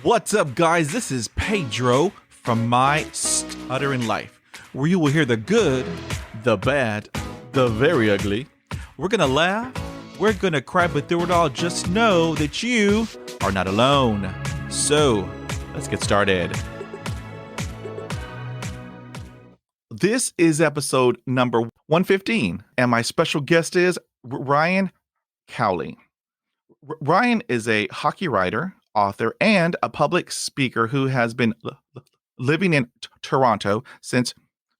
What's up, guys? This is Pedro from My Stuttering Life, where you will hear the good, the bad, the very ugly. We're gonna laugh, we're gonna cry, but through it all, just know that you are not alone. So, let's get started. This is episode number 115, and my special guest is Ryan Cowley. Ryan is a hockey writer, author, and a public speaker who has been living in Toronto since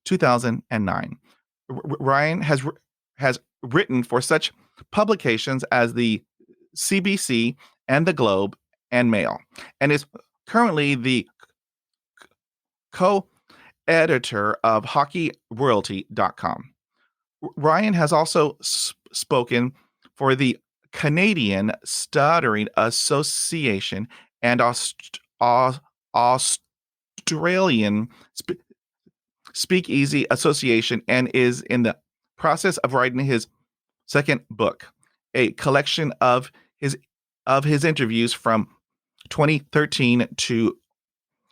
2009. Ryan has written for such publications as the CBC and the Globe and Mail, and is currently the co-editor of hockeyroyalty.com. Ryan has also spoken for the Canadian Stuttering Association and Australian Speakeasy Association, and is in the process of writing his second book, a collection of his interviews from 2013 to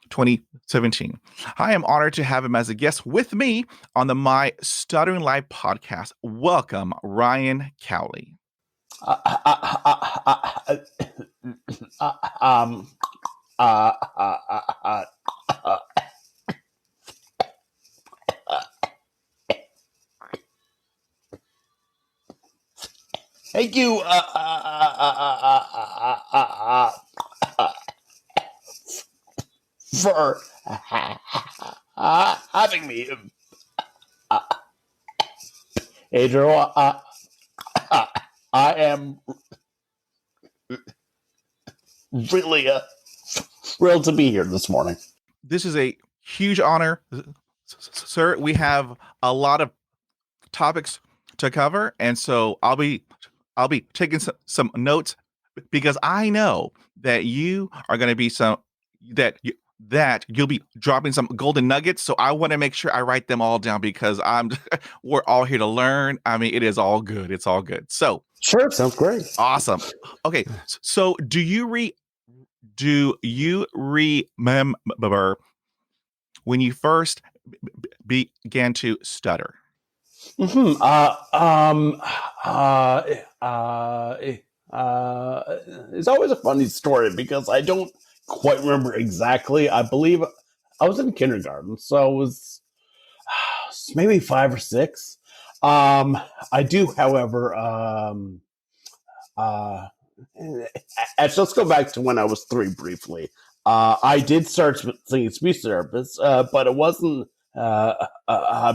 2017. I am honored to have him as a guest with me on the My Stuttering Life podcast. Welcome, Ryan Cowley. Thank you for having me, Pedro. I am really thrilled to be here this morning. This is a huge honor, sir. We have a lot of topics to cover, and so I'll be taking some notes, because I know that you are going to be that you'll be dropping some golden nuggets. So I want to make sure I write them all down, because we're all here to learn. I mean, it is all good. It's all good. So sure, sounds great. Awesome. Okay, so do you remember when you first began to stutter? It's always a funny story because I don't quite remember exactly. I believe I was in kindergarten, so it was maybe 5 or 6. I do, however, let's go back to when I was 3 briefly. I did start singing speech therapists, but it wasn't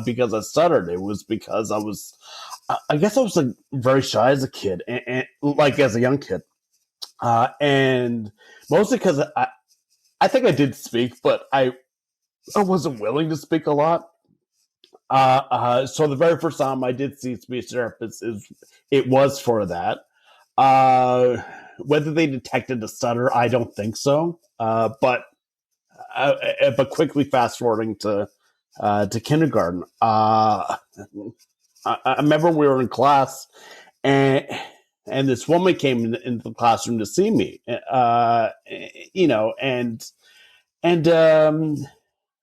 because I stuttered. It was because I guess I was like very shy as a kid, and like as a young kid, and mostly because I think I did speak, but I wasn't willing to speak a lot. So the very first time I did see speech therapists, it was for that. Whether they detected a stutter, I don't think so. But quickly fast forwarding to kindergarten, I remember we were in class, and this woman came into the classroom to see me,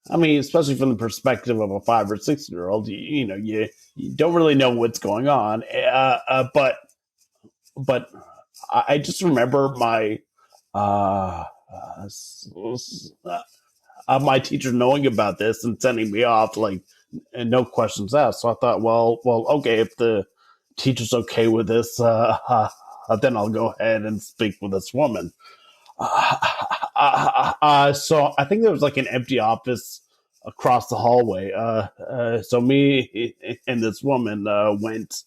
I mean, especially from the perspective of a 5 or 6-year-old, you don't really know what's going on, but I just remember my teacher knowing about this and sending me off, like, and no questions asked. So I thought, well, okay, if the teacher's okay with this, then I'll go ahead and speak with this woman. So I think there was like an empty office across the hallway. So me and this woman went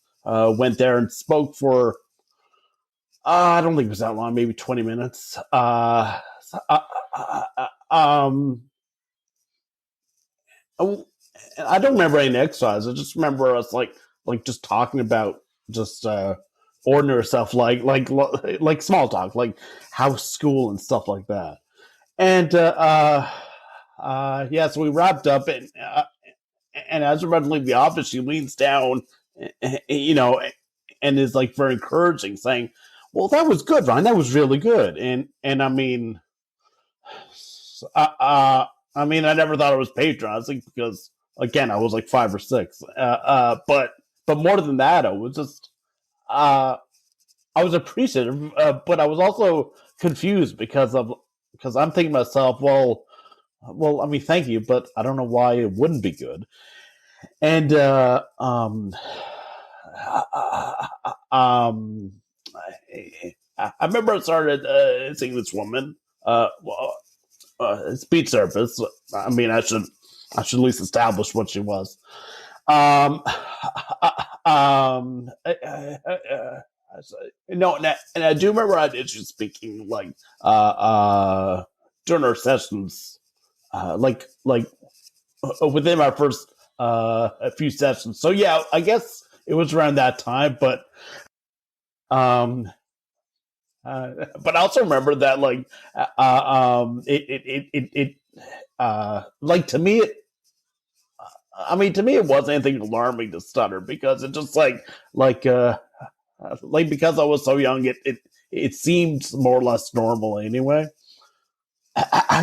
there and spoke for, I don't think it was that long, maybe 20 minutes. I don't remember any exercise. I just remember us like just talking about just ordinary stuff, like small talk, like house, school, and stuff like that. And so we wrapped up, and as we're about to leave the office, she leans down, and is like very encouraging, saying, "Well, that was good, Ryan. That was really good." And I mean, I mean, I never thought it was patrionizing because, again, I was like 5 or 6. But more than that, it was just I was appreciative, but I was also confused because I'm thinking to myself, I mean, thank you, but I don't know why it wouldn't be good. And I remember I started seeing this woman, speech therapist. I mean, I should at least establish what she was. Um, um, uh, uh, uh, no, and I do remember I did speaking like during our sessions, like within my first a few sessions. So yeah, I guess it was around that time, um, but I also remember that like to me, I mean, to me, it wasn't anything alarming to stutter because it just like because I was so young, it seemed more or less normal anyway. I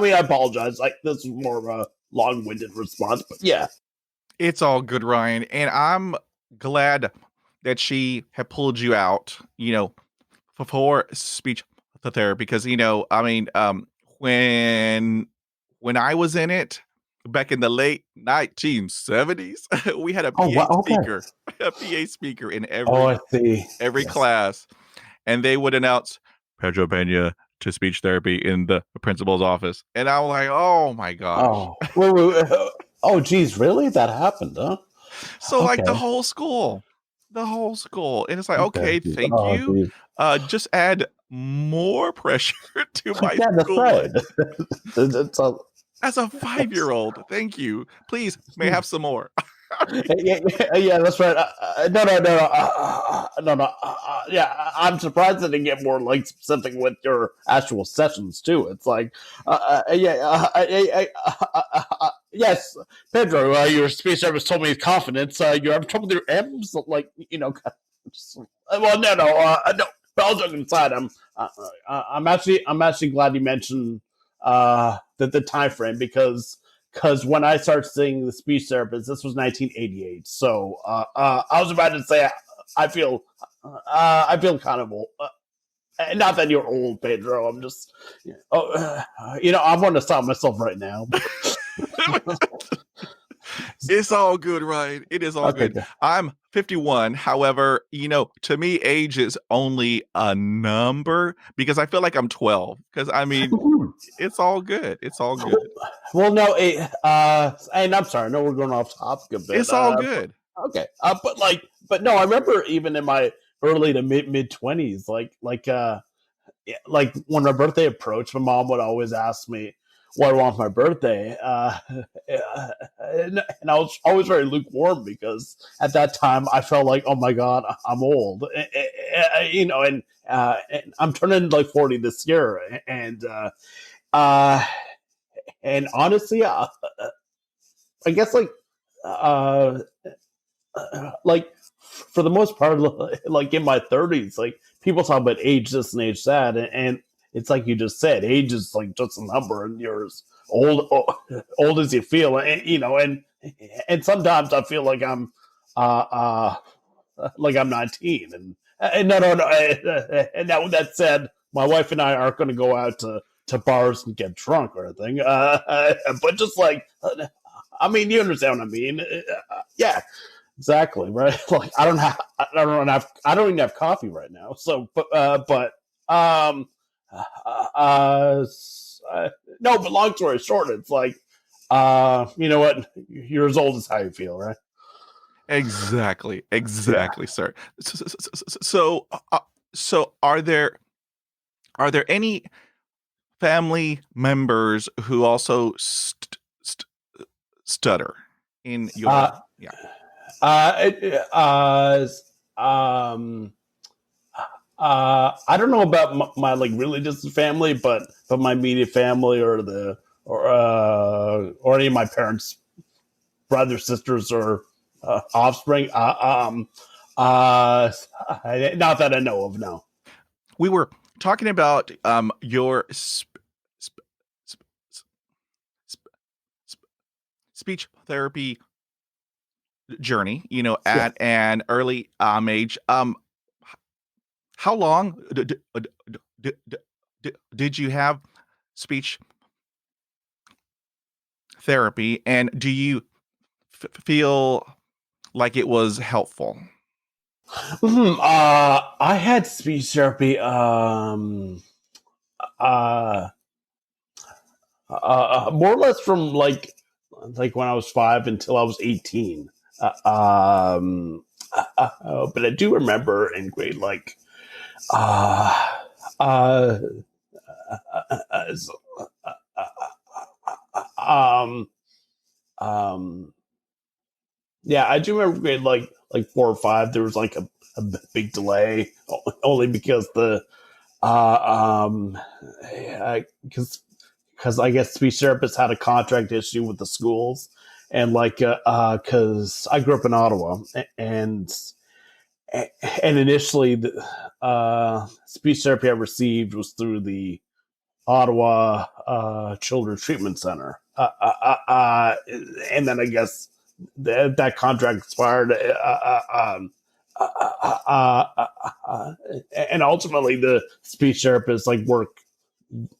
mean, I apologize. Like this is more of a long-winded response, but yeah. It's all good, Ryan. And I'm glad that she had pulled you out, for speech therapy. Because, I mean, when I was in it back in the late 1970s, we had a Oh, wow, PA okay. speaker, a PA speaker in I see. every Yes. class. And they would announce Pedro Peña to speech therapy in the principal's office. And I was like, oh my gosh. Oh, geez, really? That happened, huh? So like the Okay. whole school. And it's like, okay, Geez. thank Oh, you. geez. Just add more pressure to my Yeah, that's school right. life. That's all. As a 5-year-old, thank you. Please, may I have some more. Yeah, that's right. No. Yeah, I'm surprised that they get more like specific with your actual sessions too. It's like, yes, Pedro, your speech therapist told me with confidence. You're having trouble with your M's, like well, no. But all joking aside, I'm actually glad you mentioned the time frame because when I started seeing the speech therapist, this was 1988. So I was about to say I feel kind of old. Not that you're old, Pedro. I'm just, I want to stop myself right now. It's all good, Ryan. It is all good. I'm 51. However, to me, age is only a number because I feel like I'm 12. Because I mean, it's all good. It's all good. Well, no, and I'm sorry, no, we're going off topic a bit. It's all good. Okay, but no, I remember even in my early to mid 20s, like when my birthday approached, my mom would always ask me what I want for my birthday, and I was always very lukewarm because at that time I felt like, oh my god, I'm old, and I'm turning like 40 this year, and honestly, I guess like for the most part, like in my 30s, like people talk about age this and age that, and it's like you just said, age is like just a number, and you're as old as you feel, and sometimes I feel like I'm 19, and no, and now with that said, my wife and I aren't going to go out to bars and get drunk or anything, but just I mean, you understand what I mean? Yeah. Exactly, right. Like I don't even have coffee right now. So, no. But long story short, it's like, you know what? You're as old as how you feel, right? Exactly, sir. So, are there any family members who also stutter in your? Yeah. I don't know about my like really distant family, but my immediate family or any of my parents' brothers, sisters, or offspring. Not that I know of. No. We were talking about your speech therapy journey, at an early age. How long did you have speech therapy, and do you feel like it was helpful? I had speech therapy. More or less from like when I was 5 until I was 18. But I do remember in grade uh, uh, um, um, yeah, I do remember grade like 4 or 5. There was like a big delay, only because because I guess speech therapists had a contract issue with the schools, and because I grew up in Ottawa, and initially the speech therapy I received was through the Ottawa Children's Treatment Center, and then I guess that contract expired, and ultimately the speech therapists work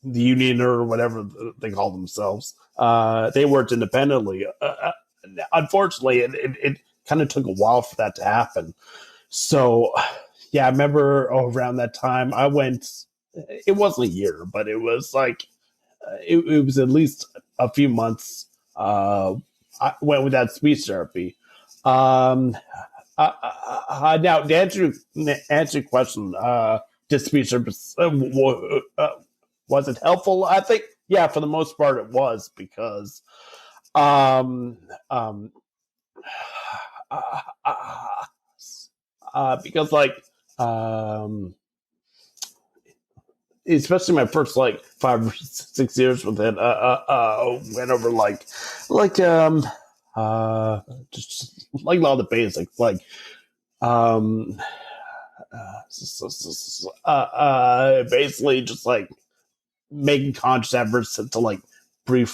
the union or whatever they call themselves. They worked independently. Unfortunately, it kind of took a while for that to happen. So, yeah, I remember around that time I went. It wasn't a year, but it was it was at least a few months. I went without speech therapy. Now, to answer your question, did speech therapy was it helpful? I think, yeah, for the most part, it was because, um, um, because um, especially my first 5 or 6 years with it, went over just like a lot of the basics, basically just making conscious efforts to breathe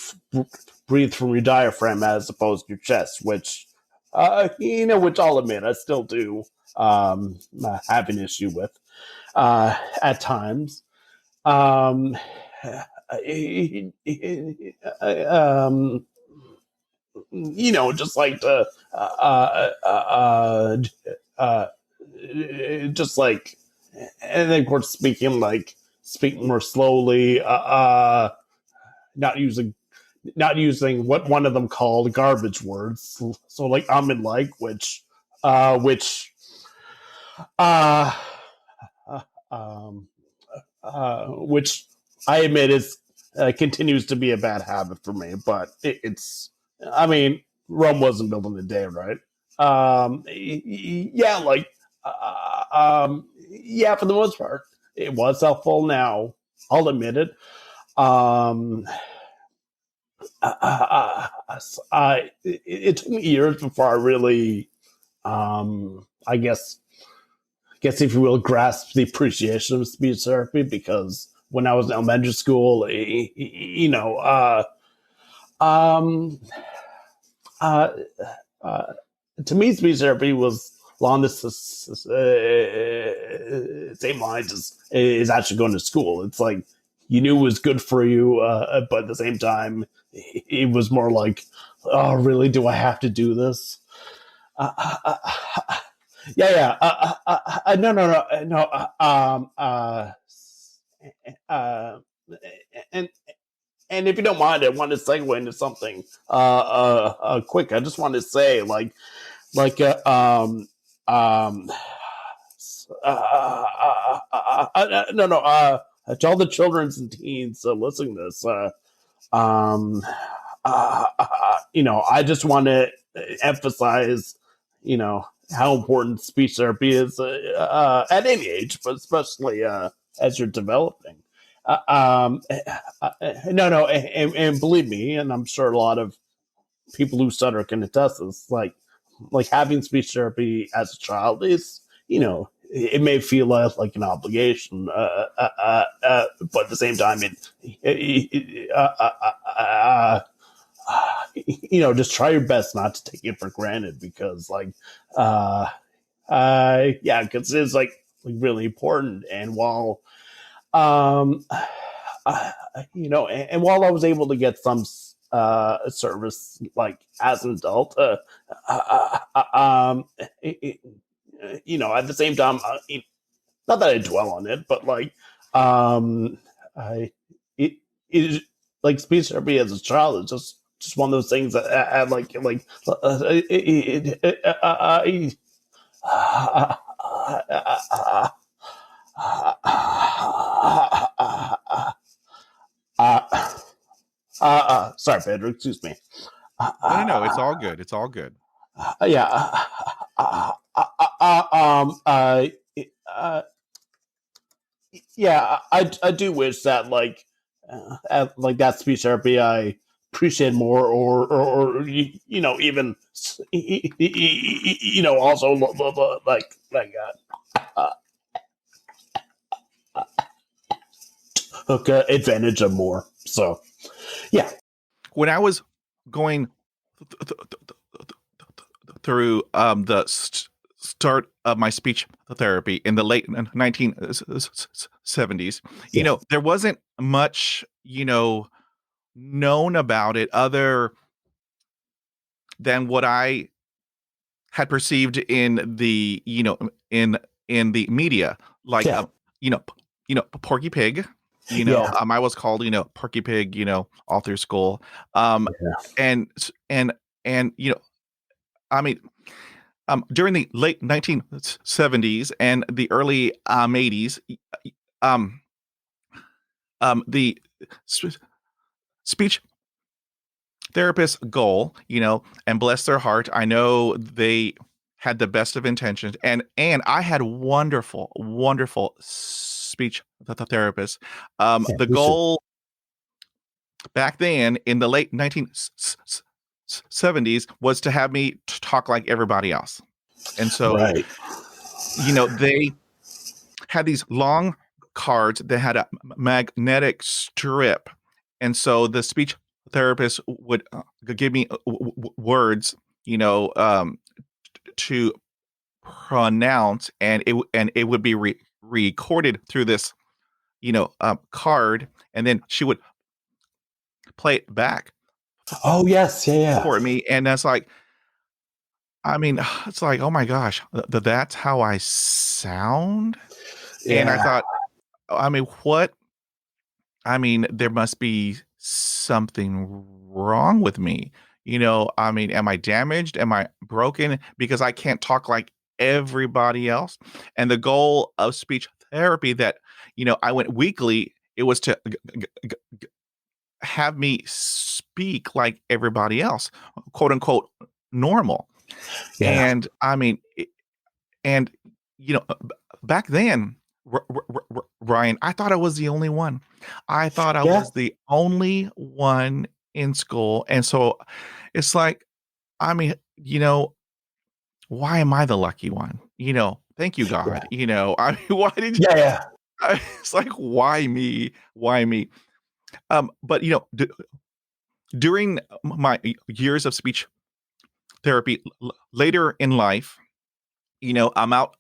breathe from your diaphragm as opposed to your chest, which which I'll admit I still do have an issue with at times. Um, just like to just and then of course speaking more slowly, not using what one of them called garbage words, so in which uh, um, which I admit is continues to be a bad habit for me, but it's I mean, Rome wasn't built in a day, right? Yeah, yeah, for the most part, it was helpful. Now, I'll admit it. Um, it took me years before I really, I guess if you will, grasp the appreciation of speech therapy, because when I was in elementary school, um, uh, to me, speech therapy was along the same lines as actually going to school. It's like you knew it was good for you, but at the same time, it was more like, oh, really? Do I have to do this? Yeah. No. And if you don't mind, I want to segue into something quick. I just want to say, like um no, to all the children and teens listening to this, I just want to emphasize, how important speech therapy is at any age, but especially as you're developing. No, and believe me, and I'm sure a lot of people who stutter can attest this. Like having speech therapy as a child is, it may feel like an obligation, but at the same time, just try your best not to take it for granted, because because it's like really important. And while and while I was able to get some service like as an adult, at the same time, not that I dwell on it, but I it is like speech therapy as a child is just one of those things that I like sorry, Pedro. Excuse me. No. It's all good. It's all good. Yeah. Yeah. I do wish that like that speech therapy I appreciate more, or even also took advantage of more. So yeah. When I was going through the start of my speech therapy in the late 1970s, there wasn't much, known about it other than what I had perceived in the, in the media, like, Porky Pig. I was called, Porky Pig, all through school. And I mean, during the late 1970s and the early 80s, the speech therapist's goal, and bless their heart, I know they had the best of intentions, and I had wonderful speech therapists. The goal back then in the late 1970s was to have me talk like everybody else. And so, right. They had these long cards that had a magnetic strip. And so the speech therapist would give me words, to pronounce, and it would be recorded through this, card, and then she would play it back. Oh yes, yeah. For me, and that's like, I mean, it's like, oh my gosh, that's how I sound. Yeah. And I thought, I mean, what? I mean, there must be something wrong with me. I mean, am I damaged? Am I broken? Because I can't talk like everybody else. And the goal of speech therapy that, I went weekly, it was to have me speak like everybody else, quote unquote, normal. Yeah. And I mean, and, back then, Ryan, I thought I was the only one. I thought I was the only one in school. And so it's like, I mean, why am I the lucky one? Thank you, God. I mean, why did you? Yeah. It's like, why me? Why me? But during my years of speech therapy later in life, I'm out,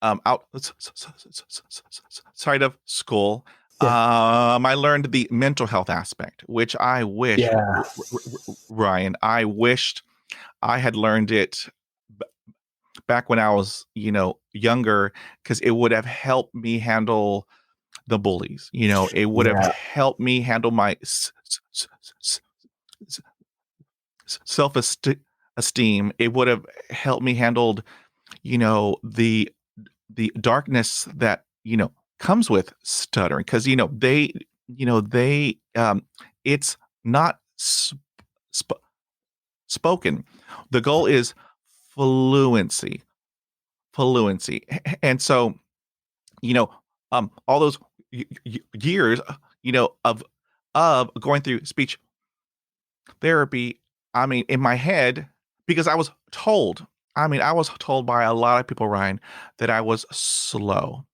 outside of school. I learned the mental health aspect, which I wish, Ryan, I wished I had learned it back when I was, younger, because it would have helped me handle the bullies. It would have helped me handle my self-esteem. It would have helped me handled, the darkness that, comes with stuttering. Because, they it's not spoken. The goal is fluency. And so, all those years, of going through speech therapy, I mean, in my head, because I was told, I was told by a lot of people, Ryan, that I was slow,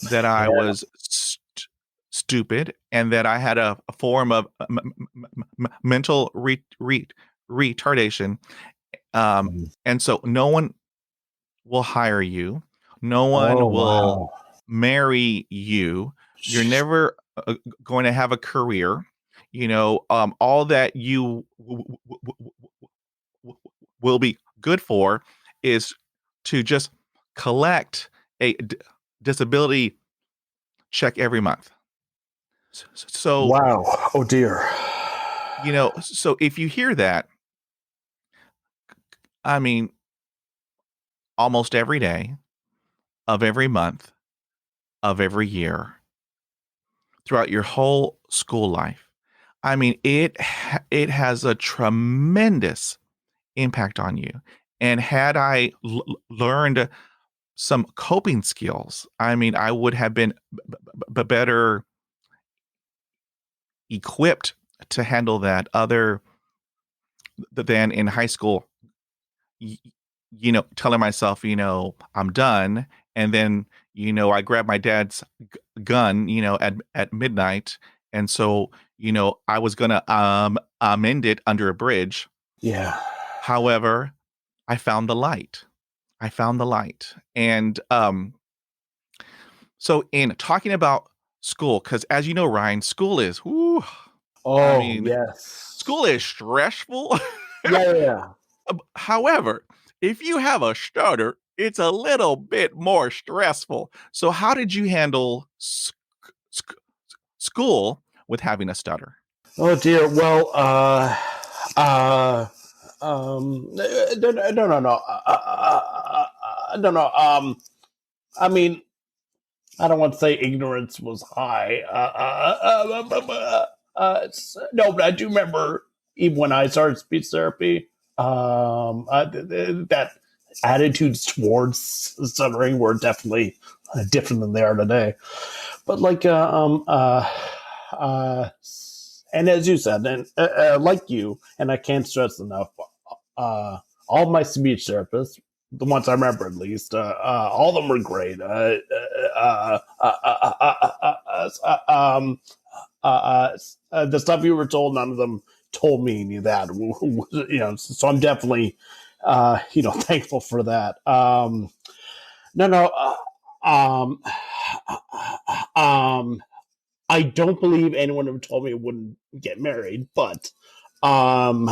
that I Yeah. was stupid, and that I had a form of mental retardation. And so no one will hire you. No one Oh, will wow. marry you. You're never going to have a career. All that you will be good for is to just collect a disability check every month. So, Wow. Oh, dear. so if you hear that, I mean, almost every day of every month of every year throughout your whole school life, I mean, it has a tremendous impact on you. And had I learned some coping skills, I mean, I would have been better equipped to handle that other than in high school, y- telling myself, I'm done. And then, I grabbed my dad's gun, at midnight. And so, I was going to end it under a bridge. Yeah. However, I found the light. I found the light. And so in talking about school, because as you know, Ryan, school is, whew, I Oh, mean, yes. school is stressful. Yeah, yeah. However, if you have a stutter, it's a little bit more stressful. So how did you handle school with having a stutter? Oh, dear. Well, uh, no, no, no, no, no, no, no. I mean, I don't want to say ignorance was high. No, but I do remember even when I started speech therapy, that attitudes towards stuttering were definitely different than they are today. But uh, and as you said, and like you, and I can't stress enough, all my speech therapists, the ones I remember at least, all of them were great. The stuff you were told, none of them told me any of that. So I'm definitely, thankful for that. No, no. Um, um, I don't believe anyone ever told me I wouldn't get married, but um,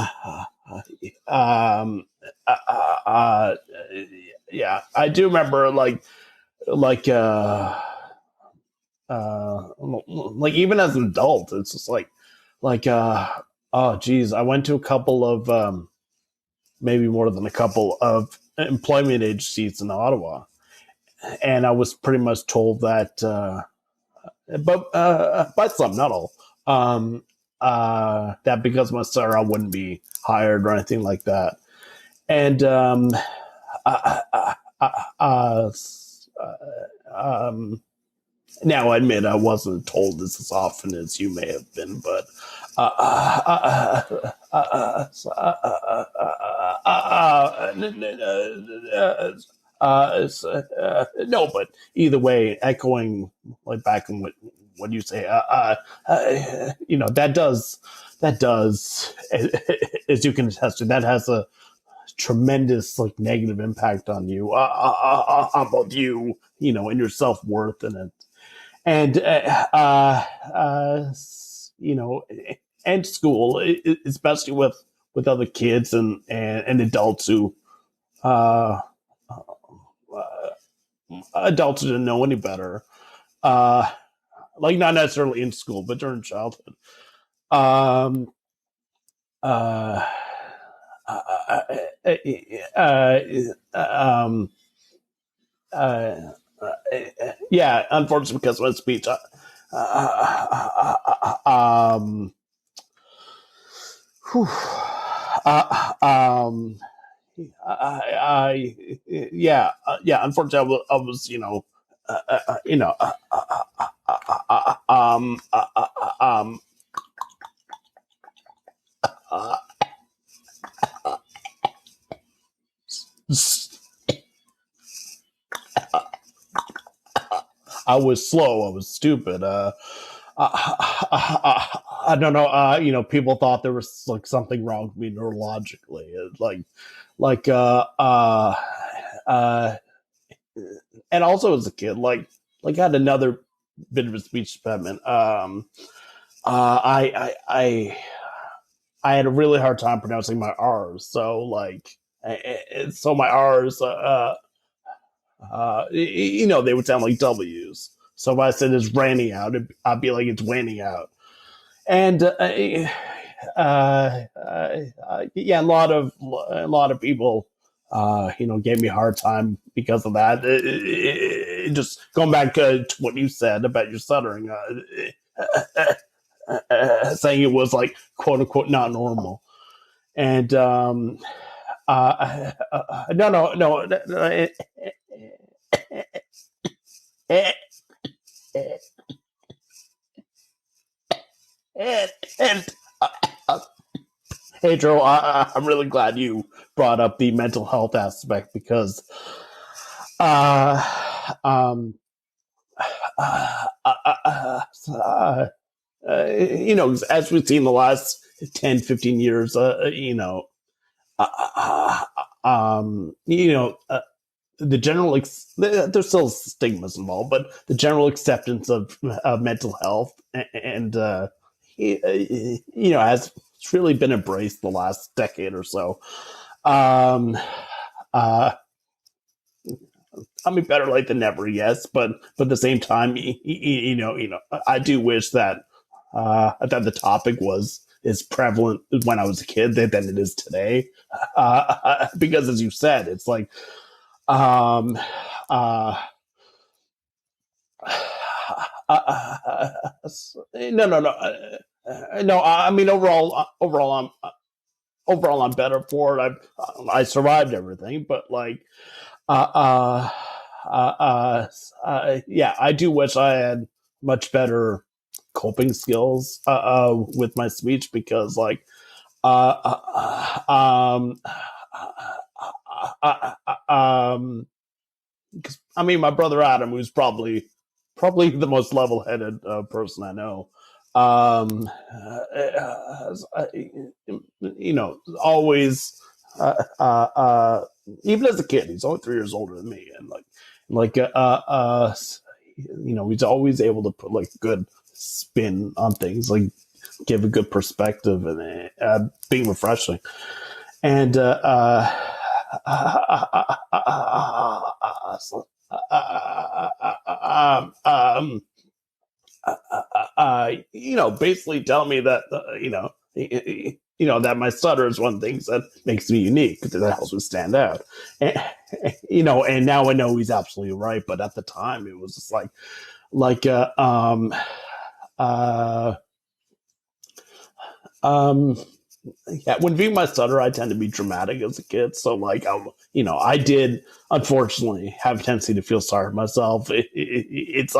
um, uh, uh, uh, yeah, I do remember like like even as an adult, it's just like oh geez, I went to a couple of maybe more than a couple of employment agencies in Ottawa, and I was pretty much told that. But by some, not all. That because my star, I wouldn't be hired or anything like that. And uh, uh, uh, uh, now I admit I wasn't told this as often as you may have been, but no, but either way, echoing like back in what you say, that does, as you can attest to, that has a tremendous like negative impact on you, on both you, and your self worth and and school, especially with other kids and adults who uh, adults who didn't know any better. Uh, like not necessarily in school, but during childhood. Um, uh, uh, uh, uh, um, uh, yeah, unfortunately, because of my speech. Um, whew, um, yeah, yeah. Unfortunately, I was um, uh, um, was slow. I was stupid. I don't know. People thought there was like something wrong with me neurologically. And also as a kid, I had another bit of a speech impediment. I had a really hard time pronouncing my R's. So my R's, they would sound like W's. So if I said it's raining out, I'd be like, it's raining out. And yeah, a lot of people, gave me a hard time because of that. Just going back to what you said about your stuttering, saying it was like quote unquote not normal, and no. And Pedro, I'm really glad you brought up the mental health aspect because, as we've seen the last 10, 15 years, the general, there's still stigmas involved, but the general acceptance of mental health and has really been embraced the last decade or so. I mean, better late than never, yes, but at the same time, I do wish that the topic was as prevalent when I was a kid than it is today, because as you said, it's like. No. I mean, overall, I'm better for it. I survived everything, but yeah, I do wish I had much better coping skills with my speech because, I mean, my brother Adam, who's probably the most level-headed person I know, always, even as a kid, he's only 3 years older than me, and he's always able to put good spin on things, give a good perspective, and being refreshing, and. Basically tell me that, that my stutter is one of the things that makes me unique, that helps me stand out. And now I know he's absolutely right. But at the time it was just yeah, when viewing my stutter, I tend to be dramatic as a kid. So, I did unfortunately have a tendency to feel sorry for myself. It's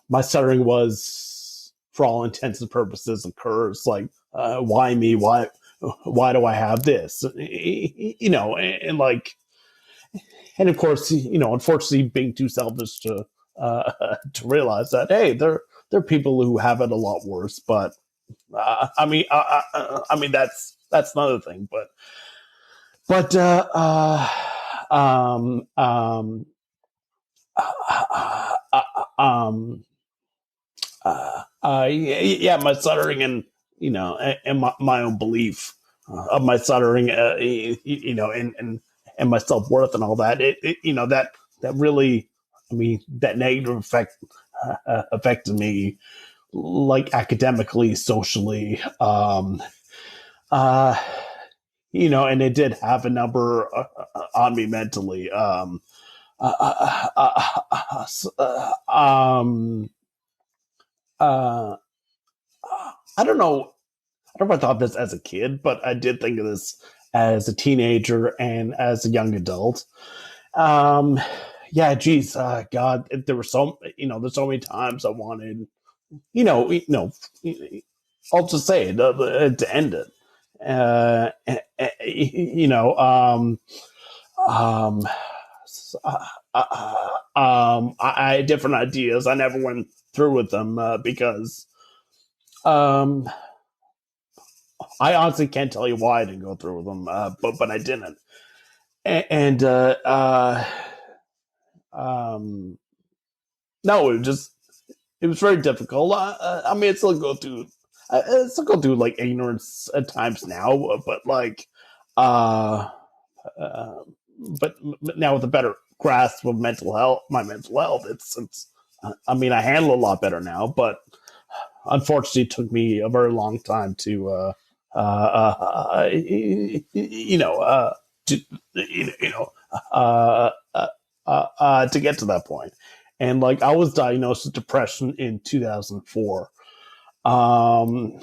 my stuttering was, for all intents and purposes, a curse. Why me? Why do I have this? And of course, unfortunately, being too selfish to realize that, hey, there are people who have it a lot worse, but I mean that's another thing. Yeah, my stuttering and my own belief of my stuttering, and my self-worth and all that. That really, I mean, that negative effect affected me, academically, socially, and it did have a number on me mentally. I don't know. I don't know if I thought this as a kid, but I did think of this as a teenager and as a young adult. Yeah, geez, God, there were there's so many times I wanted, I'll just say it, to end it. I had different ideas. I never went through with them because I honestly can't tell you why I didn't go through with them, but I didn't. And no, it was very difficult. I mean, I still go through like ignorance at times now, but like, but now with a better grasp of my mental health, it's. I mean, I handle it a lot better now, but unfortunately, it took me a very long time to, to get to that point. And like, I was diagnosed with depression in 2004. However,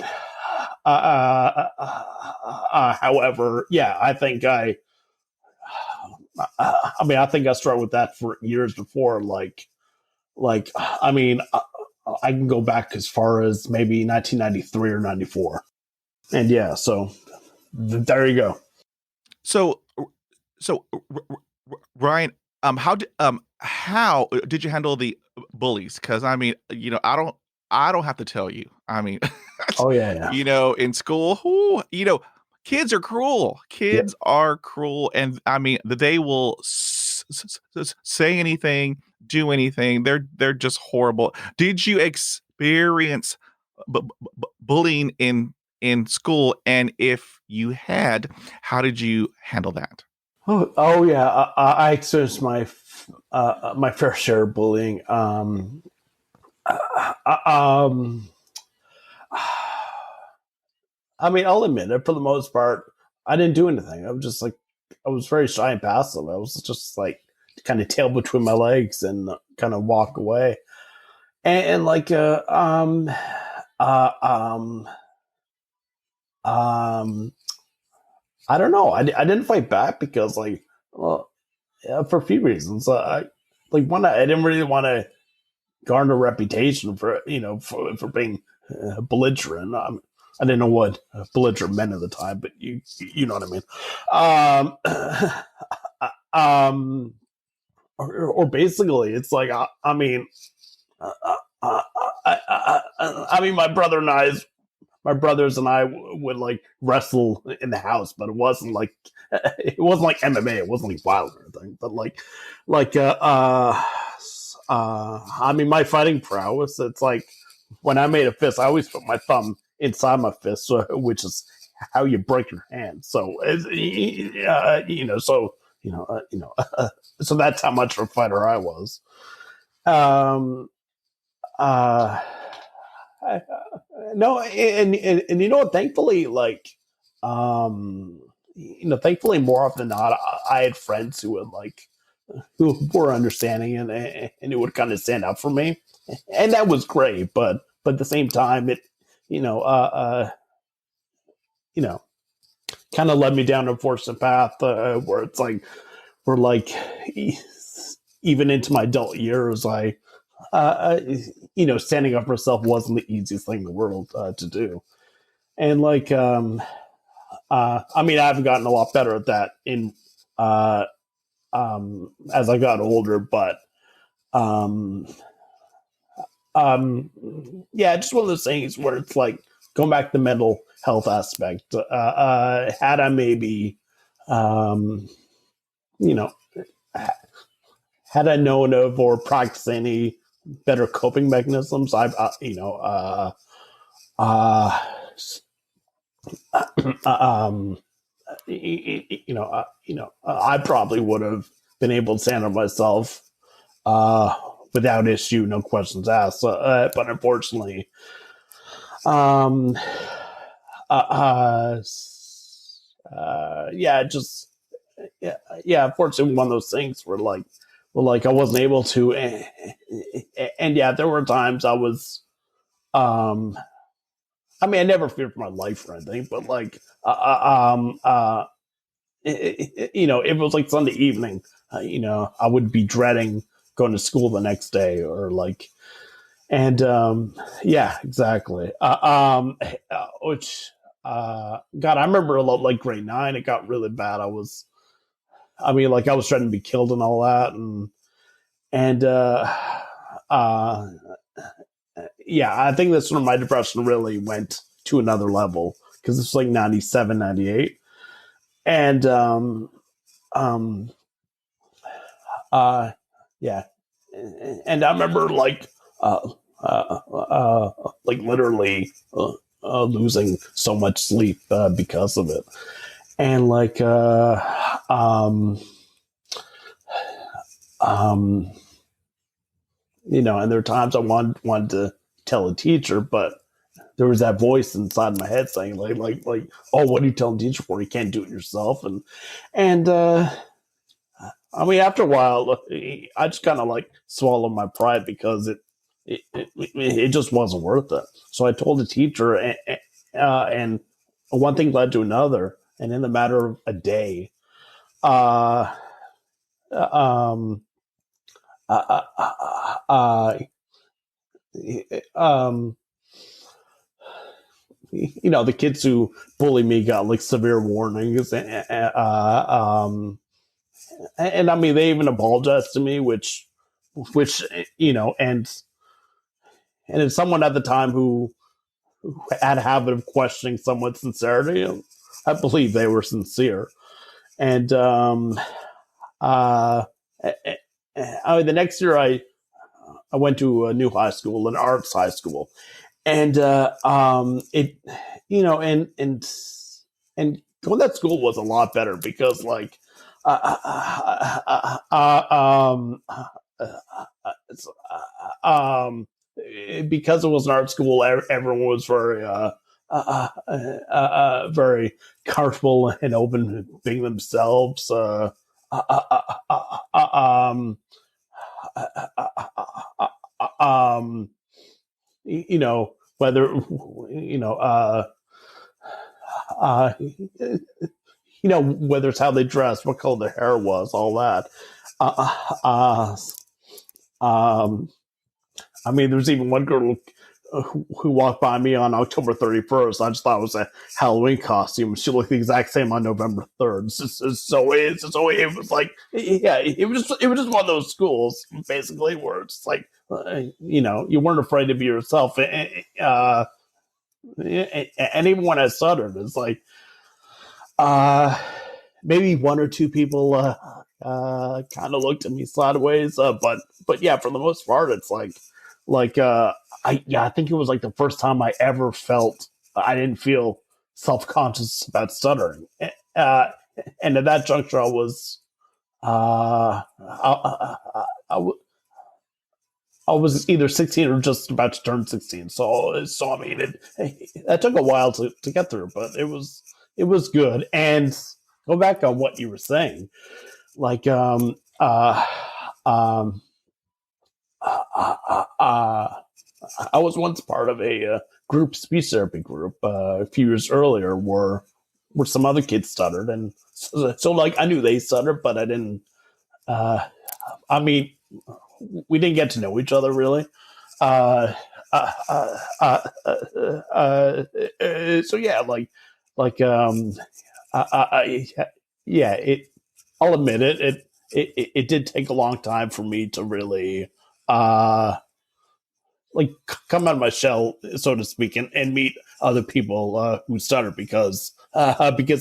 yeah, I think I think I struggled with that for years before. I mean, I can go back as far as maybe 1993 or 94. And yeah, so there you go. So, Ryan, how did you handle the bullies? Because I mean, I don't have to tell you. I mean, Oh yeah. in school, kids are cruel. Yeah. Kids are cruel, and I mean, they will say anything, do anything. They're just horrible. Did you experience bullying in school? And if you had, how did you handle that? Oh yeah. I experienced my fair share of bullying. I mean, I'll admit it. For the most part, I didn't do anything. I was just like, I was very shy and passive. I was just like, kind of tail between my legs and kind of walk away. And like, I don't know. I didn't fight back because like, well, yeah, for a few reasons. One, I didn't really want to garner a reputation for for being belligerent. I didn't know what belligerent meant at the time, but you know what I mean. Or basically, it's like I mean, I mean, my brothers and I would like wrestle in the house, but it wasn't like MMA. It wasn't like wild or anything, but I mean, my fighting prowess. It's like when I made a fist, I always put my thumb inside my fist, which is how you break your hand. So, so that's how much of a fighter I was. Uh, no, and thankfully, thankfully, more often than not, I had friends who were understanding and who would kind of stand up for me, and that was great. But at the same time, it kind of led me down a fortunate path where it's like, even into my adult years, standing up for myself wasn't the easiest thing in the world to do. And I mean, I've gotten a lot better at that as I got older, but yeah, just one of those things where it's like going back to the mental health aspect. Had I maybe, had I known of or practiced any better coping mechanisms, I probably would have been able to stand up myself without issue, no questions asked. But unfortunately, unfortunately, one of those things where I wasn't able to, and yeah, there were times I was, I mean, I never feared for my life or anything, but if it was like Sunday evening, I would be dreading going to school the next day yeah, exactly. Which, God, I remember a lot like grade 9, it got really bad. I was I mean, like I was threatened to be killed and all that, and yeah, I think that's when my depression really went to another level because it's like 97, 98, and um, yeah, and I remember like literally losing so much sleep because of it, and like and there are times I wanted to tell a teacher, but there was that voice inside my head saying like, oh, what are you telling the teacher for? You can't do it yourself, and I mean, after a while, I just kind of like swallowed my pride because it just wasn't worth it. So I told the teacher, and one thing led to another, and in the matter of a day, uh, um, uh, uh, uh, um, the kids who bully me got like severe warnings, and I mean, they even apologized to me, which and it's someone at the time who had a habit of questioning someone's sincerity. I believe they were sincere, and uh, the next year I went to a new high school, an arts high school, and it and going to that school was a lot better because like because it was an art school, everyone was very comfortable and open being themselves. Whether uh, whether it's how they dressed, what color their hair was, all that. I mean, there's even one girl who walked by me on October 31st. I just thought it was a Halloween costume. She looked the exact same on November 3rd. It was like, yeah, it was just one of those schools, basically, where it's like, you weren't afraid to be yourself. And even when I stuttered, it's like, maybe one or two people kind of looked at me sideways, but yeah, for the most part, it's I think it was like the first time I ever felt I didn't feel self-conscious about stuttering, and at that juncture, I was I was either 16 or just about to turn 16. So I mean, that took a while to get through, but it was good. And go back on what you were saying, like I was once part of a group speech therapy group a few years earlier where some other kids stuttered, and so like I knew they stuttered, but I didn't. I mean, we didn't get to know each other really. So yeah, yeah, I'll admit it did take a long time for me to really like come out of my shell, so to speak, and meet other people who stutter because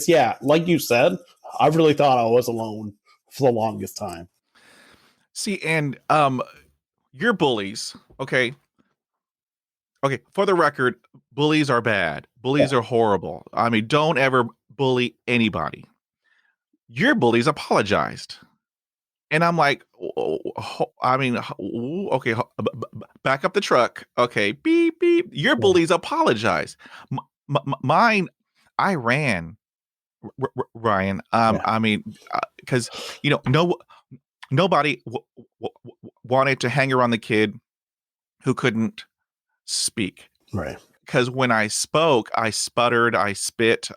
yeah, like you said, I really thought I was alone for the longest time. See, and your bullies, okay, for the record, bullies are bad. Bullies are horrible. I mean, don't ever bully anybody. Your bullies apologized. And I'm like, okay, back up the truck. Okay, beep, beep. Your bullies apologize. Mine, I ran, Ryan. I mean, because, nobody wanted to hang around the kid who couldn't speak. Right. Because when I spoke, I sputtered, I spit,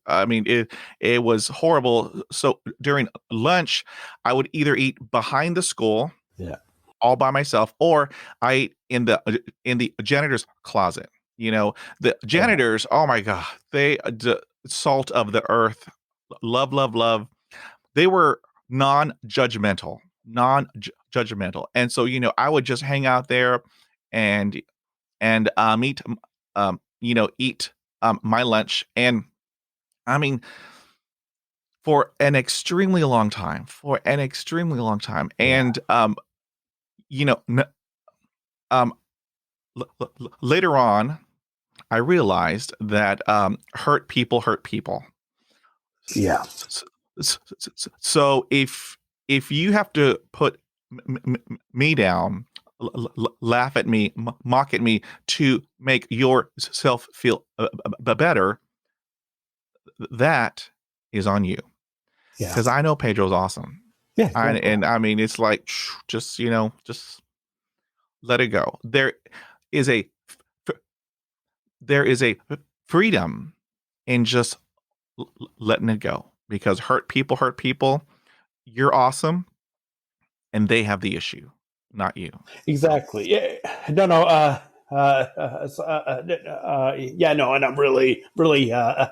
I mean, it was horrible. So during lunch, I would either eat behind the school, all by myself, or I ate in the janitor's closet. The janitors, oh my God, they salt of the earth, love, love, love. They were non-judgmental. And so, I would just hang out there and eat my lunch. And I mean, for an extremely long time, Yeah. And, you know, n- later on, I realized that hurt people hurt people. Yeah. So if you have to put me down, laugh at me, mock at me to make yourself feel better, that is on you. Yeah. Because I know Pedro's awesome. Yeah. And I mean, it's like, just, just let it go. Is a there is a freedom in just letting it go, because hurt people. You're awesome, and they have the issue, not you. So, Exactly. Yeah. No. No. Yeah. No. And I'm really, really. Yeah.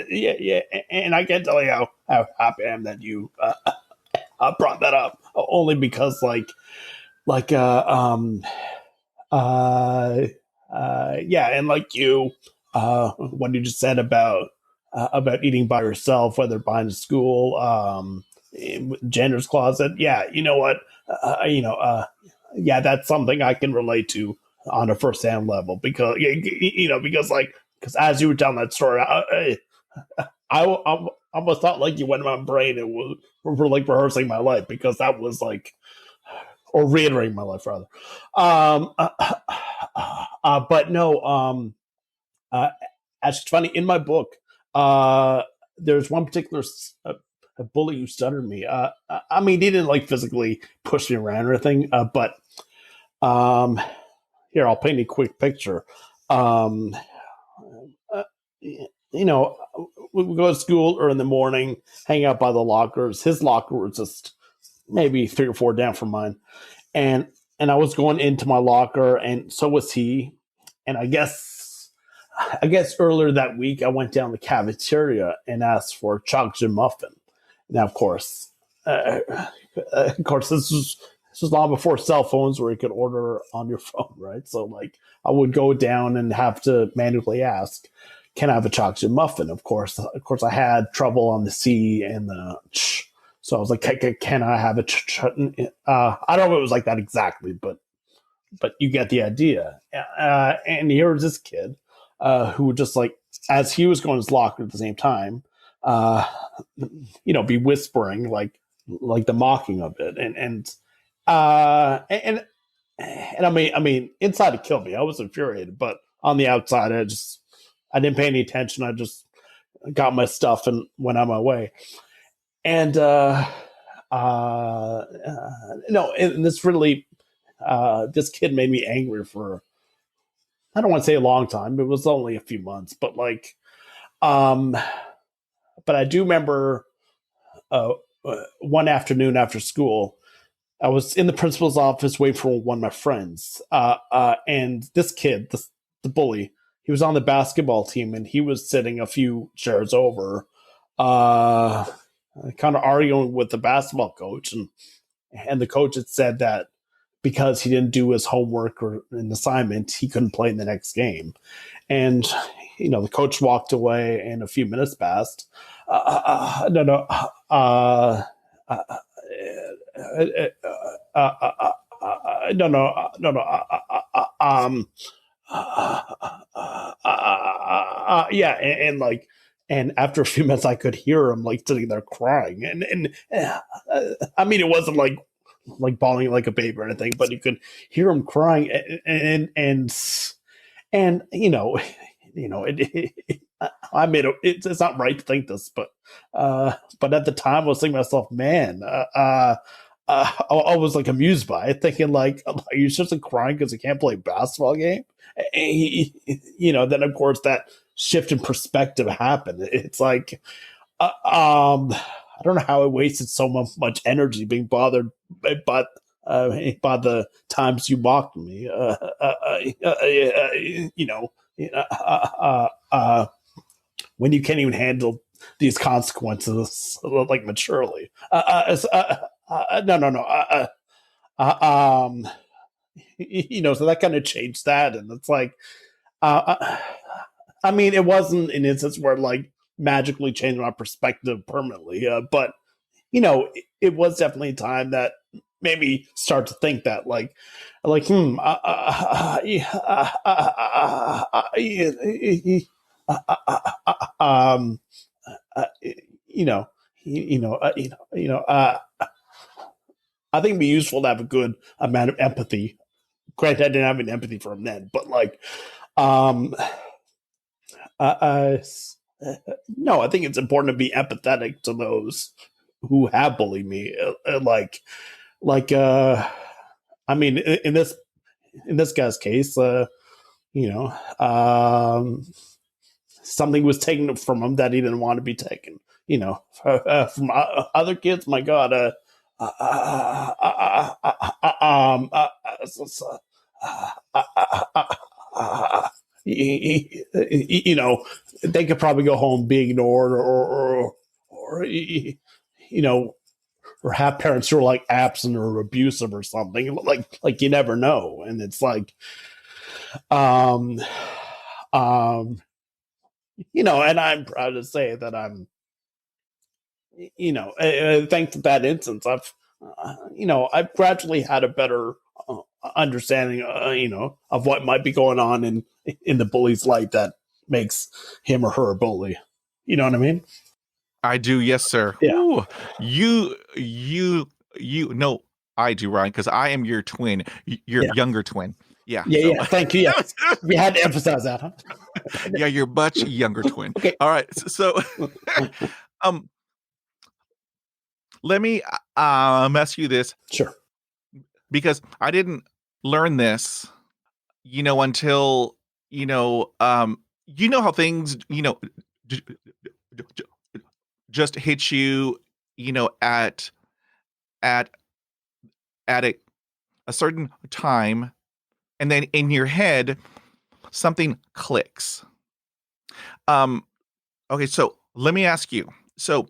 Yeah. And I can't tell you how happy I am that you brought that up. Only because, like, yeah, and like you, what you just said about eating by yourself, whether behind a school, gender's closet. Yeah, you know what? Yeah, that's something I can relate to on a first-hand level, because because as you were telling that story, I almost thought like you went in my brain and were like rehearsing my life, because that was like, or reiterating my life rather. Um, uh, but no, uh, it's funny in my book. There's one particular a bully who stuttered me. I mean, he didn't like physically push me around or anything, but um, here, I'll paint a quick picture. Um, uh, you know, we would go to school or in the morning, hang out by the lockers. His locker was just maybe 3 or 4 down from mine, and I was going into my locker, and so was he. And I guess earlier that week I went down the cafeteria and asked for a chocolate muffin. Now, uh, of course, this was long before cell phones where you could order on your phone, right? So, like, I would go down and have to manually ask, "Can I have a chocolate muffin?" Of course, I had trouble on the C and the ch. So I was like, "Can I have a I don't know if it was like that exactly, but you get the idea. And here's this kid who just like, as he was going to his locker at the same time, uh, be whispering like the mocking of it, and I mean, inside it killed me. I was infuriated, but on the outside, I didn't pay any attention. I just got my stuff and went on my way. And no, and this kid made me angry for, I don't want to say a long time. It was only a few months, but um, but I do remember uh, one afternoon after school, I was in the principal's office waiting for one of my friends, and this kid, the bully, he was on the basketball team, and he was sitting a few chairs over, uh, kind of arguing with the basketball coach, and the coach had said that because he didn't do his homework or an assignment, he couldn't play in the next game. And the coach walked away, and a few minutes passed. No, no, no, no, no, no. Yeah, and after a few minutes, I could hear him like sitting there crying, and I mean, it wasn't like bawling like a baby or anything, but you could hear him crying, and I made it's not right to think this, but at the time I was thinking to myself, man, I was like amused by it, thinking like, are you just crying because he can't play a basketball game? Then of course that shift in perspective happened. It's like, I don't know how I wasted so much energy being bothered by by the times you mocked me. When you can't even handle these consequences like maturely. No. So that kind of changed that, and it's like, I mean, it wasn't an instance where it, like, magically changed my perspective permanently, but it was definitely a time that made me start to think that, like, you know, I think it'd be useful to have a good amount of empathy. Granted, I didn't have any empathy for him then, but like, um, no, I think it's important to be empathetic to those who have bullied me. I mean, in this guy's case, you know, something was taken from him that he didn't want to be taken. From other kids, my God, they could probably go home being ignored, or or have parents who are like absent or abusive or something. Like you never know, and it's like, and I'm proud to say that I'm, thanks to that instance, I've gradually had a better understanding, of what might be going on in the bully's life that makes him or her a bully. You know what I mean? I do, yes, sir. Yeah. Ooh, no, I do, Ryan, because I am your twin, your younger twin. Yeah. So. Yeah. Thank you. Yeah, we had to emphasize that, huh? Yeah, you're much younger twin. Okay. All right. So, let me ask you this. Sure. Because I didn't learn this, until, how things, just hit you, at at a certain time, and then in your head something clicks. Okay, so let me ask you. So,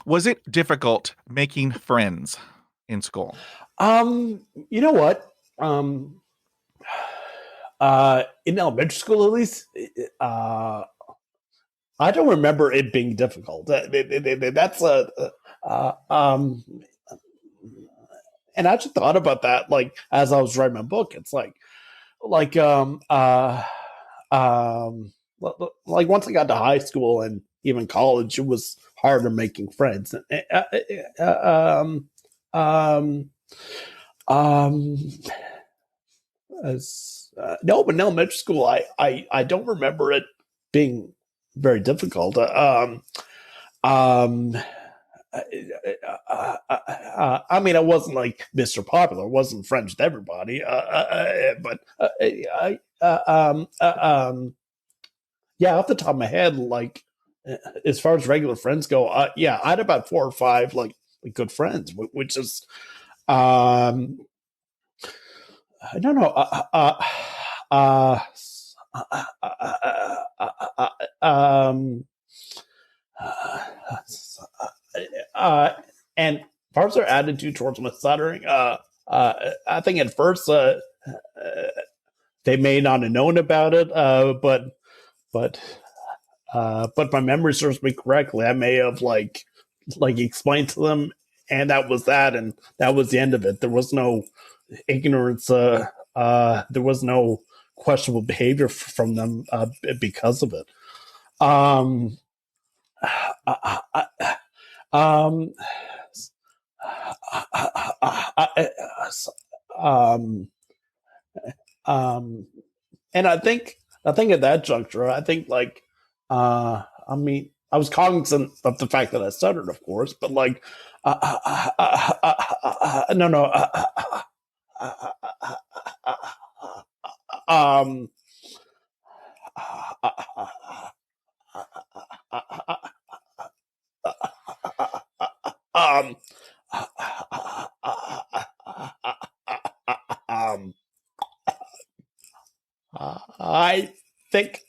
was it difficult making friends in school? You know what? In elementary school, at least, I don't remember it being difficult. That's and I actually thought about that, like, as I was writing my book. It's like, like, once I got to high school and even college, it was harder making friends. No, but in elementary school, I don't remember it being very difficult. I mean, I wasn't like Mr. Popular. I wasn't friends with everybody. But yeah, off the top of my head, like, as far as regular friends go, yeah, I had about 4 or 5 like good friends, which is, no, no, and part of their attitude towards my stuttering, I think at first, they may not have known about it, but my memory serves me correctly. I may have like explained to them, and that was that, and that was the end of it. There was no ignorance. There was no questionable behavior from them because of it. And I think at that juncture, I think, like, I mean, I was cognizant of the fact that I stuttered, of course, but like, no, no, I think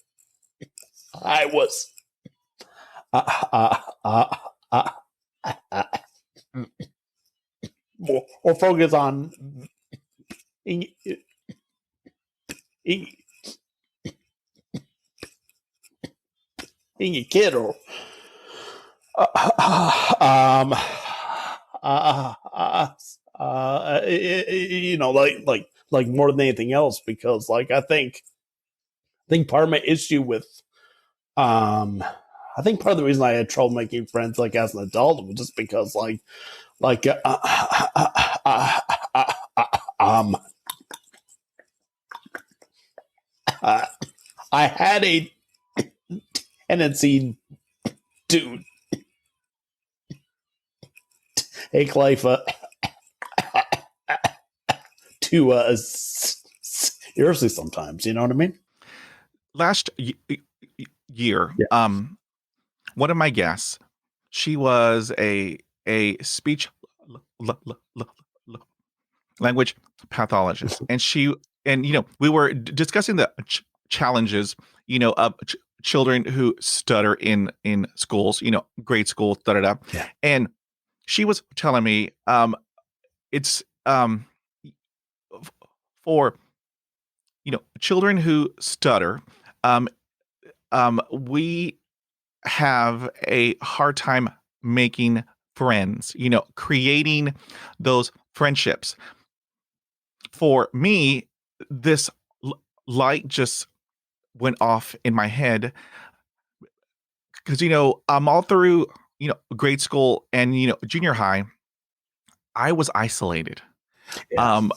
I was uh, or focus on being a kid, or um, like more than anything else, because like I think part of my issue with I think part of the reason I had trouble making friends like as an adult was just because like I had a tendency to take life to seriously sometimes. You know what I mean? Last year, Yeah. one of my guests, she was a speech language pathologist, and we were discussing the challenges of children who stutter in schools, grade school, da da da. Yeah. And she was telling me it's for children who stutter, we have a hard time making friends, creating those friendships. For me, this light just went off in my head because, I'm all through, grade school and, junior high, I was isolated. Yeah. Um,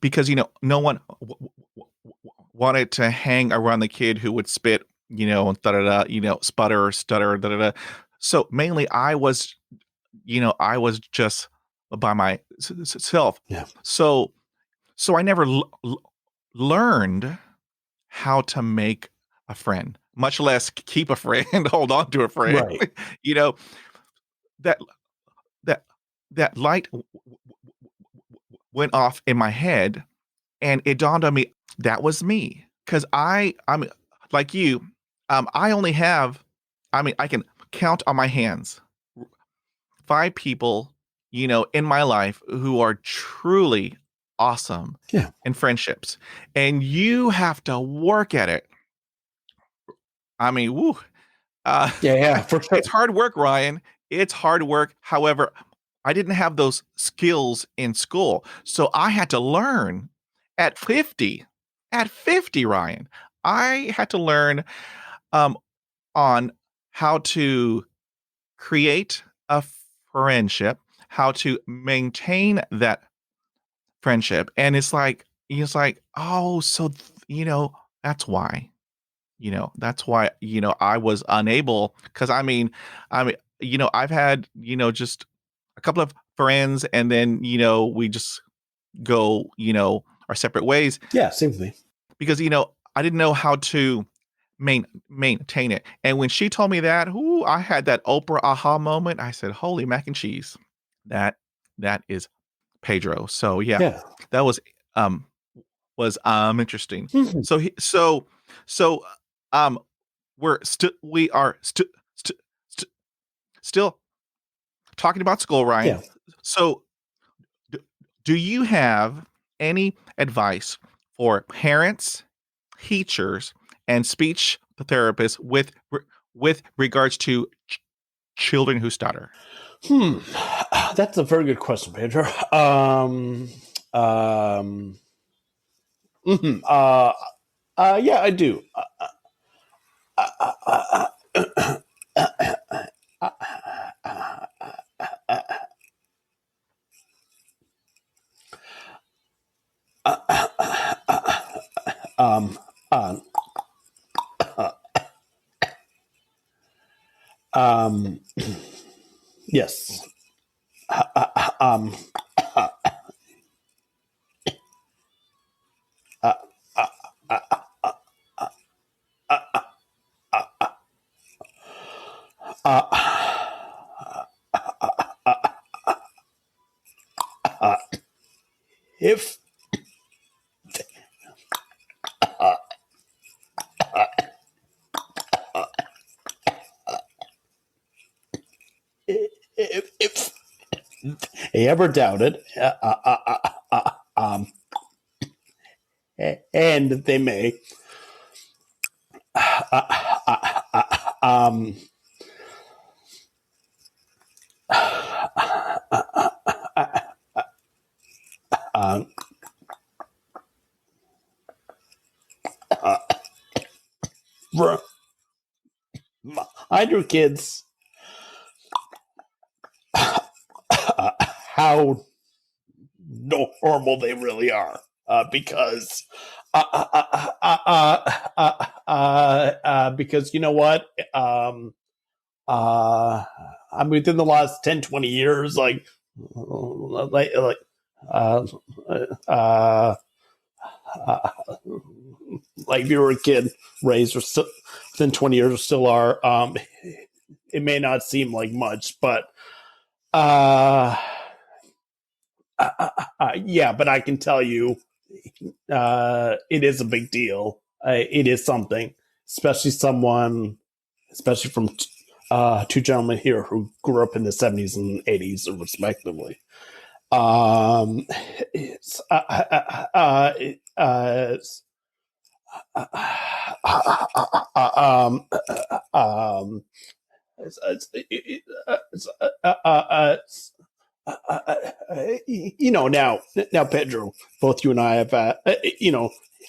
because, no one wanted to hang around the kid who would spit, and da da da, sputter or stutter, da da da. So mainly I was just by myself. Yeah. So I never learned how to make a friend, much less keep a friend, hold on to a friend. Right. That that that light went off in my head, and it dawned on me that was me. Because I'm like you. I only have, I can count on my hands 5 people, in my life who are truly awesome Yeah. in friendships, and you have to work at it. Woo. Yeah. For sure. It's hard work, Ryan. It's hard work. However, I didn't have those skills in school, so I had to learn at 50. At 50, Ryan, I had to learn um, on how to create a friendship, how to maintain that friendship, and it's like, oh, so that's why. That's why, I was unable because I've had, just a couple of friends and then, we just go, our separate ways Yeah. Same with me. because, I didn't know how to maintain it. And when she told me that, ooh, I had that Oprah aha moment. I said, holy mac and cheese. That is Pedro. So yeah, Yeah. that was interesting. Mhm. So so um we are still talking about school, Ryan. Yeah. So do, do you have any advice for parents, teachers, and speech therapists with regards to children who stutter? That's a very good question, Pedro. Mhm. Yeah, I do. Um, uh, um, yes. Um, uh, if ever doubted, and they may remind your kids how normal they really are, because you know what, I mean, within the last 10, 20 years, like if you were a kid raised or still within 20 years or still are, it may not seem like much, but yeah, but I can tell you, it is a big deal. It is something, especially from two gentlemen here who grew up in the 70s and 80s, respectively. Now, Pedro, both you and I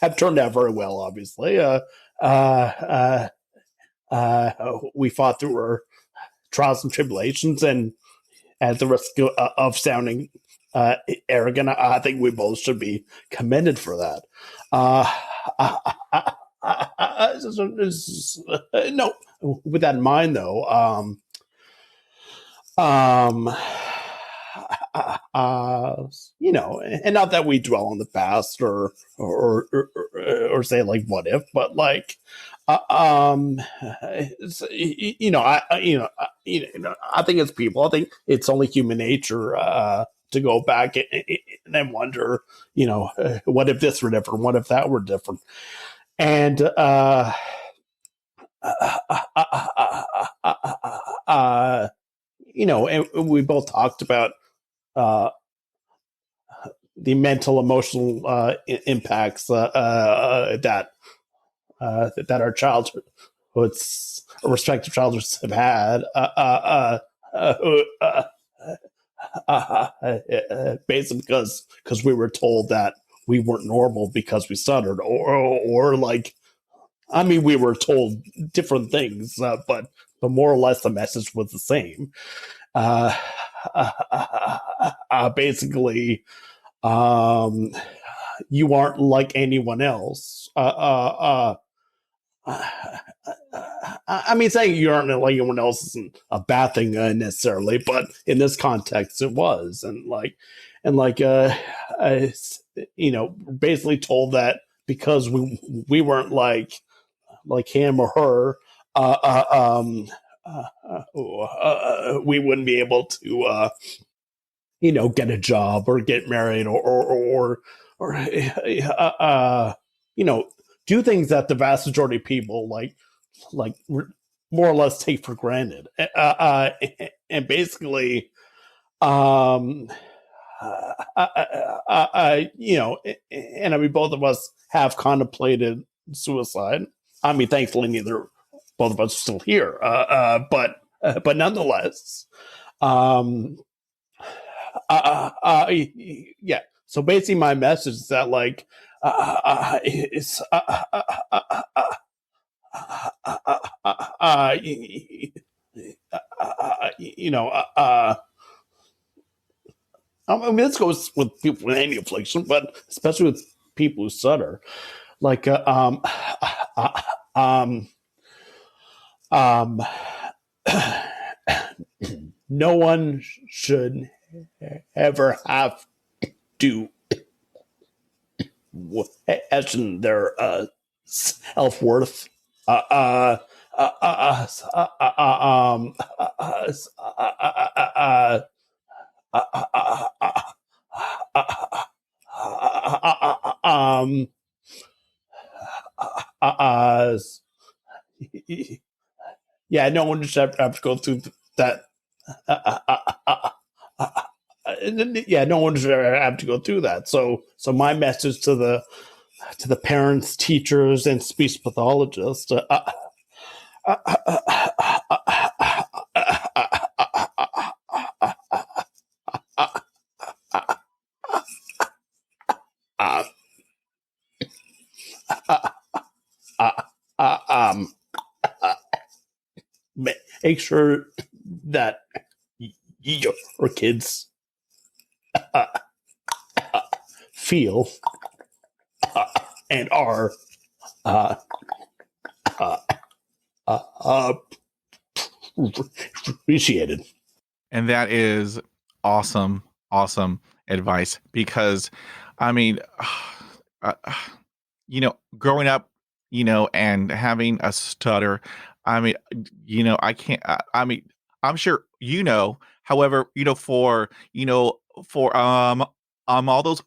have turned out very well. Obviously, we fought through our trials and tribulations, and at the risk of sounding arrogant, I think we both should be commended for that. No, with that in mind, though, and not that we dwell on the past or say like what if, but like, I think as people, I think it's only human nature to go back and wonder, what if this were different? What if that were different? And and we both talked about the mental, emotional impacts that our childhoods, respective childhoods, have had. Basically, because we were told that we weren't normal because we stuttered, or like, I mean, we were told different things, but more or less the message was the same. Basically, you aren't like anyone else. I mean, saying you aren't like anyone else isn't a bad thing necessarily, but in this context, it was, basically told that because we weren't like him or her, we wouldn't be able to get a job or get married or do things that the vast majority of people more or less take for granted, and basically, and I mean, both of us have contemplated suicide. I mean, thankfully, both of us are still here, but nonetheless, yeah. So basically, my message is that I mean, this goes with people with any affliction, but especially with people who stutter. Like, no one should ever have to question their self-worth. Yeah, no one should have to go through that yeah, no one should ever have to go through that. So my message to the parents, teachers, and speech pathologists. Make sure that your kids feel and are appreciated. And that is awesome, awesome advice because, I mean, uh, growing up, and having a stutter, I mean, I can't, I mean, I'm sure, however, for all those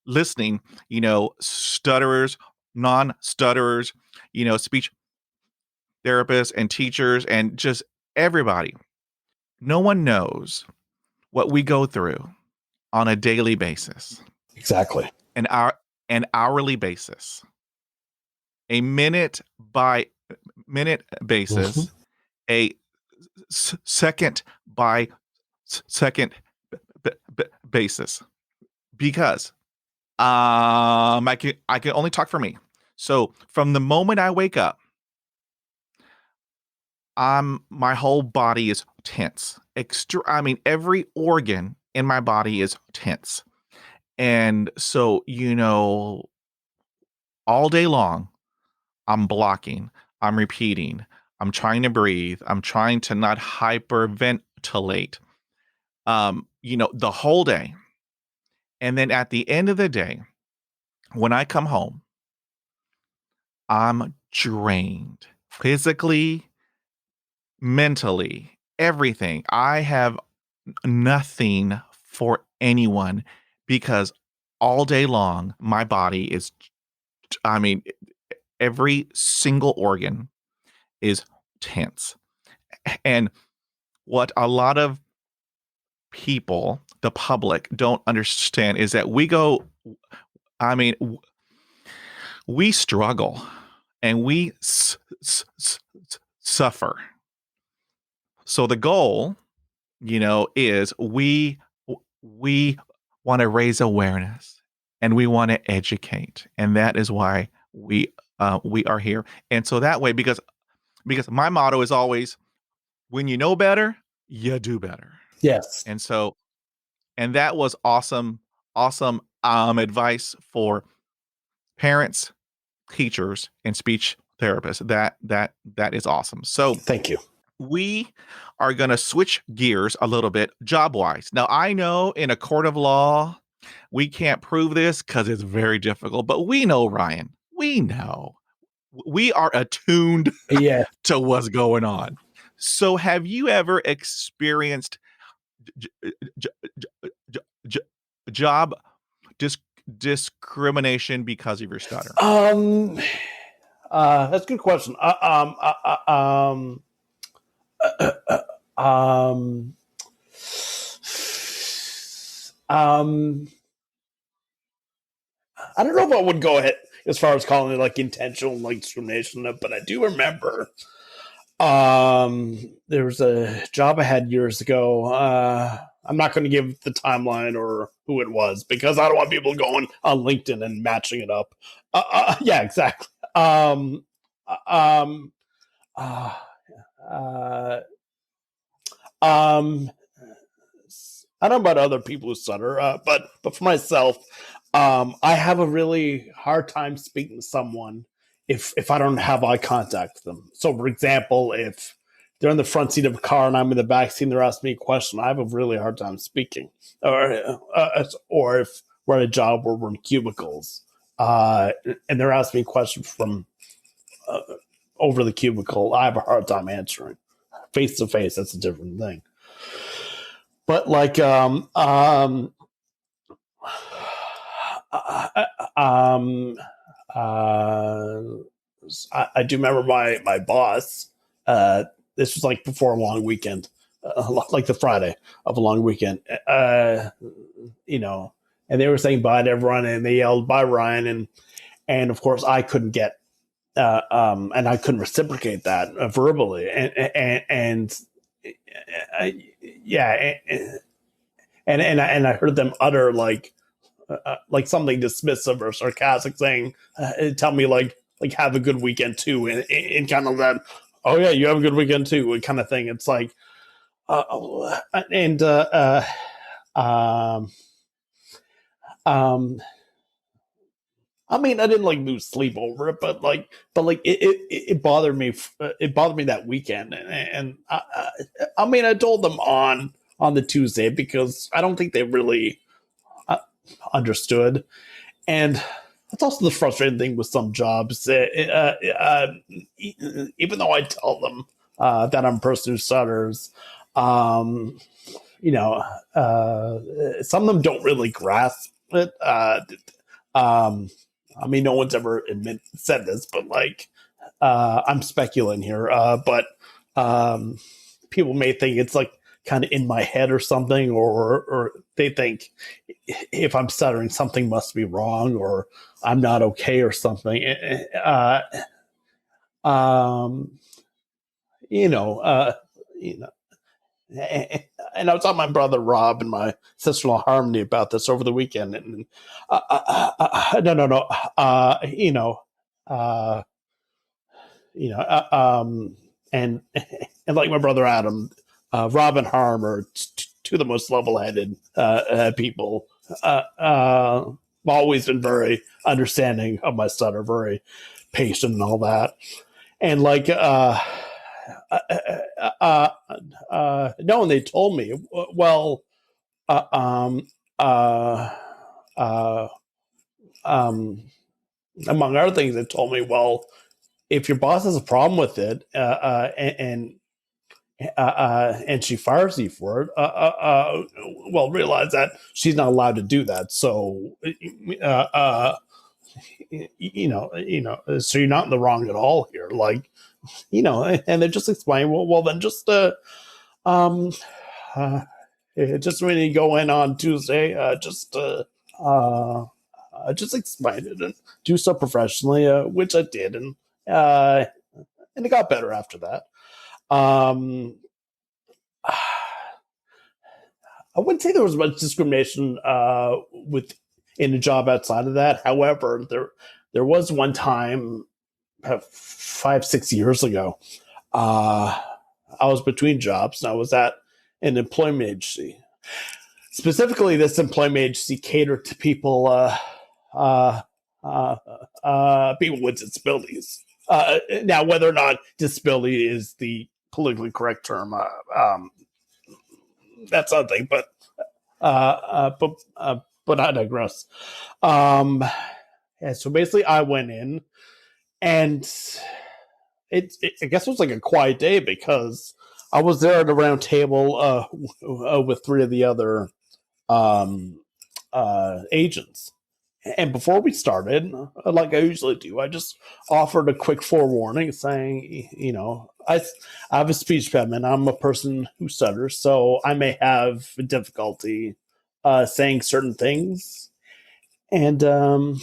listening, stutterers, non-stutterers, speech therapists and teachers and just everybody. No one knows what we go through on a daily basis, Exactly. an hourly basis, a minute by minute basis, a second by second basis. Because I can only talk for me. So from the moment I wake up, my whole body is tense. Every organ in my body is tense. And so, all day long, I'm blocking, I'm repeating, I'm trying to breathe, I'm trying to not hyperventilate, the whole day. And then at the end of the day, when I come home, I'm drained physically, mentally, everything. I have nothing for anyone because all day long, my body is, I mean, every single organ is tense. And what a lot of people, the public, don't understand is that we struggle and we suffer. So the goal, is we want to raise awareness and we want to educate, and that is why we are here. And so that way, because my motto is always, when you know better, you do better. Yes. And that was awesome advice for parents, teachers, and speech therapists. That is awesome. So thank you. We are going to switch gears a little bit job wise. Now, I know in a court of law, we can't prove this because it's very difficult, but we know, Ryan, we know. We are attuned to what's going on. So have you ever experienced job discrimination because of your stutter? That's a good question. I don't know if I would go ahead as far as calling it like intentional like discrimination, but I do remember there was a job I had years ago. I'm not going to give the timeline or who it was because I don't want people going on LinkedIn and matching it up. Yeah, exactly. I don't know about other people who stutter, but for myself, I have a really hard time speaking to someone if I don't have eye contact with them. So, for example, if they're in the front seat of a car and I'm in the back seat and they're asking me a question, I have a really hard time speaking. Or if we're at a job where we're in cubicles and they're asking me questions from over the cubicle, I have a hard time answering. Face to face, that's a different thing. But like, I do remember my boss. This was like before a long weekend. like the Friday of a long weekend, you know, and they were saying bye to everyone, and they yelled bye Ryan, and of course I couldn't get, and I couldn't reciprocate that verbally, and yeah, and I heard them utter like something dismissive or sarcastic, saying, "Tell me like have a good weekend too," and kind of that, "Oh yeah, you have a good weekend too," kind of thing. It's like, and I mean, I didn't like lose sleep over it, but it bothered me. It bothered me that weekend, and I mean, I told them on the Tuesday because I don't think they really understood, and that's also the frustrating thing with some jobs. Even though I tell them that I'm a person who stutters, you know, some of them don't really grasp it. I mean, no one's ever said this, but like, I'm speculating here. But people may think it's like kind of in my head or something, or they think if I'm stuttering, something must be wrong, or I'm not okay, or something. You know, you know. And I was talking to my brother Rob and my sister-in-law Harmony about this over the weekend, and no, and like my brother Adam, Rob and Harm are two of the most level-headed people. Always been very understanding of my stutter, very patient and all that, and like. No, and they told me, well, among other things, they told me, well, if your boss has a problem with it, and she fires you for it, well, realize that she's not allowed to do that. So, so you're not in the wrong at all here. Like, and they just explain, well, then just when you go in on Tuesday, just explain it and do so professionally, which I did, and it got better after that. I wouldn't say there was much discrimination in a job outside of that. However, there was one time 5-6 years ago. I was between jobs, and I was at an employment agency. Specifically, this employment agency catered to people people with disabilities. Now, whether or not disability is the politically correct term, that's something. But I digress. And so basically, I went in, and I guess it was like a quiet day because I was there at a round table with three of the other agents. And before we started, like I usually do, I just offered a quick forewarning saying, I have a speech impediment. I'm a person who stutters, so I may have difficulty saying certain things. And, so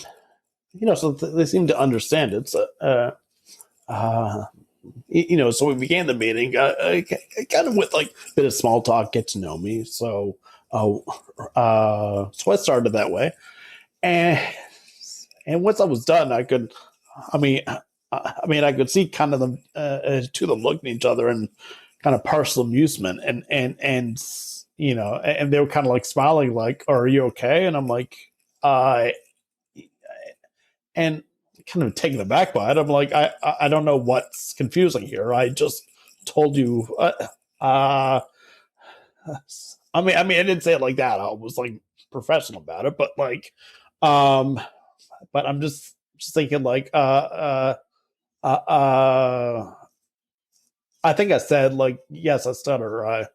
they seem to understand it. So, so we began the meeting kind of with like a bit of small talk, get to know me. So I started that way. And once I was done, I could see kind of them two of them looking at each other and kind of partial amusement, and and they were kind of like smiling, like, "Are you okay?" And I'm like, and kind of taken aback by it. I'm like, I don't know what's confusing here. I just told you. I didn't say it like that. I was like professional about it, but like. But I'm just thinking like, I think I said like, yes, I stutter. With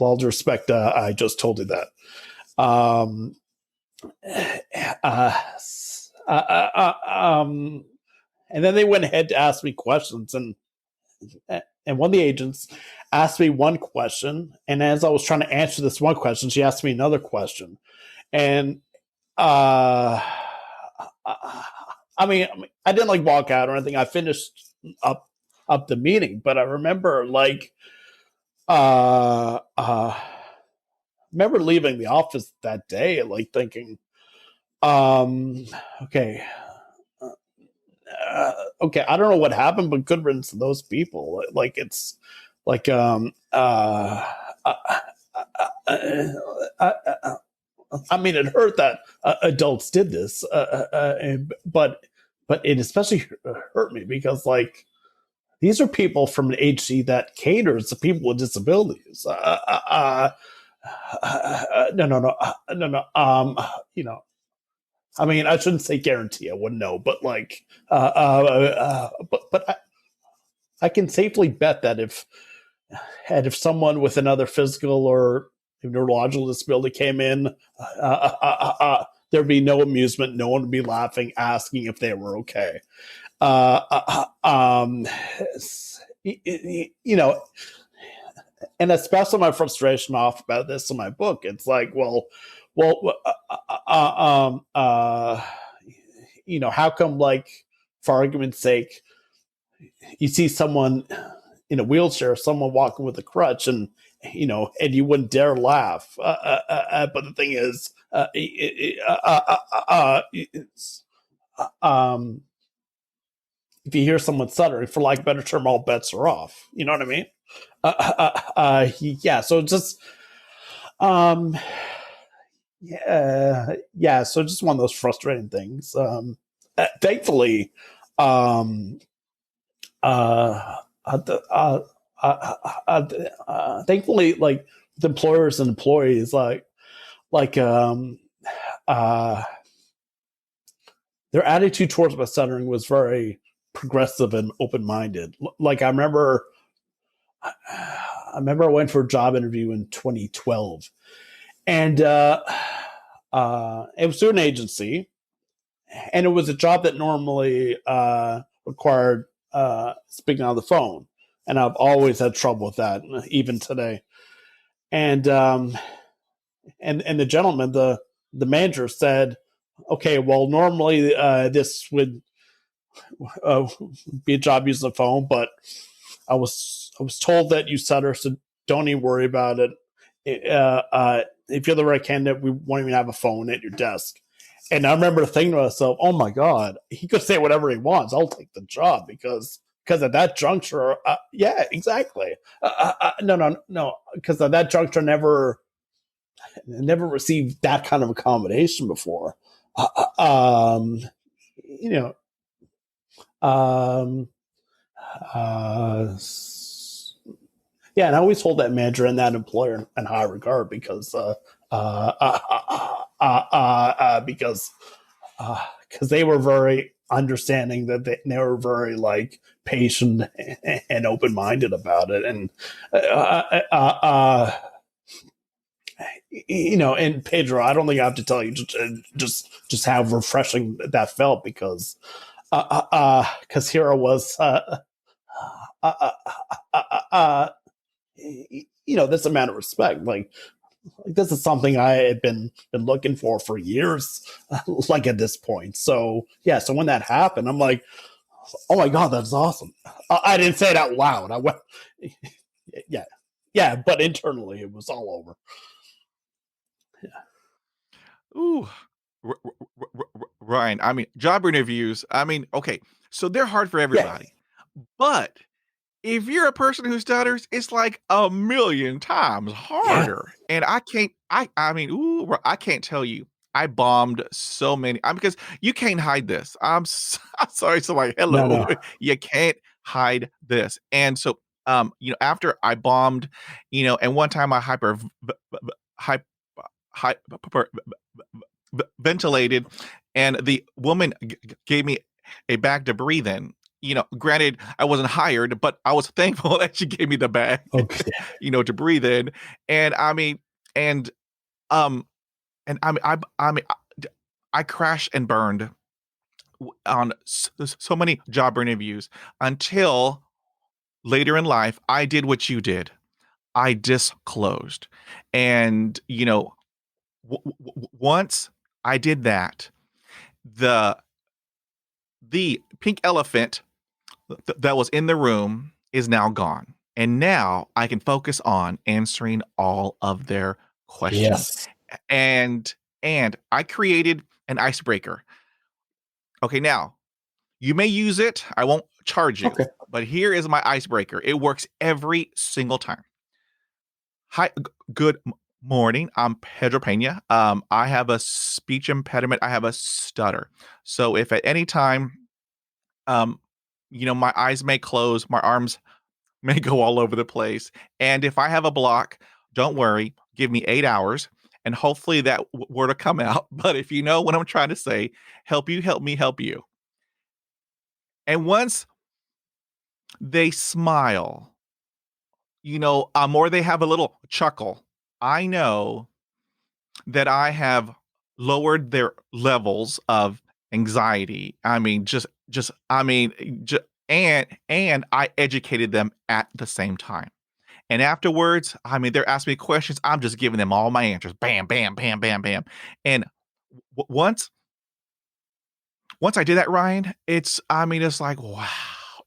all due respect, I just told you that. And then they went ahead to ask me questions, and and one of the agents asked me one question, and as I was trying to answer this one question, she asked me another question, and uh, I mean, I didn't like walk out or anything. I finished up the meeting, but I remember uh, uh, remember leaving the office that day, like thinking, um, okay, okay, I don't know what happened, but good riddance to those people. Like it's like I mean, it hurt that adults did this, but it especially hurt me because like these are people from an agency that caters to people with disabilities. No. You know, I mean, I shouldn't say guarantee. I wouldn't know, but like, I can safely bet that if someone with another physical or neurological disability came in, there'd be no amusement. No one would be laughing, asking if they were okay. You know, and especially my frustration off about this in my book. It's like, you know, how come, like, for argument's sake, you see someone in a wheelchair, someone walking with a crutch, and you know, and you wouldn't dare laugh. But the thing is, if you hear someone stuttering, for lack of a better term, all bets are off. You know what I mean? Yeah. So just, yeah. So just one of those frustrating things. Thankfully, thankfully, like with employers and employees, like their attitude towards my stuttering was very progressive and open-minded. Like I remember I went for a job interview in 2012, and it was through an agency, and it was a job that normally required speaking on the phone, and I've always had trouble with that, even today. And and the gentleman, the manager, said, "Okay, well, normally this would be a job using the phone, but I was told that you stutter, so don't even worry about it. If you're the right candidate, we won't even have a phone at your desk." And I remember thinking to myself, "Oh my god, he could say whatever he wants. I'll take the job because at that juncture, yeah, exactly. No, because at that juncture, I never received that kind of accommodation before. You know, yeah, and I always hold that manager and that employer in high regard because they were very understanding, that they were very like patient and open minded about it, and you know, and Pedro, I don't think I have to tell you just how refreshing that felt because here I was. You know, this amount of respect, like this is something I had been looking for years, like at this point. So yeah, so when that happened, I'm like, oh my god, that's awesome. I didn't say it out loud. I went, yeah, but internally it was all over. Yeah. Ooh, Ryan. I mean, job interviews. I mean, okay, so they're hard for Yeah. everybody, but if you're a person who stutters, it's like a million times harder. And I can't. I mean, ooh, I can't tell you. I bombed so many. Because you can't hide this. I'm sorry. So like, hello, No. you can't hide this. And so, you know, after I bombed, you know, and one time I ventilated, and the woman gave me a bag to breathe in. You know, granted, I wasn't hired, but I was thankful that she gave me the bag, Okay. you know, to breathe in. And I mean, and um, and I mean, I crashed and burned on so many job interviews until later in life, I did what you did. I disclosed. And, once I did that, the pink elephant that was in the room is now gone. And now I can focus on answering all of their questions. Yes. And I created an icebreaker. Okay, now you may use it. I won't charge you. Okay. But here is my icebreaker. It works every single time. Hi, good morning. I'm Pedro Peña. I have a speech impediment. I have a stutter. So if at any time, um, my eyes may close, my arms may go all over the place, and if I have a block, don't worry. Give me 8 hours, and hopefully that were to come out. But if you know what I'm trying to say, help you, help me, help you. And once they smile, or they have a little chuckle, I know that I have lowered their levels of anxiety. I mean, and I educated them at the same time. And afterwards, I mean, they're asking me questions. I'm just giving them all my answers. Bam, bam, bam, bam, bam. And once I did that, Ryan, it's like, wow.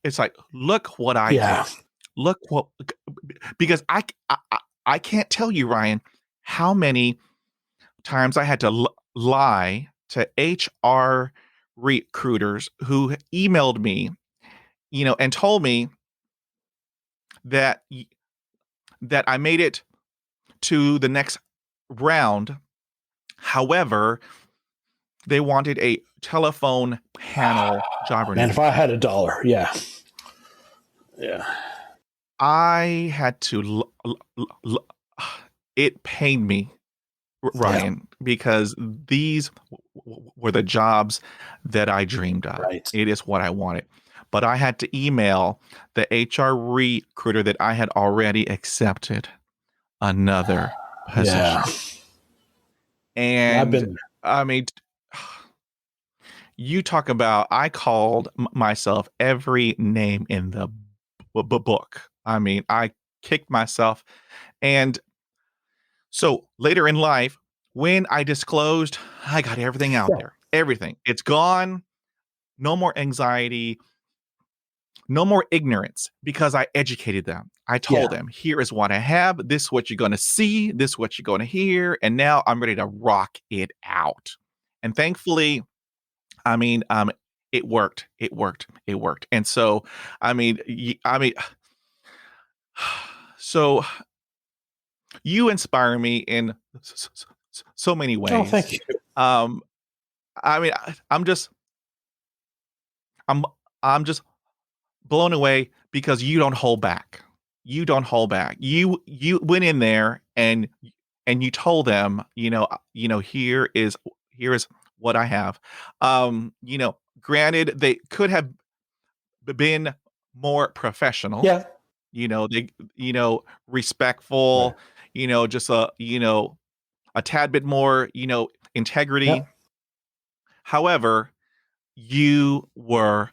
It's like, look what I Yeah. did. Look what, because I can't tell you, Ryan, how many times I had to lie to HR recruiters who emailed me, and told me that I made it to the next round. However, they wanted a telephone panel job Man, interview. if I had $1, yeah. I had to. It pained me, Ryan, because these were the jobs that I dreamed of. Right. It is what I wanted. But I had to email the HR recruiter that I had already accepted another position. Yeah. And I've been I mean, you talk about, I called myself every name in the book. I mean, I kicked myself. And so later in life, when I disclosed, I got everything out there. Everything. It's gone. No more anxiety. No more ignorance, because I educated them. I told them, here is what I have. This is what you're going to see. This is what you're going to hear. And now I'm ready to rock it out. And thankfully, it worked. It worked. It worked. And so, so you inspire me in so many ways. Oh, thank you. I'm just blown away because you don't hold back. You don't hold back. You went in there and you told them, here is what I have. Granted, they could have been more professional. Yeah. They, respectful, just a tad bit more, integrity. Yep. However, you were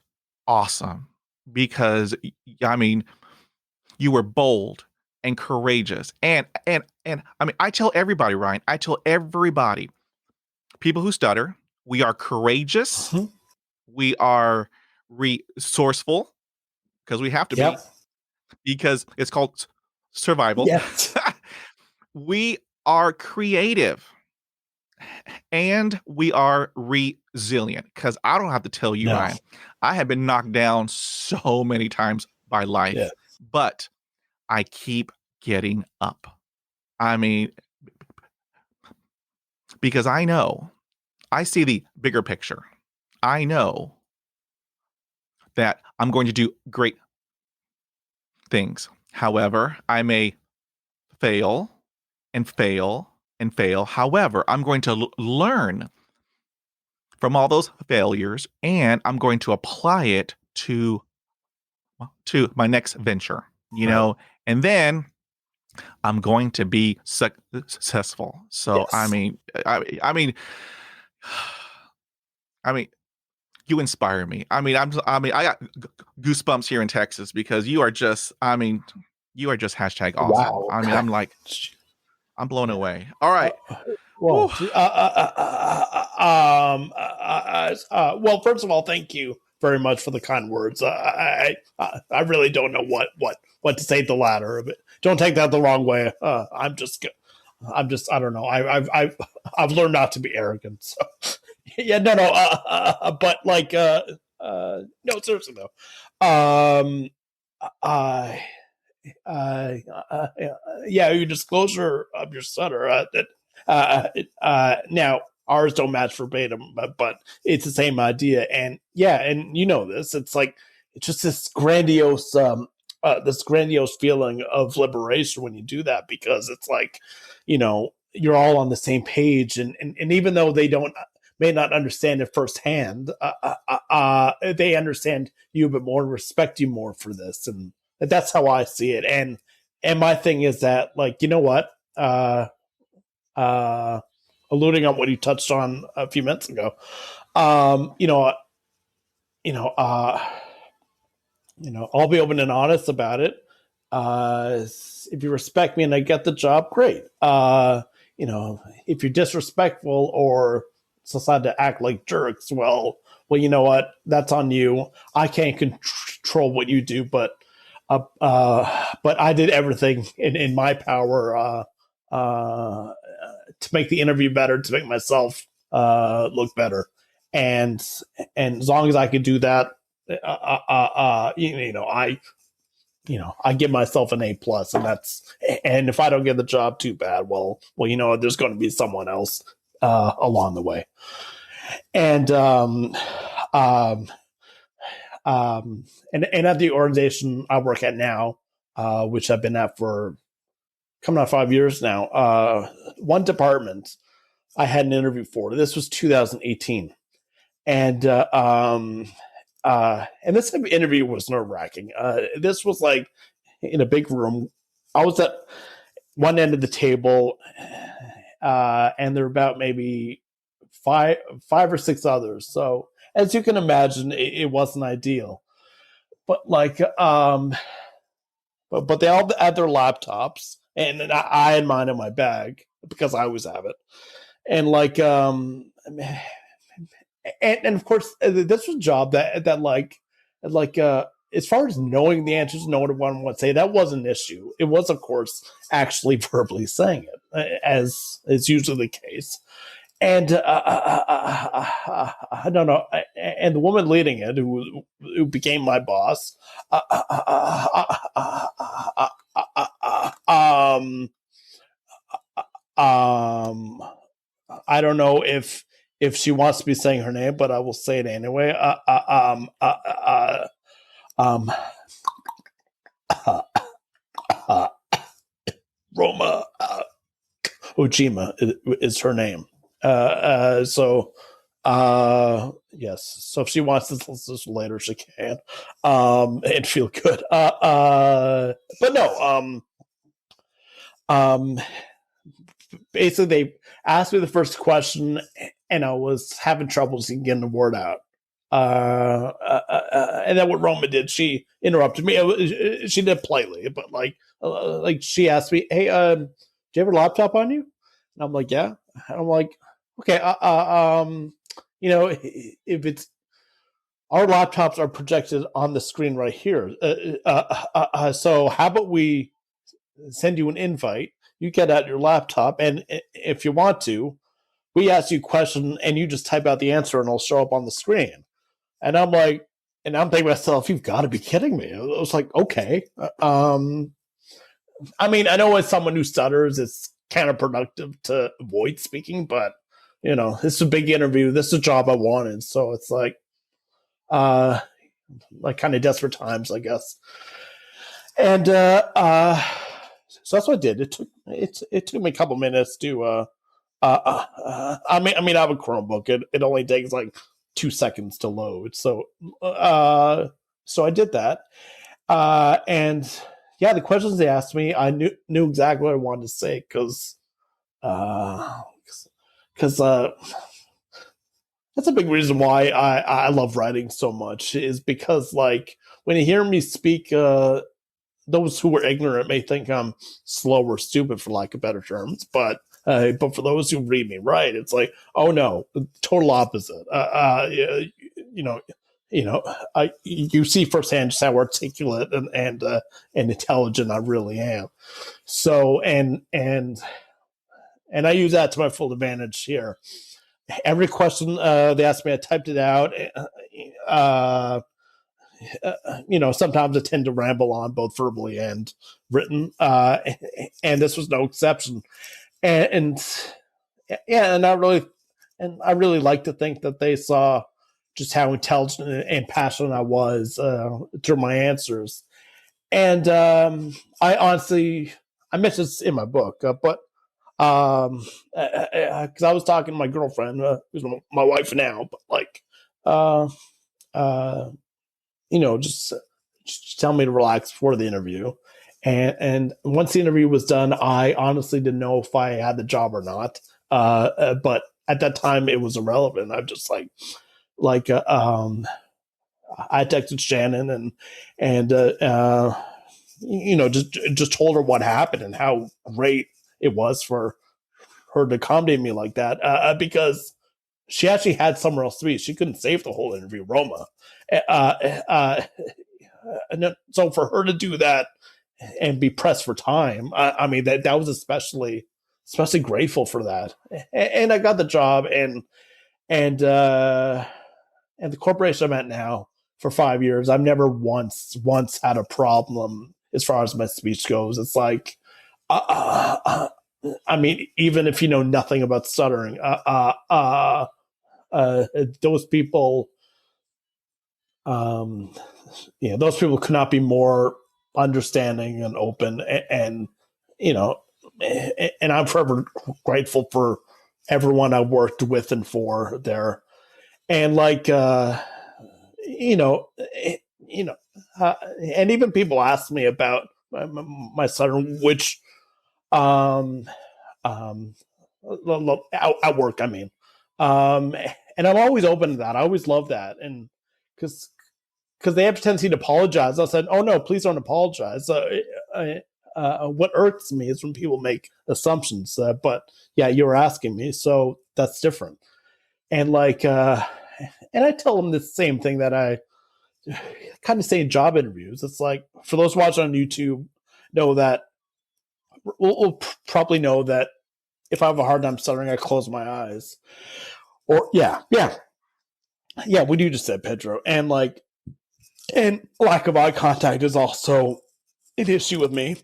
awesome because, you were bold and courageous. And I tell everybody, Ryan, people who stutter, we are courageous. Mm-hmm. We are resourceful, because we have to be, because it's called survival. Yes. We are creative, and we are resilient, because I don't have to tell you, Ryan, I have been knocked down so many times by life, but I keep getting up. I mean, because I see the bigger picture. I know that I'm going to do great things. However, I may fail and fail and fail. However, I'm going to learn from all those failures, and I'm going to apply it to my next venture, and then I'm going to be successful. So, I mean, you inspire me. I got goosebumps here in Texas because you are just, I mean, you are just hashtag awesome. Wow. I mean, I'm like, I'm blown away. All right. Well, Whew. well, first of all, thank you very much for the kind words. I really don't know what to say to the latter of it. Don't take that the wrong way. I'm just I don't know. I've learned not to be arrogant. So yeah, no, but like, no, seriously though, uh, yeah, your disclosure of your stutter. Now ours don't match verbatim, but it's the same idea. And yeah, and you know this. It's like it's just this grandiose feeling of liberation when you do that, because it's like, you're all on the same page, and even though they may not understand it firsthand, they understand you a bit more and respect you more for this, and that's how I see it. And my thing is that, like, you know what? Alluding on what you touched on a few minutes ago, I'll be open and honest about it. If you respect me and I get the job, great. If you're disrespectful or decide to act like jerks, well, you know what? That's on you. I can't control what you do, but I did everything in my power to make the interview better, to make myself look better, and as long as I could do that, I give myself an A plus, and if I don't get the job, too bad. Well, there's going to be someone else along the way, and and at the organization I work at now, which I've been at for coming on 5 years now, one department I had an interview for. This was 2018, and this interview was nerve-wracking. This was like in a big room. I was at one end of the table, and there were about maybe five or six others. So as you can imagine, it wasn't ideal. But like, but they all had their laptops, and I had mine in my bag because I always have it. And like, and of course, this was a job that as far as knowing the answers, knowing what one would say, that wasn't an issue. It was, of course, actually verbally saying it, as is usually the case. And I don't know. And the woman leading it, who became my boss, I don't know if she wants to be saying her name, but I will say it anyway. Roma Ojima is her name. So yes. So if she wants to listen to this later, she can, and feel good. But no. Basically, they asked me the first question, and I was having trouble getting the word out. And then what Roma did, she interrupted me. She did politely, but like she asked me, "Hey, do you have a laptop on you?" And I'm like, "Yeah." And I'm like, "Okay, if it's our laptops are projected on the screen right here, so how about we send you an invite? You get out your laptop, and if you want to, we ask you a question, and you just type out the answer, and it'll show up on the screen." And I'm like, and I'm thinking to myself, you've got to be kidding me. I was like, okay. I mean, I know as someone who stutters, it's counterproductive to avoid speaking, but this is a big interview. This is a job I wanted, so it's like kind of desperate times, I guess. And so that's what I did. It took me a couple minutes to. I mean, I have a Chromebook. It only takes like 2 seconds to load. So I did that. And yeah, the questions they asked me, I knew exactly what I wanted to say, because that's a big reason why I love writing so much, is because, like, when you hear me speak, those who are ignorant may think I'm slow or stupid, for lack of better terms. But for those who read me right, it's like, oh no, total opposite. You know, you see firsthand just how articulate and intelligent I really am. So and I use that to my full advantage here. Every question they asked me, I typed it out. Sometimes I tend to ramble on both verbally and written, and this was no exception. And I really like to think that they saw just how intelligent and passionate I was through my answers. And I honestly, I mentioned this in my book, but because I was talking to my girlfriend, who's my wife now, but like, just tell me to relax before the interview. And once the interview was done, I honestly didn't know if I had the job or not. But at that time, it was irrelevant. I'm just I texted Shannon and just told her what happened and how great it was for her to accommodate me like that, because she actually had somewhere else to be. She couldn't save the whole interview, Roma. So for her to do that and be pressed for time, I mean, that was especially grateful for that. And I got the job, and the corporation I'm at now for 5 years, I've never once had a problem as far as my speech goes. It's like, I mean, even if you know nothing about stuttering, those people, those people could not be more understanding and open, and I'm forever grateful for everyone I worked with and for there. And and even people ask me about my son, which, at work, I mean, and I'm always open to that. I always love that, and because they have a tendency to apologize. I said, "Oh no, please don't apologize." What irks me is when people make assumptions. But yeah, you were asking me, so that's different. And and I tell them the same thing that I kind of say in job interviews. It's like, for those watching on YouTube, know that will probably know that if I have a hard time stuttering, I close my eyes. Or yeah, we do just said Pedro, and lack of eye contact is also an issue with me.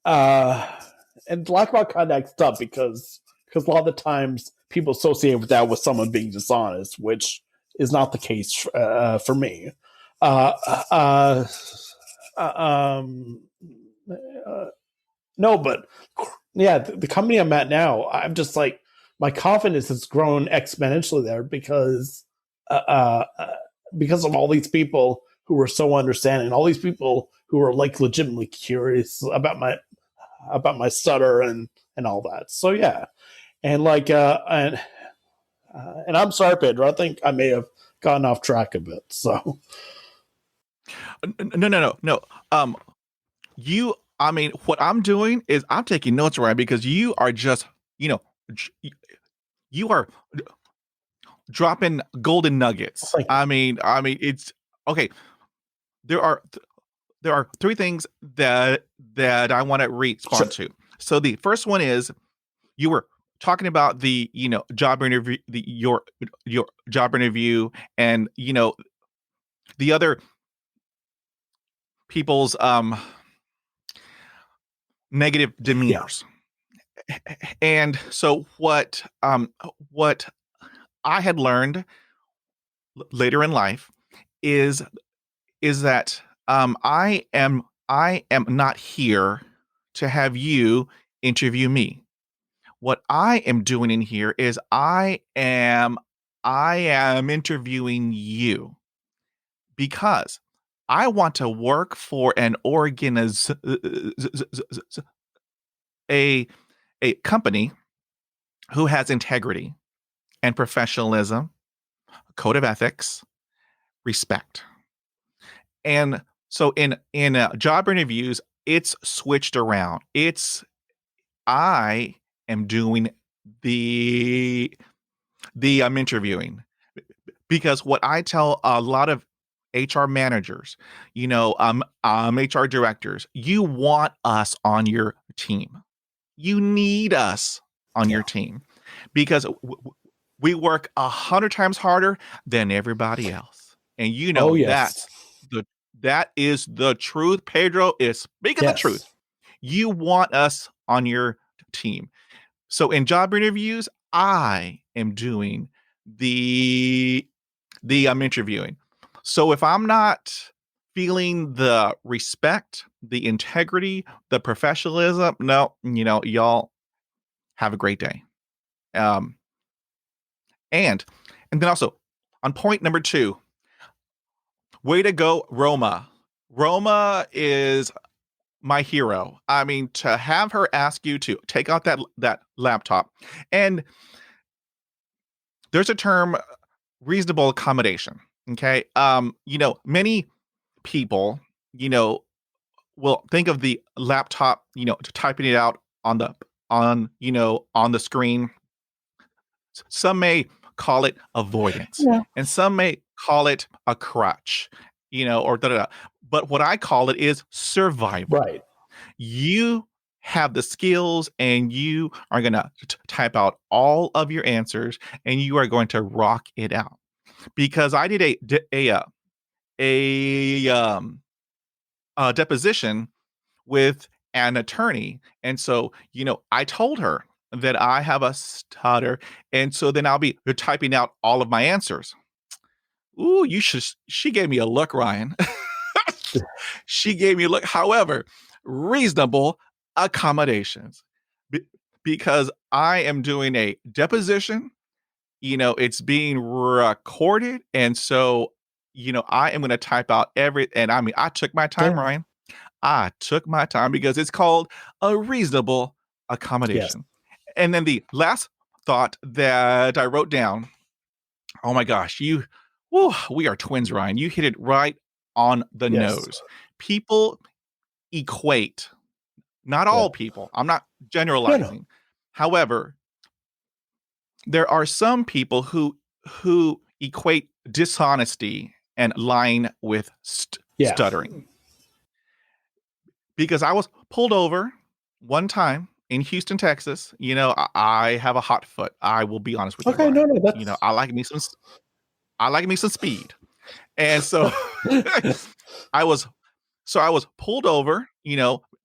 And lack of eye contact is tough because a lot of the times people associate with that with someone being dishonest, which is not the case for me. No, but yeah, the company I'm at now, I'm just like, my confidence has grown exponentially there because of all these people who were so understanding, all these people who were like legitimately curious about my stutter and all that. So yeah, and and I'm sorry, Pedro. I think I may have gotten off track a bit. So No. I mean, what I'm doing is I'm taking notes, Ryan, because you are just, you are dropping golden nuggets. I mean, it's okay. There are three things that I want to respond to. So the first one is, you were talking about the job interview, your job interview, and the other people's negative demeanors. Yeah. And so what I had learned later in life is that I am not here to have you interview me. What I am doing in here is I am interviewing you because I want to work for an a company who has integrity and professionalism, code of ethics, respect. And so in job interviews, it's switched around. It's I am doing the I'm interviewing, because what I tell a lot of HR managers, HR directors, you want us on your team. You need us on Yeah. your team, because we work 100 times harder than everybody else, and Oh, yes. that is the truth. Pedro is speaking the truth. Yes. You want us on your team. So in job interviews, I am doing the I'm interviewing. So if I'm not feeling the respect, the integrity, the professionalism, no, y'all have a great day. Um, and then also on point number 2, way to go, Roma. Roma is my hero. I mean, to have her ask you to take out that laptop, and there's a term, reasonable accommodation. Okay. Many people, will think of the laptop, typing it out on the screen. Some may call it avoidance, Yeah. and some may call it a crutch, or da da da. But what I call it is survival. Right. You have the skills, and you are going to type out all of your answers, and you are going to rock it out. Because I did a deposition with an attorney, and so I told her that I have a stutter, and so then I'll be typing out all of my answers. Ooh, you should. She gave me a look, Ryan. She gave me a look. However, reasonable accommodations, because I am doing a deposition. It's being recorded, and so I am going to type out and I mean, I took my time, Yeah. Ryan. I took my time, because it's called a reasonable Yes. accommodation. And then the last thought that I wrote down, oh my gosh, we are twins, Ryan. You hit it right on the Yes. nose. People equate, not Yeah. all people, I'm not No. generalizing. However, there are some people who equate dishonesty and lying with Yeah. stuttering. Because I was pulled over one time in Houston, Texas. I have a hot foot. I will be honest with you, Okay. No. Ryan. That's. I like me some speed, and so I was I was pulled over.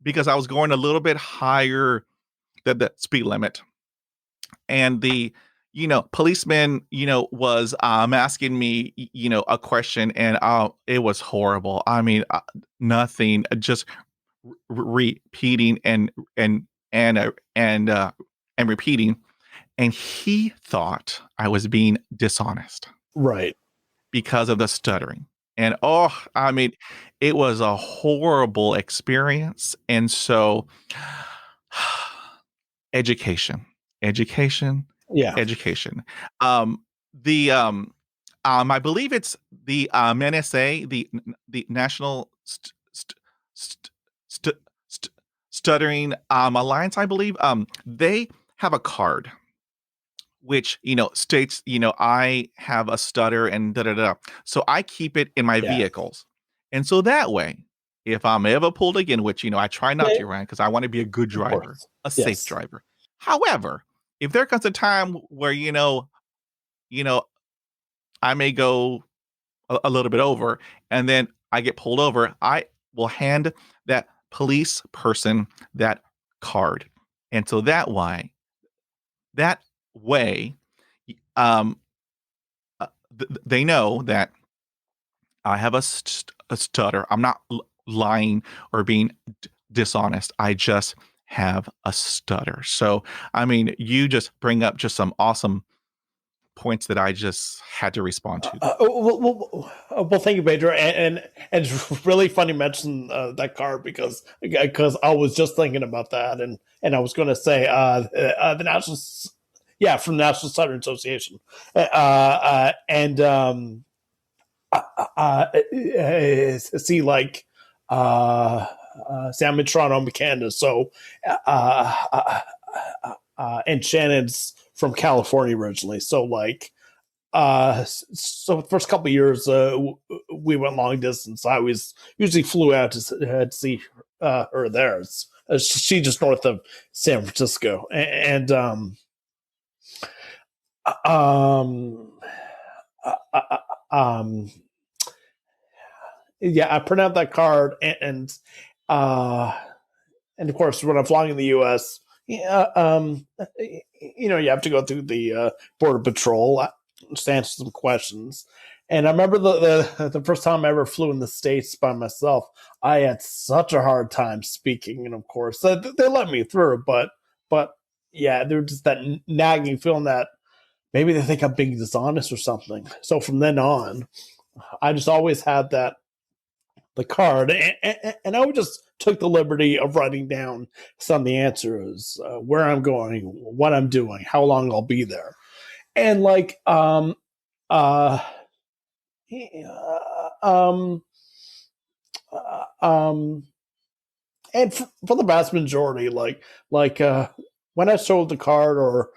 Because I was going a little bit higher than the speed limit, and the policeman was asking me a question, and it was horrible. I mean, nothing, just repeating and repeating, and he thought I was being dishonest Right. because of the stuttering. And I mean, it was a horrible experience. And so education, education, Yeah. education. The I believe it's the NSA, the National St- St- Stuttering Alliance, I believe. They have a card which states I have a stutter and da da da. So I keep it in my Yeah. vehicles, and so that way, if I'm ever pulled again, which I try not Yeah. to, Ryan, because I want to be a good Of driver, course. a safe Yes. driver. However, if there comes a time where I may go a little bit over, and then I get pulled over, I will hand that police person that card, and so that way, um, they know that I have a stutter. I'm not lying or being dishonest. I just have a stutter. So, I mean, you just bring up just some awesome points that I just had to respond to. Well, thank you, Pedro, and it's really funny you mention that card because I was just thinking about that, and I was going to say the national, yeah, from the National Stuttering Association, and see, like, see, I'm in Toronto, Canada, so and Shannon's from California originally, so like, so the first couple of years, we went long distance. I was usually flew out to see her there. She's just north of San Francisco, and um, um, yeah, I print out that card, and of course, when I'm flying in the U.S., yeah, you have to go through the border patrol to answer some questions. And I remember the first time I ever flew in the States by myself, I had such a hard time speaking, and of course, they let me through, but yeah, there was just that nagging feeling that maybe they think I'm being dishonest or something. So from then on, I just always had the card, and I would just took the liberty of writing down some of the answers, where I'm going, what I'm doing, how long I'll be there, and like uh, um, and for the vast majority, when I showed the card or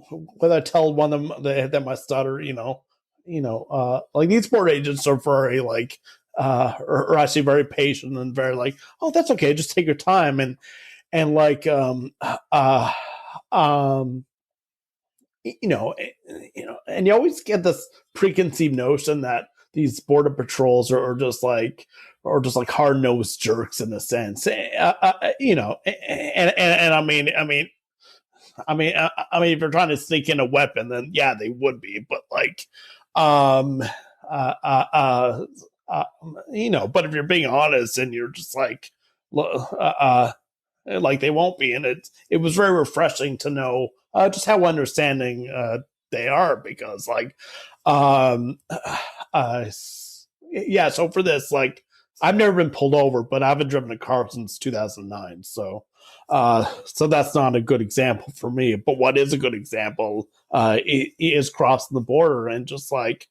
when I tell one of them that my stutter, like these board agents are very like, are actually very patient and very like, oh, that's okay, just take your time, and like, um, and you always get this preconceived notion that these border patrols are just like, hard nosed jerks in a sense, and I mean, if you're trying to sneak in a weapon, then yeah, they would be. But like, um, uh, uh, uh, uh but if you're being honest and you're just like they won't be, and it was very refreshing to know just how understanding they are, because like, um, uh, yeah. So for this, like, I've never been pulled over, but I haven't driven a car since 2009. So that's not a good example for me. But what is a good example is crossing the border and just like,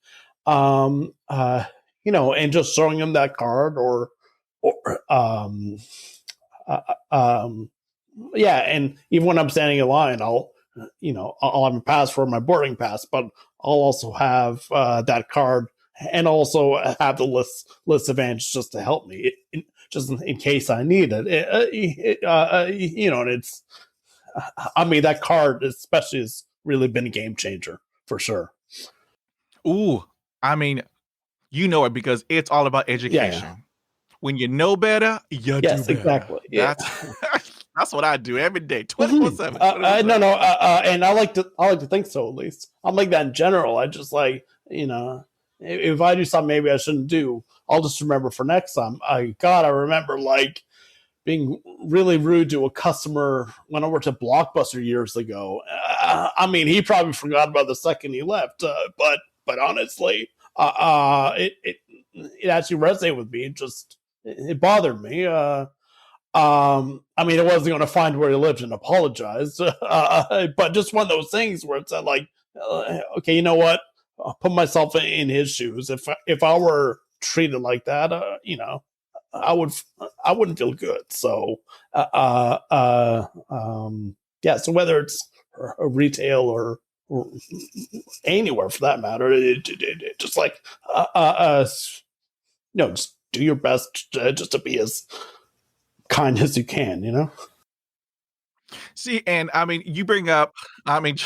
and just showing them that card or uh, um, yeah. And even when I'm standing in line, I'll have a pass for my boarding pass, but I'll also have that card and also have the list of answers just to help me, just in case I need it. And it's, I mean, that card especially has really been a game changer for sure. Ooh, I mean, you know it because it's all about education. Yeah. When you know better, you Yes, do better. exactly. Yeah. That's what I do every day, 24/7. No, and I like to think so. At least I'm like that in general. I just like, if I do something maybe I shouldn't do, I'll just remember for next time. I remember like being really rude to a customer when I worked at Blockbuster years ago. I mean, he probably forgot about the second he left, but honestly, it actually resonated with me. It bothered me. I mean, I wasn't going to find where he lived and apologize, but just one of those things where it's like, okay, you know what? I'll put myself in his shoes. If I were treated like that, I wouldn't feel good. So, yeah. So whether it's a retail or anywhere for that matter, it just like, just do your best just to be as kind as you can. See, and I mean, you bring up, I mean,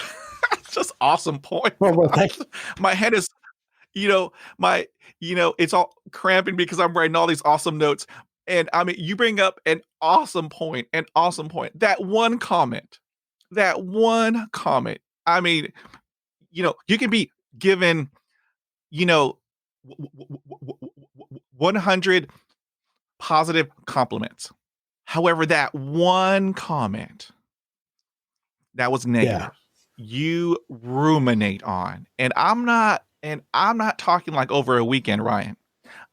just awesome point. Well, my head is, it's all cramping because I'm writing all these awesome notes. And I mean, you bring up an awesome point. That one comment, I mean, you can be given, 100 positive compliments. However, that one comment that was negative, you ruminate on. And I'm not talking like over a weekend, Ryan.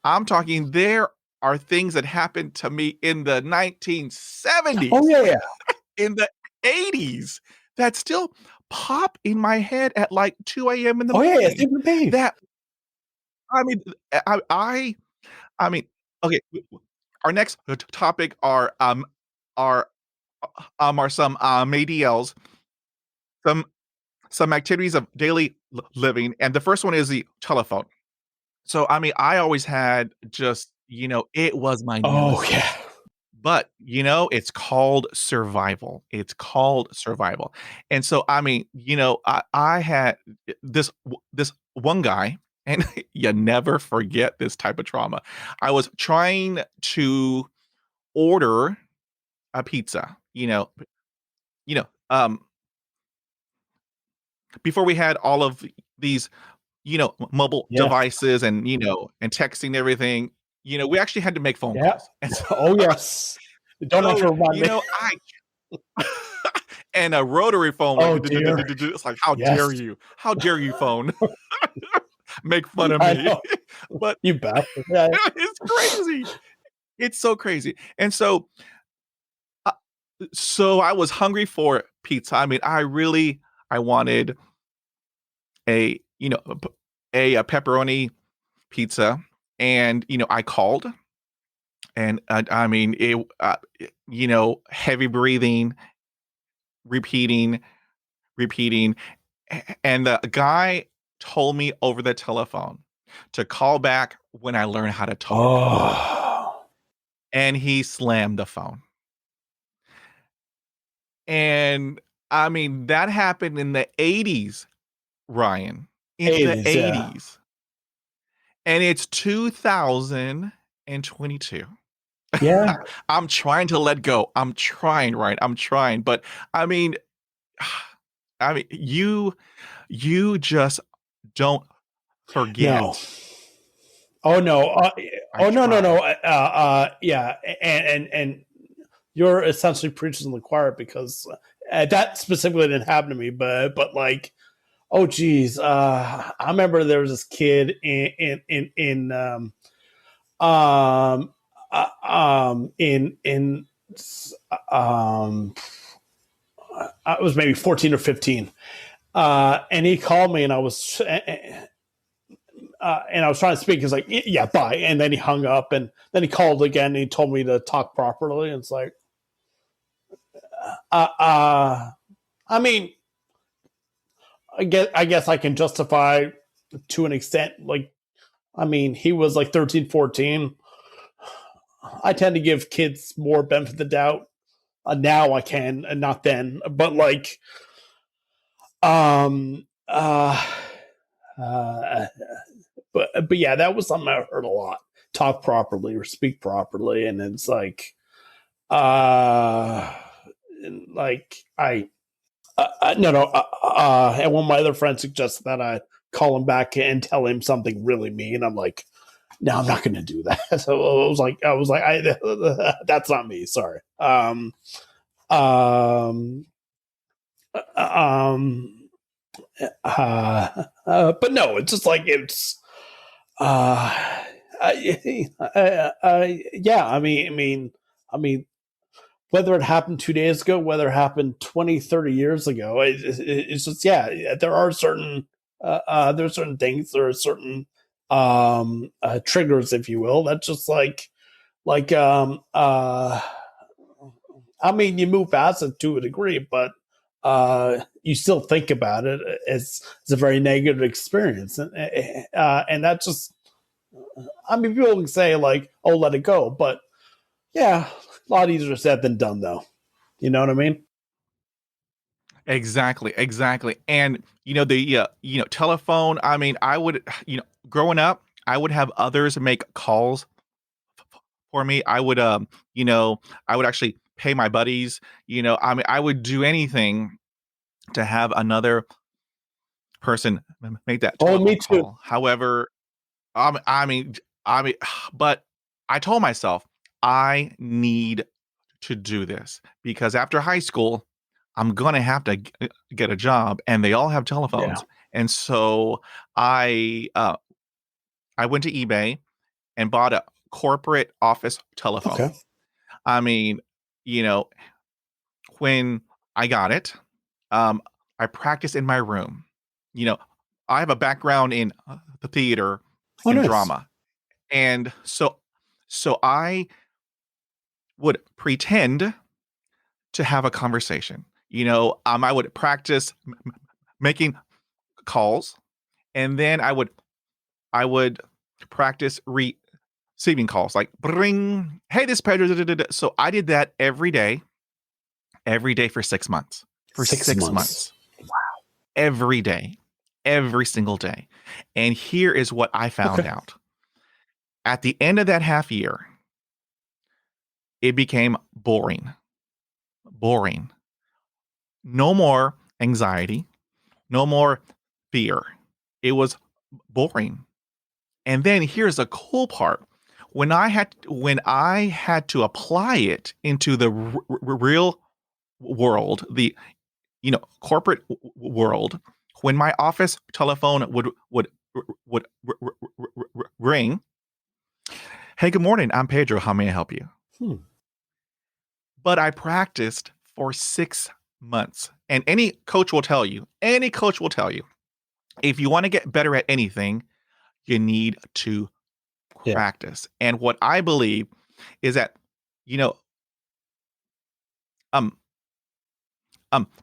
I'm talking there are things that happened to me in the 1970s. Oh yeah. In the 80s that still pop in my head at like 2 a.m. in the morning. Yeah, I mean, I mean, okay. Our next topic are are some ADLs, some activities of daily living, and the first one is the telephone. So, I mean, I always had just, it was my Oh yeah. nemesis. But, it's called survival. It's called survival. And so, I mean, I had this one guy, and you never forget this type of trauma. I was trying to order a pizza, you know, um, before we had all of these, mobile Yes. devices and, and texting and everything, we actually had to make phone Yeah. calls. And so, Oh yes. Don't have so to remind me. I and a rotary phone, like, Oh dear. it's like, "How dare Yes. you? How dare you, phone? Make fun of I me." know. But You bastard. Yeah. it's crazy. It's so crazy. And uh, so I was hungry for pizza. I mean, I wanted a, a pepperoni pizza, and, I called, and, I mean, heavy breathing, repeating, repeating. And the guy told me over the telephone to call back when I learn how to talk. Oh. And he slammed the phone. And I mean, that happened in the 80s, Ryan. In the 80s, yeah. 80s. And it's 2022. Yeah. I'm trying to let go. I'm trying, right? I'm trying. But I mean, you just don't No. forget. Oh no. I Oh no, no, no. try. Yeah. And you're essentially preaching to the choir because that specifically didn't happen to me, but like, oh geez, I remember there was this kid um in um I was maybe 14 or 15, and he called me, and I was trying to speak. He's like, yeah, bye. And then he hung up, and then he called again, and he told me to talk properly. And it's like, uh, uh, I mean, I guess I can justify to an extent. Like, I mean, he was like 13, 14. I tend to give kids more benefit of the doubt. Now I can, and not then. But like, um, uh, but yeah, that was something I heard a lot. Talk properly or speak properly, and it's uh, like I no no. And one of my other friends suggested that I call him back and tell him something really mean. I'm like, no, I'm not going to do that. So that's not me. Sorry. Um, um, but no, it's just like uh, yeah. I mean, whether it happened 2 days ago, whether it happened 20, 30 years ago, it's just, yeah, there's certain things, there are certain triggers, if you will. That's just like I mean, you move past it to a degree, but you still think about it as a very negative experience, and that just, I mean, people can say like, "Oh, let it go," but yeah, a lot easier said than done, though. You know what I mean? Exactly, exactly. And the telephone, I mean, I would, growing up, I would have others make calls for me. I would actually pay my buddies, I mean, I would do anything to have another person make that Oh, me telephone too. call. However, I mean, but I told myself I need to do this because after high school, I'm gonna have to get a job, and they all have Yeah. telephones. And so I uh, I went to eBay and bought a corporate office telephone. Okay. I mean, you know, when I got it, I practiced in my room. You know, I have a background in the theater, Oh, and nice. drama. And so I would pretend to have a conversation. I would practice making calls, and then I would practice receiving calls, like bring, hey, this is Pedro. Da, da, da, da. So I did that every day for 6 months. For 6 months. Every day, every single day. And here is what I found Okay. out. At the end of that half year, it became boring. Boring. No more anxiety, no more fear. It was boring. And then here's the cool part. When I had to apply it into the real world, the corporate world, when my office telephone would ring, hey, good morning, I'm Pedro. How may I help you? But I practiced for 6 months. And any coach will tell you, if you want to get better at anything, you need to practice. And what I believe is that,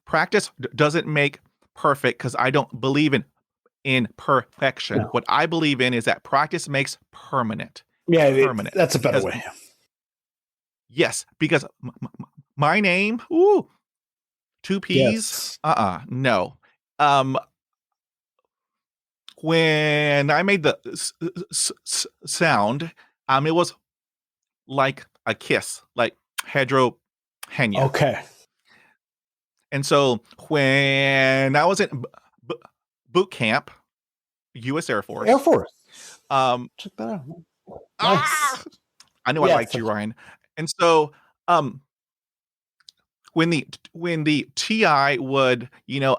practice doesn't make perfect, because I don't believe in perfection. No. What I believe in is that practice makes permanent. Yeah, Permanent. that's a better way. Yes, because my name, two P's, Yes. no. When I made the sound, it was like a kiss, like Pedro, Peña. Okay. And so when I was in boot camp, U.S. Air Force. Check that out. Nice. I knew I liked you, Ryan. And so when the TI would,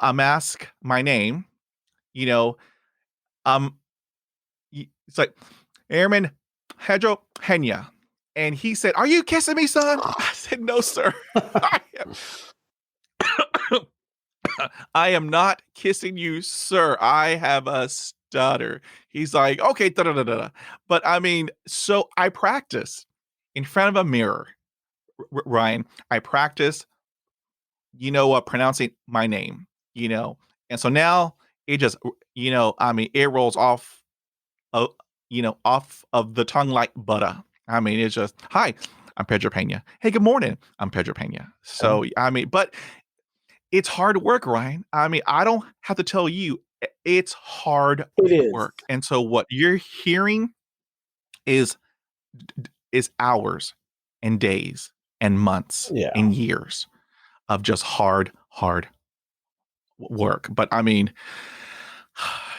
ask my name, it's like, Airman Pedro Peña. And he said, "Are you kissing me, son?" I said, "No, sir. I am not kissing you, sir. I have a stutter." He's like, "Okay, da-da-da-da." But I mean, so I practiced in front of a mirror, Ryan. I practiced, pronouncing my name, and so now it just, it rolls off, off of the tongue like butter. I mean, it's just, "Hi, I'm Pedro Peña. Hey, good morning. I'm Pedro Peña." So, but it's hard work, Ryan. I mean, I don't have to tell you, it's hard work. And so what you're hearing is hours and days and months and years of just hard work. But I mean,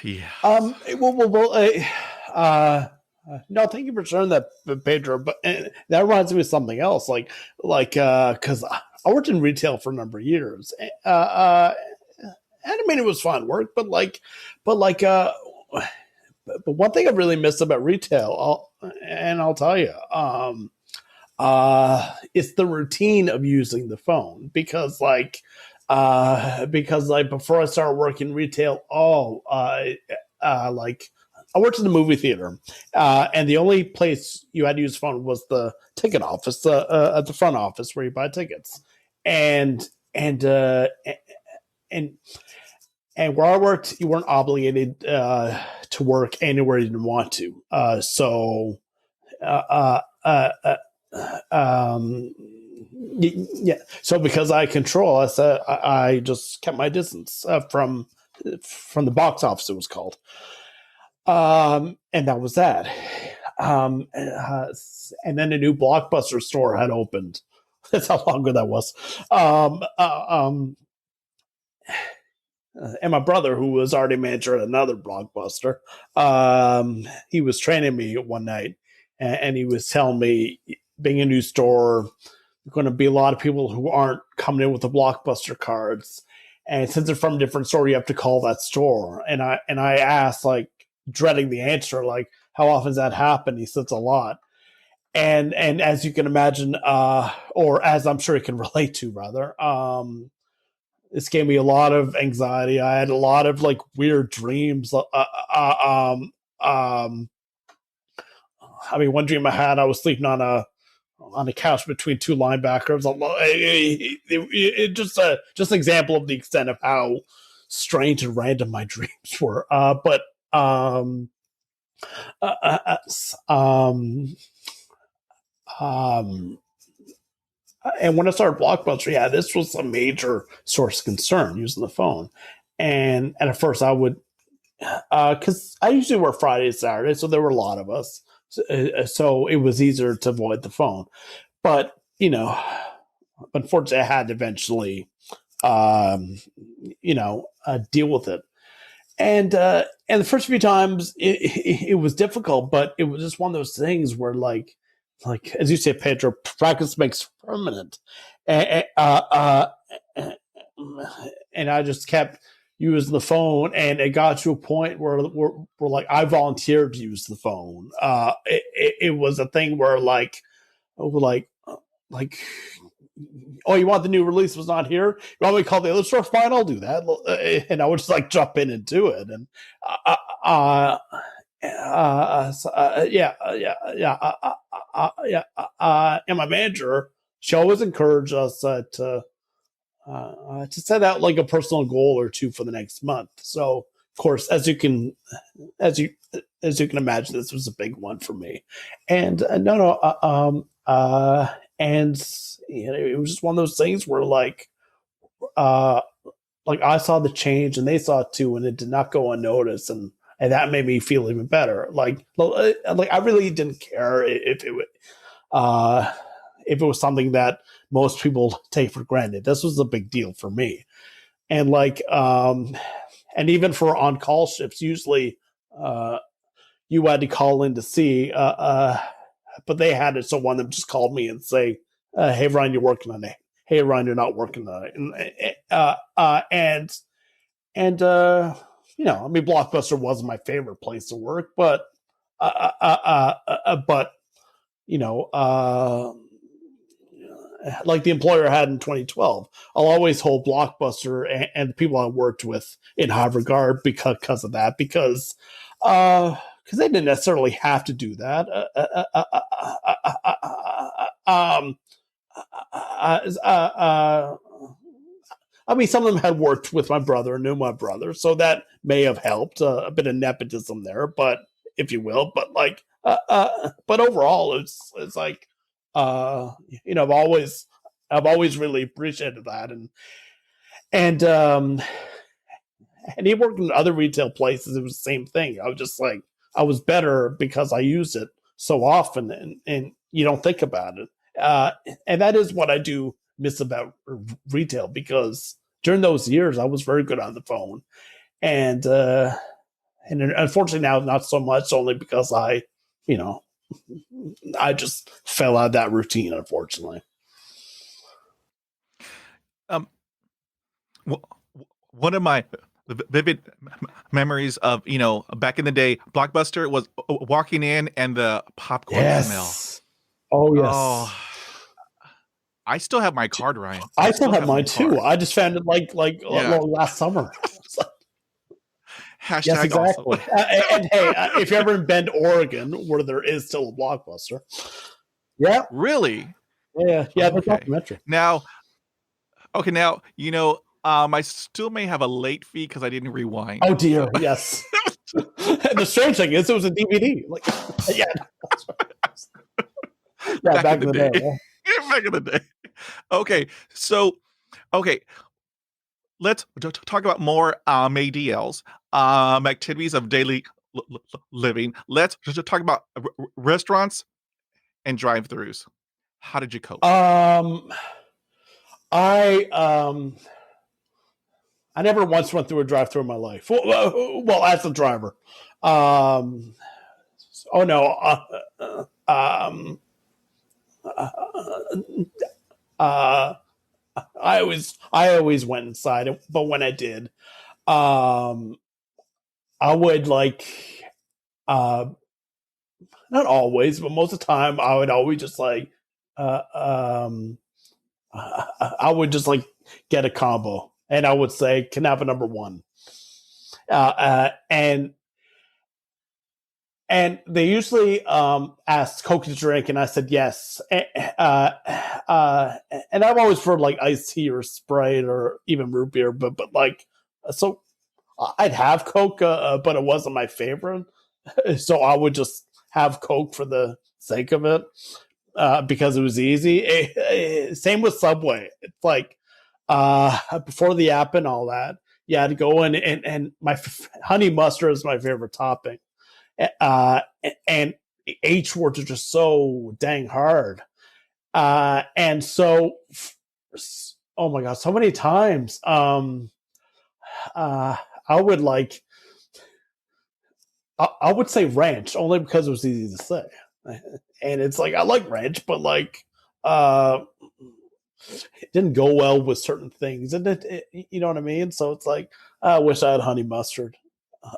yeah. No, thank you for sharing that, Pedro. But that reminds me of something else. Because I worked in retail for a number of years. And I mean, it was fun work, but one thing I really missed about retail, I'll tell you, it's the routine of using the phone, because before I started working retail, I worked in the movie theater, and the only place you had to use the phone was the ticket office, at the front office where you buy tickets, and where I worked, you weren't obligated to work anywhere you didn't want to. So because I control, I just kept my distance from the box office, it was called. And that was that. And then a new Blockbuster store had opened. That's how long ago that was. And my brother, who was already manager at another Blockbuster, he was training me one night, and he was telling me, being a new store, there's going to be a lot of people who aren't coming in with the Blockbuster cards. And since they're from a different store, you have to call that store. And I asked, dreading the answer, how often does that happen? He says a lot. And as you can imagine, or as I'm sure you can relate to, rather, this gave me a lot of anxiety. I had a lot of weird dreams. I mean, one dream I had, I was sleeping on a couch between two linebackers. Just an example of the extent of how strange and random my dreams were. And when I started Blockbuster, yeah, this was a major source of concern using the phone. And at first I would, because I usually work Friday and Saturday, so there were a lot of us. So it was easier to avoid the phone. But, unfortunately, I had to eventually, deal with it. And the first few times it was difficult, but it was just one of those things where, like as you say, Pedro, practice makes permanent. And I just kept using the phone, and it got to a point where like I volunteered to use the phone. It was a thing where like, oh, you want the new release was not here? You want me to call the other store? Fine, I'll do that. And I would just like jump in and do it. And and my manager, she always encouraged us to set out like a personal goal or two for the next month. So, of course, as you can imagine, this was a big one for me. And and it was just one of those things where like I saw the change and they saw it too, and it did not go unnoticed, and that made me feel even better. Like I really didn't care if it was something that most people take for granted. This was a big deal for me, and and even for on-call shifts, usually you had to call in to see. But they had it, so one of them just called me and say, "Hey, Ryan, you're working on it. Hey, Ryan, you're not working on it." And I mean, Blockbuster wasn't my favorite place to work, but like the employer I had in 2012, I'll always hold Blockbuster and the people I worked with in high regard because of that, because they didn't necessarily have to do that. I mean, some of them had worked with my brother and knew my brother, so that may have helped. A bit of nepotism there, but if you will, but but overall, it's like, I've always really appreciated that, and he worked in other retail places. It was the same thing. I was just like, I was better because I used it so often, and you don't think about it. And that is what I do miss about retail, because during those years I was very good on the phone, and unfortunately now not so much, only because I just fell out of that routine, unfortunately. One of my vivid memories of back in the day, Blockbuster was walking in and the popcorn smell. Oh yes. Oh, I still have my card, Ryan. I still have mine too. I just found it like last summer. Hashtag yes, exactly. awesome. And hey, if you're ever in Bend, Oregon, where there is still a Blockbuster, yeah, really, yeah, the documentary. Now, I still may have a late fee because I didn't rewind. Oh dear, so. Yes. The strange thing is, it was a DVD. Like, yeah, back in the day. Yeah. Back in the day. Okay, so let's talk about more ADLs, activities of daily living. Let's just talk about restaurants and drive-thrus. How did you cope? I never once went through a drive-thru in my life. Well, as a driver. Oh no. I always went inside, but when I did, I would not always, but most of the time, I would always just I would just get a combo, and I would say, "Can I have a number one?" And and they usually asked Coke to drink, and I said yes. And I've always preferred like iced tea or Sprite or even root beer, but like so I'd have Coke, but it wasn't my favorite. So I would just have Coke for the sake of it because it was easy. Same with Subway. It's like before the app and all that, you had to go in and my honey mustard is my favorite topping. And H words are just so dang hard. And so, oh my God, so many times I would like, I would say ranch only because it was easy to say. And it's like, I like ranch, but like, it didn't go well with certain things. And you know what I mean? So it's like, I wish I had honey mustard.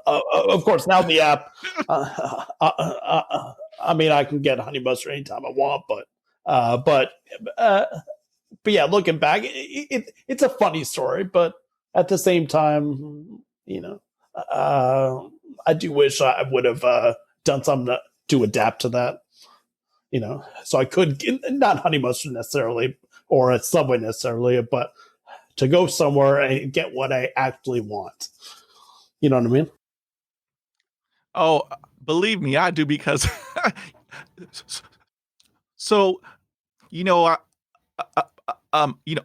Of course, now the app, I mean, I can get honey mustard anytime I want, but yeah, looking back, it's a funny story, but at the same time, you know, I do wish I would have done something to adapt to that, you know, so I could not honey mustard necessarily or a Subway necessarily, but to go somewhere and get what I actually want. You know what I mean? Oh, believe me, I do because so you know, you know,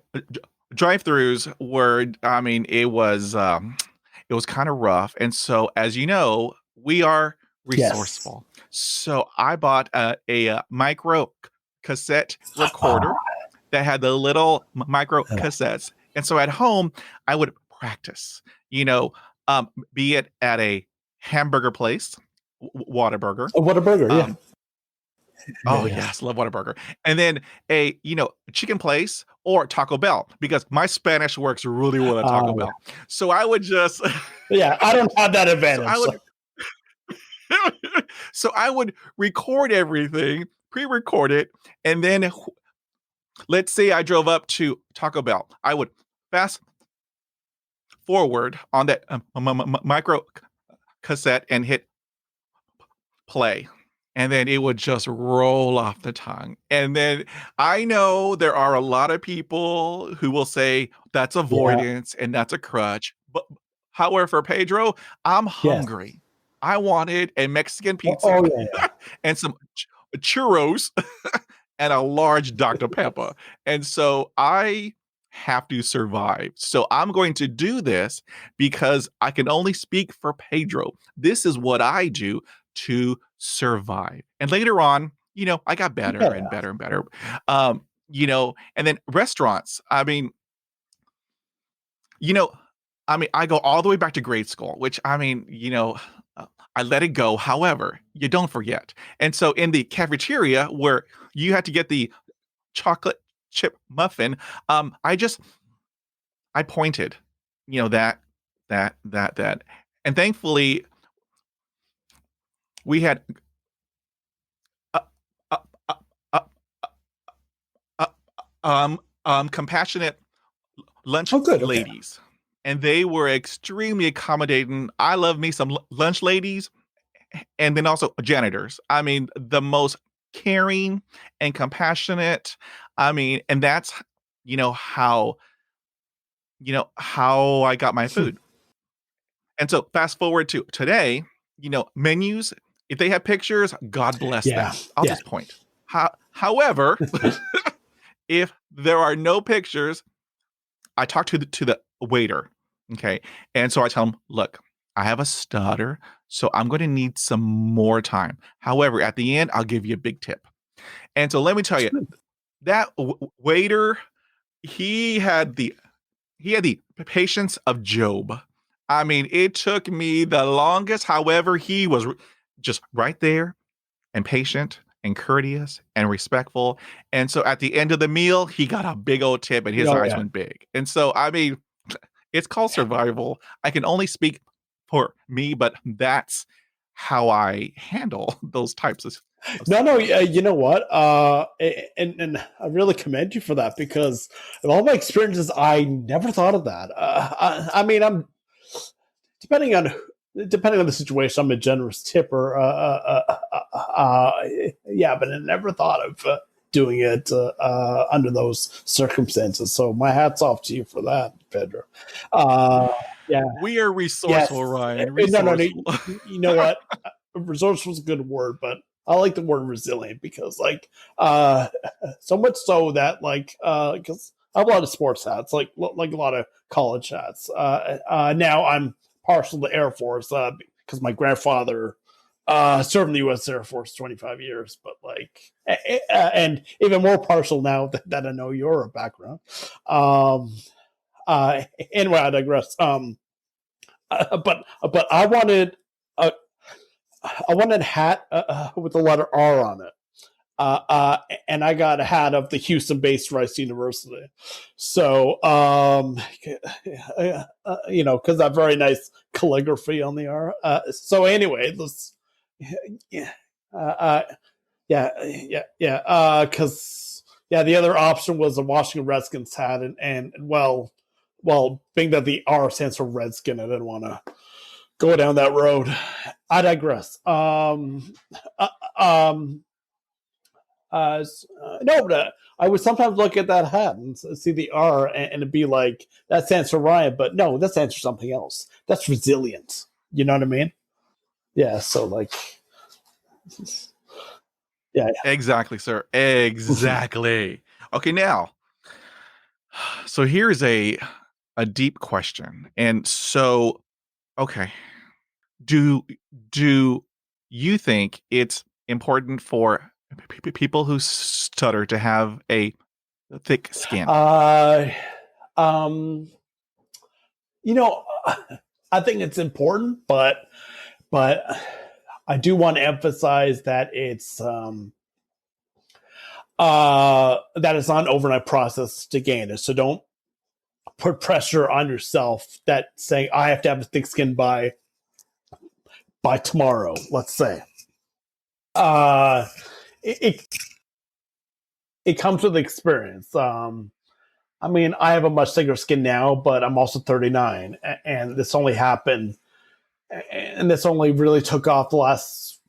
drive-throughs were. I mean, it was kind of rough, and so as you know, we are resourceful. Yes. So I bought a micro cassette recorder that had the little micro cassettes, and so at home I would practice. You know, be it at a hamburger place, Whataburger. A Whataburger, yeah. Oh yes, love Whataburger. And then a chicken place or Taco Bell because my Spanish works really well at Taco Bell. So I would just I don't have that advantage. So I would record everything, pre-record it, and then let's say I drove up to Taco Bell. I would fast forward on that micro cassette and hit play. And then it would just roll off the tongue. And then I know there are a lot of people who will say that's avoidance and that's a crutch. But however, for Pedro, I'm hungry. Yes. I wanted a Mexican pizza and some churros and a large Dr. Pepper. And so I have to survive. So I'm going to do this because I can only speak for Pedro. This is what I do to survive. And later on, you know, I got better and better and better. You know, and then restaurants. I mean, you know, I go all the way back to grade school, which I mean, you know, I let it go. However, you don't forget. And so in the cafeteria where you had to get the chocolate chip muffin, I pointed, you know, that. And thankfully we had compassionate lunch ladies. And they were extremely accommodating. I love me some lunch ladies and then also janitors. I mean, the most caring and compassionate. I mean, and that's, you know, how I got my food. And so fast forward to today, you know, menus, if they have pictures, God bless them. I'll just point. However, if there are no pictures, I talk to the waiter. Okay. And so I tell him, look, I have a stutter, so I'm going to need some more time. However, at the end, I'll give you a big tip. And so let me tell you, that waiter, he had the patience of Job. I mean, it took me the longest. However, he was just right there and patient and courteous and respectful. And so at the end of the meal, he got a big old tip and his eyes went big. And so, I mean, it's called survival. I can only speak for me, but that's how I handle those types of No, you know what? And I really commend you for that because of all my experiences, I never thought of that. I mean, I'm depending on depending on the situation, I'm a generous tipper. Yeah, but I never thought of doing it under those circumstances. So my hat's off to you for that, Pedro. Yeah. We are Yes. resourceful, Ryan. No. Resourceful. You know what? Resourceful is a good word, but I like the word resilient because, so much so that, because I have a lot of sports hats, like a lot of college hats. Now I'm partial to Air Force because my grandfather served in the U.S. Air Force 25 years, but and even more partial now that I know your background. Anyway, I digress. But I wanted a hat with the letter R on it. And I got a hat of the Houston-based Rice University. So, because that very nice calligraphy on the R. So anyway, let's, because the other option was a Washington Redskins hat, and well, being that the R stands for Redskin, I didn't want to go down that road. I digress. No, but I would sometimes look at that hat and see the R and it'd be like, that stands for Ryan, but no, that stands for something else. That's resilient. You know what I mean? Yeah. So yeah. Exactly, sir. Exactly. Okay, now, so here's a deep question. And so, okay, do you think it's important for people who stutter to have a thick skin? I think it's important, but I do want to emphasize that it's that it's not an overnight process to gain it. So don't put pressure on yourself that saying I have to have a thick skin by tomorrow, let's say. It comes with experience. I mean, I have a much thicker skin now, but I'm also 39, and this only happened, and this only really took off the last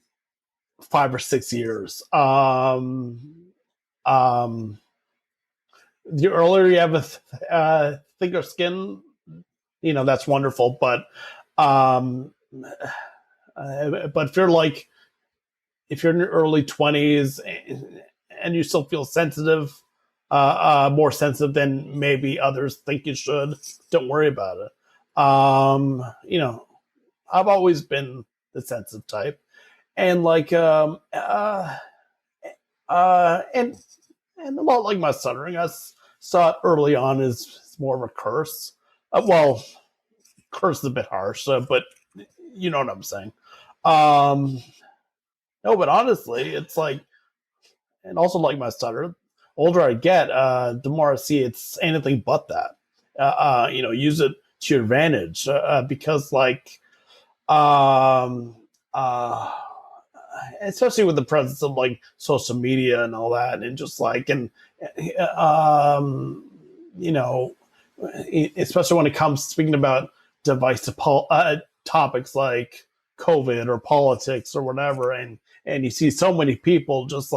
5 or 6 years. The earlier you have a thicker skin, that's wonderful. But if you're in your early 20s and you still feel sensitive, more sensitive than maybe others think you should, don't worry about it. I've always been the sensitive type, and and a lot like my stuttering, I saw it early on as more of a curse. Curse is a bit harsh, but you know what I'm saying. No, but honestly, it's and also like my stutter, older I get, the more I see it's anything but that. Use it to your advantage, because especially with the presence of social media and all that, and just especially when it comes speaking about divisive topics like COVID or politics or whatever, and you see so many people just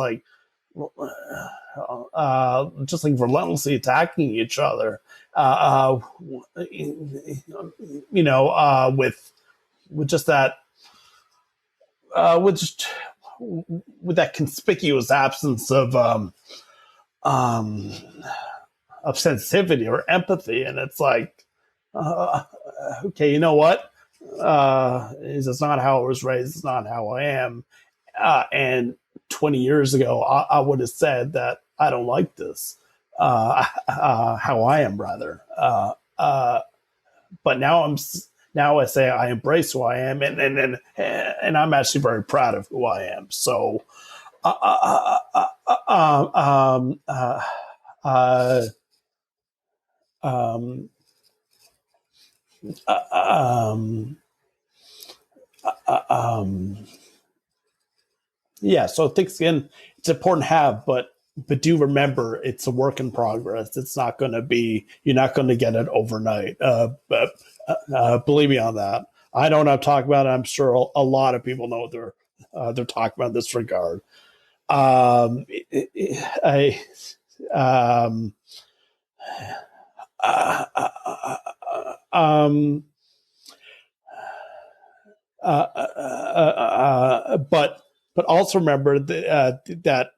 relentlessly attacking each other, with just that, with that conspicuous absence of sensitivity or empathy, and it's okay, you know what? It's not how I was raised. It's not how I am. And 20 years ago, I would have said that I don't like this, how I am, rather. But now I say I embrace who I am, and I'm actually very proud of who I am. So, yeah, so thick skin, it's important to have, but do remember it's a work in progress. It's not going to be, you're not going to get it overnight. But believe me on that. I don't have to talk about it. I'm sure a lot of people know what they're talking about in this regard. I um, uh, uh, um, but also remember that that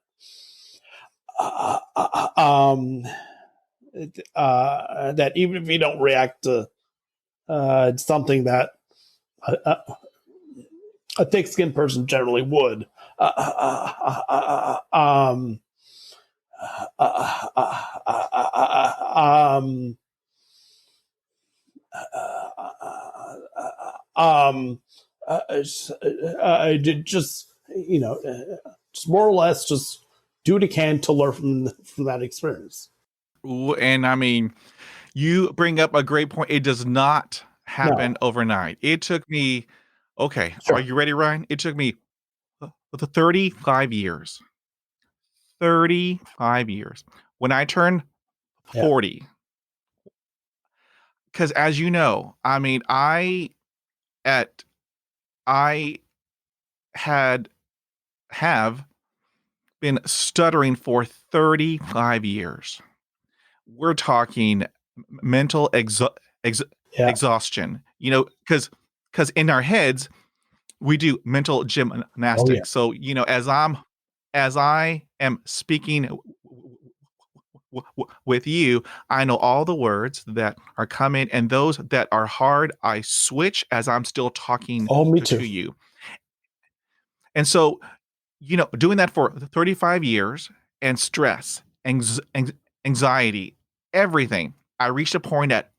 even if you don't react to something that a thick-skinned person generally would, just just more or less just do what you can to learn from that experience. And I mean, you bring up a great point. It does not happen overnight. It took me, okay, Sure. Are you ready, Ryan? It took me 35 years. 35 years. When I turned 40, because as you know, I mean, I have been stuttering for 35 years. We're talking mental exhaustion, because in our heads we do mental gymnastics. So, as I am speaking with you, I know all the words that are coming, and those that are hard, I switch as I'm still talking me too. to you. And so, doing that for 35 years and stress, anxiety, everything. I reached a point at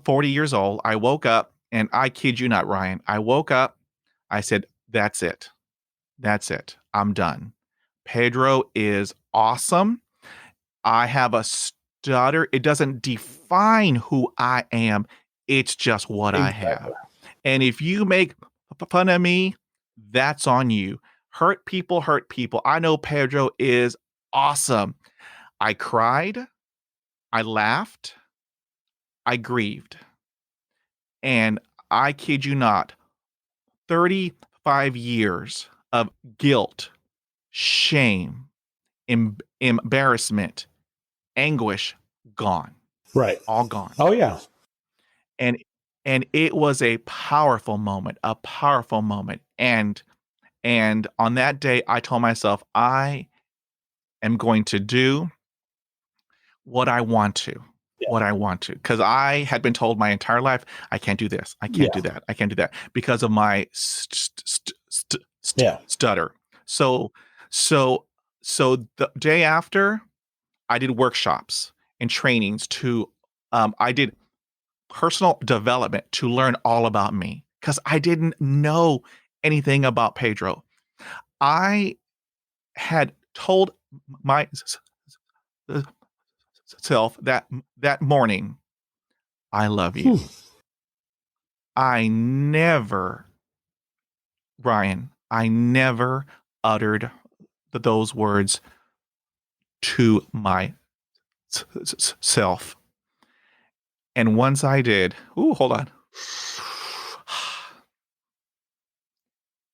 40 years old. I woke up, and I kid you not, Ryan, I woke up. I said, that's it. That's it. I'm done. Pedro is awesome. I have a stutter. It doesn't define who I am. It's just what I have. And if you make fun of me, that's on you. Hurt people hurt people. I know Pedro is awesome. I cried. I laughed. I grieved. And I kid you not, 35 years of guilt, shame, embarrassment, anguish, gone. Right. All gone. Oh, yeah. And it was a powerful moment. And on that day, I told myself, I am going to do what I want to. Because I had been told my entire life, I can't do this. I can't do that. I can't do that because of my stutter. So the day after, I did workshops and trainings I did personal development to learn all about me because I didn't know anything about Pedro. I had told myself that morning, I love you. I never uttered those words to myself. And once I did, hold on.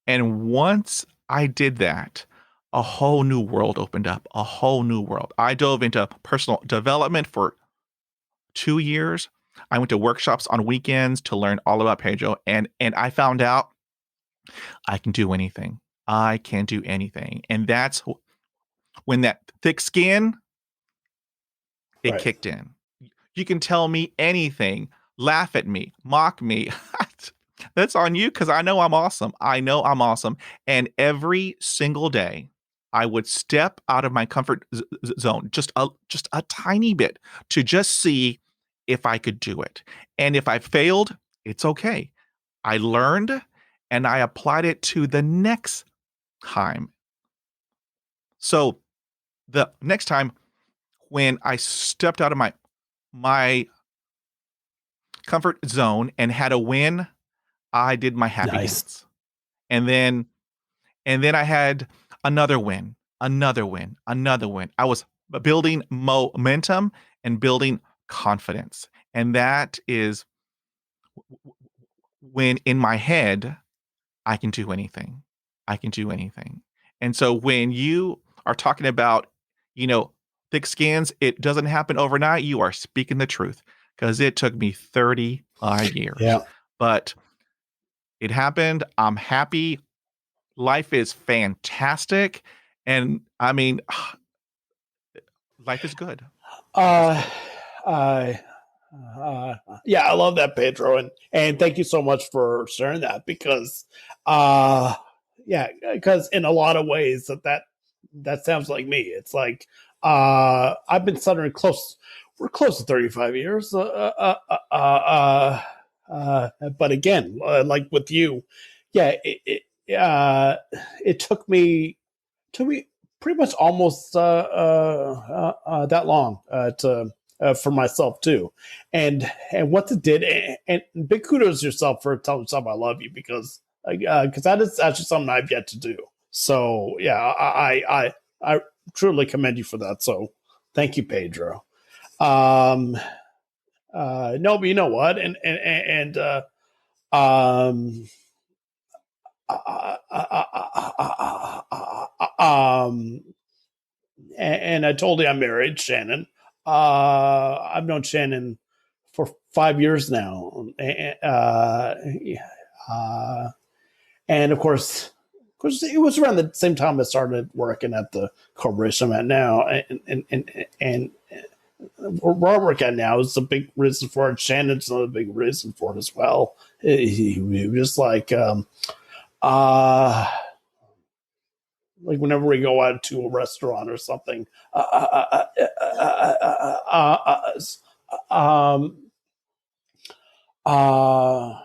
And once I did that, a whole new world opened up, a whole new world. I dove into personal development for 2 years. I went to workshops on weekends to learn all about Pedro. And I found out I can do anything. I can do anything. And that's when that thick skin, it kicked in. You can tell me anything, laugh at me, mock me. That's on you because I know I'm awesome. And every single day, I would step out of my comfort zone just a tiny bit to just see if I could do it. And if I failed, it's okay. I learned and I applied it to the next time. So the next time when I stepped out of my comfort zone and had a win, I did my happy dance. And then I had another win. I was building momentum and building confidence. And that is when in my head, I can do anything. I can do anything. And so when you are talking about, thick skins, it doesn't happen overnight. You are speaking the truth because it took me 35 years. Yeah. But it happened. I'm happy. Life is fantastic. And I mean, life is good. Uh, uh, yeah, I love that, Pedro, and thank you so much for sharing that because, because in a lot of ways that sounds like me. It's like I've been stuttering close. We're close to 35 years. But again, like with you, yeah, it took me pretty much almost that long to for myself too, and what it did, and big kudos to yourself for telling yourself I love you because that is actually something I've yet to do. So yeah, I truly commend you for that. So thank you, Pedro. No, but you know what, and um um and I told you I'm married, Shannon. I've known Shannon for 5 years now, and of course, it was around the same time I started working at the corporation I'm at now, and where I work at now is a big reason for it. Shannon's another big reason for it as well. He was like whenever we go out to a restaurant or something, um, uh,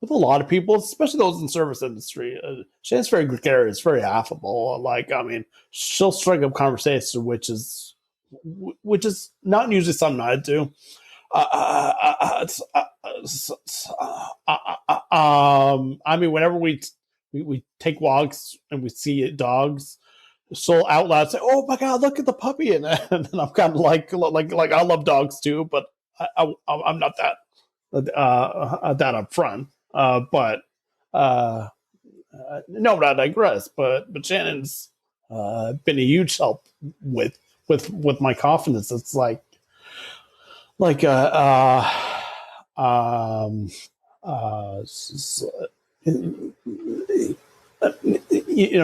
with a lot of people, especially those in the service industry, Shannon's very gregarious, very affable. Like, I mean, she'll strike up conversation, which is not usually something I do. I mean, whenever we take walks and we see dogs, she'll out loud say, "Oh my God, look at the puppy!" And then I'm kind of like I love dogs too, but I'm not that that upfront. But no, but I digress. But Shannon's been a huge help with my confidence. It's like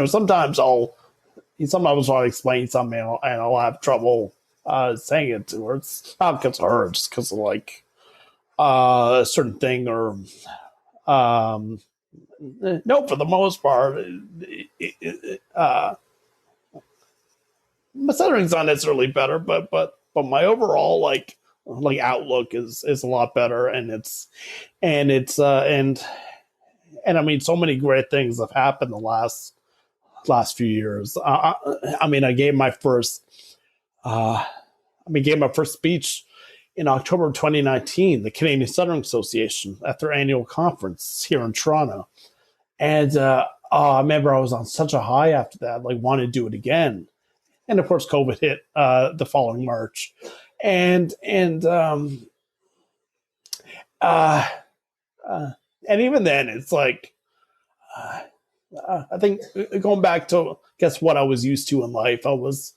sometimes I'll explain something and I'll have trouble saying it to her. It's not because of her, just because of like a certain thing or no, for the most part, my stuttering's not necessarily better, but my overall like outlook is a lot better, and and I mean, so many great things have happened the last few years. I mean, I gave my first speech in October of 2019, the Canadian Stuttering Association at their annual conference here in Toronto. And I remember I was on such a high after that, like wanted to do it again. And of course, COVID hit the following March. And even then, it's like, I think going back to guess what I was used to in life, I was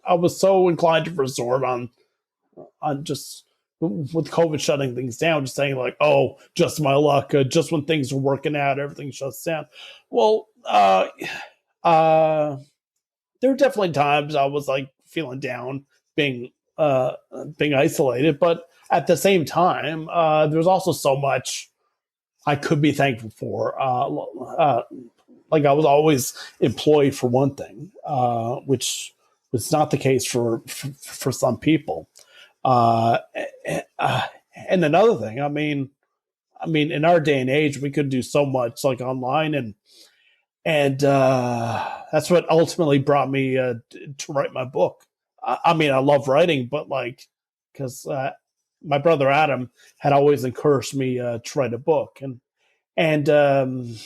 I was so inclined to resort on just with COVID shutting things down, just saying like, oh, just my luck. Just when things are working out, everything shuts down. Well, there were definitely times I was like feeling down, being isolated, but at the same time, there's also so much I could be thankful for. Like I was always employed for one thing, which was not the case for some people. Uh, and another thing, I mean, in our day and age, we could do so much like online, and that's what ultimately brought me to write my book. I mean, I love writing, but like, because my brother Adam had always encouraged me to write a book, and um,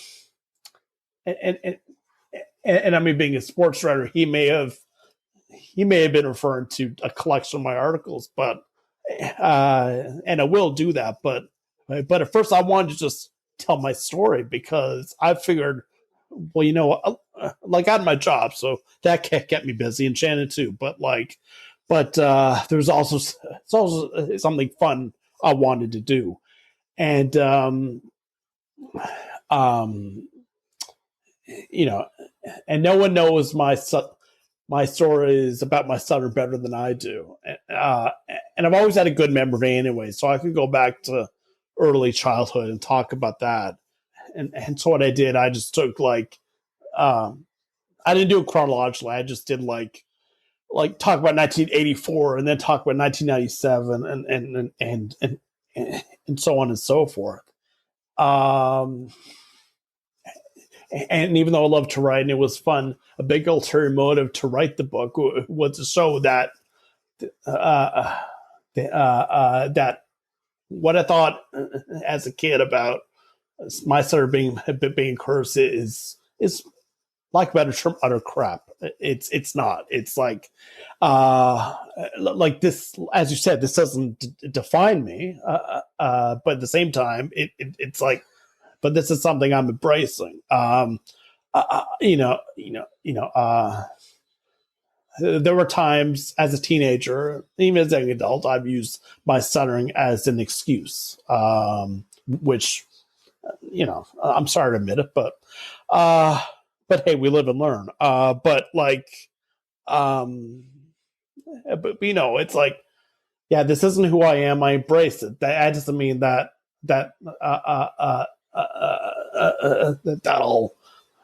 and, and and I mean, being a sports writer, he may have been referring to a collection of my articles, but and I will do that. But at first, I wanted to just tell my story because I figured, well, like I had my job, so that kept me busy, and Shannon too. But there's also something fun I wanted to do, and and no one knows my stories about my son are better than I do. And I've always had a good memory anyway, so I could go back to early childhood and talk about that. And so what I did, I just took I didn't do it chronologically. I just did like talk about 1984 and then talk about 1997 and so on and so forth. And even though I love to write and it was fun, a big ulterior motive to write the book was to show that that what I thought as a kid about my son being cursed is like better term utter crap. It's not. It's like this, as you said, this doesn't define me. But at the same time, it's like, but this is something I'm embracing. There were times as a teenager, even as an adult, I've used my stuttering as an excuse, which, I'm sorry to admit it, but hey, we live and learn. It's like, yeah, this isn't who I am. I embrace it. That doesn't mean that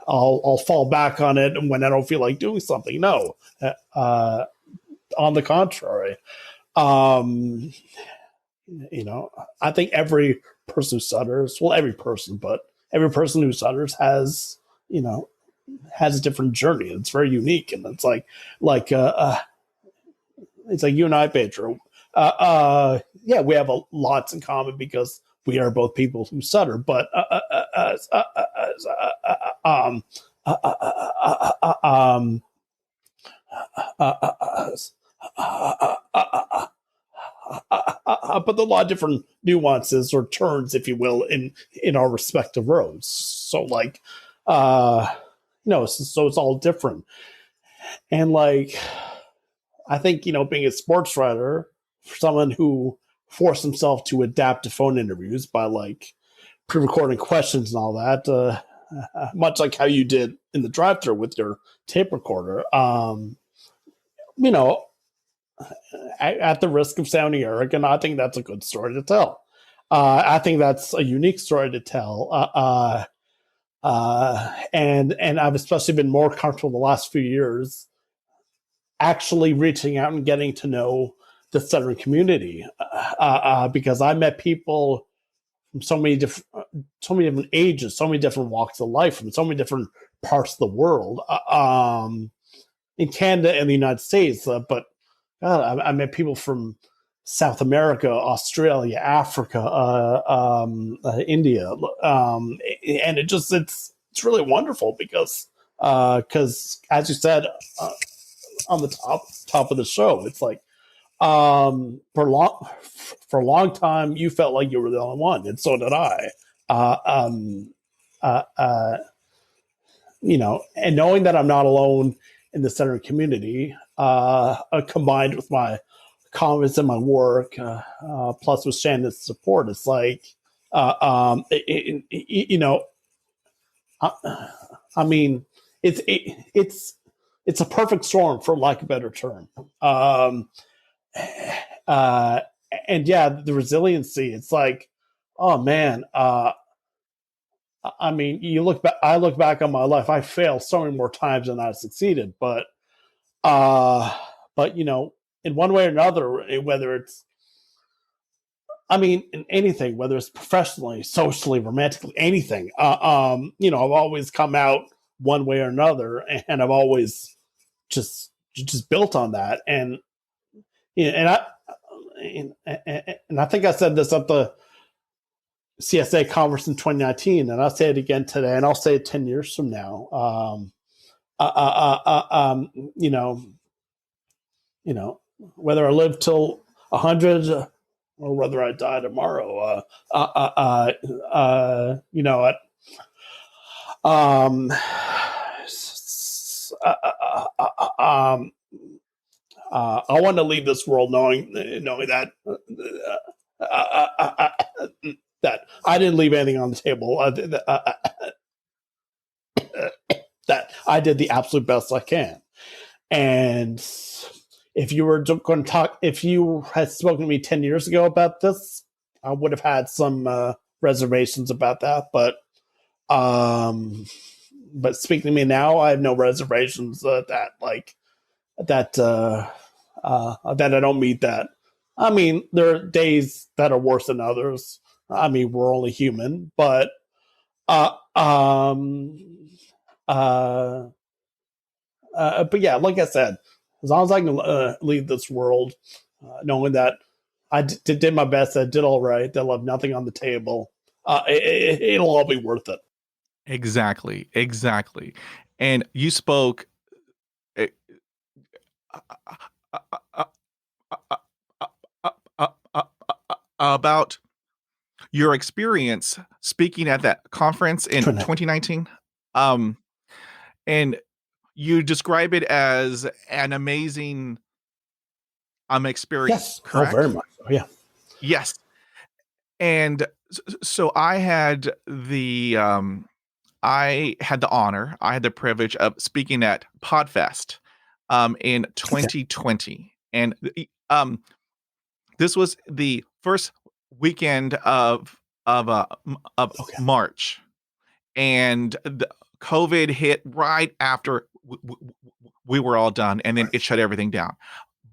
I'll fall back on it when I don't feel like doing something. No, on the contrary, I think every person who stutters, well, every person who stutters has a different journey. It's very unique, and it's like you and I, Pedro. Yeah, we have lots in common because we are both people who stutter, but but there are a lot of different nuances or turns, if you will, in our respective roads. So so it's all different. And I think, being a sports writer, for someone who forced himself to adapt to phone interviews by pre-recording questions and all that, much like how you did in the drive-thru with your tape recorder, at the risk of sounding arrogant, I think that's a good story to tell. I think that's a unique story to tell. And I've especially been more comfortable the last few years actually reaching out and getting to know the stuttering community, because I met people from so many different ages, so many different walks of life, from so many different parts of the world, in Canada and the United States. But God, I met people from South America, Australia, Africa, India, and it's really wonderful because as you said on the top of the show, it's like for a long time you felt like you were the only one, and so did I. And knowing that I'm not alone in the stuttering community, combined with my confidence in my work, plus with Shannon's support, it's like, it's a perfect storm, for lack of a better term. And yeah, the resiliency. It's like, oh man. I look back on my life. I failed so many more times than I succeeded, but in one way or another, whether it's, in anything, whether it's professionally, socially, romantically, anything, I've always come out one way or another, and I've always just built on that. And I think I said this at the CSA conference in 2019, and I'll say it again today, and I'll say it 10 years from now. Whether I live till 100 or whether I die tomorrow. You know what? Um, I want to leave this world knowing that that I didn't leave anything on the table. That I did the absolute best I can. And if you were going to talk, if you had spoken to me 10 years ago about this, I would have had some reservations about that. But speaking to me now, I have no reservations that I don't meet that. I mean, there are days that are worse than others. I mean, we're only human, but uh, um, uh, but yeah, like I said, as long as I can leave this world, knowing that I did my best, I did all right, that I left nothing on the table, it'll all be worth it. Exactly. Exactly. And you spoke uh, uh, uh, uh, about your experience speaking at that conference in 2019. And you describe it as an amazing experience, Yes. correct? Oh, very much so, yeah. Yes. And so I had the honor, I had the privilege of speaking at Podfest in 2020. And this was the first weekend of March, and the COVID hit right after we were all done, and then it shut everything down.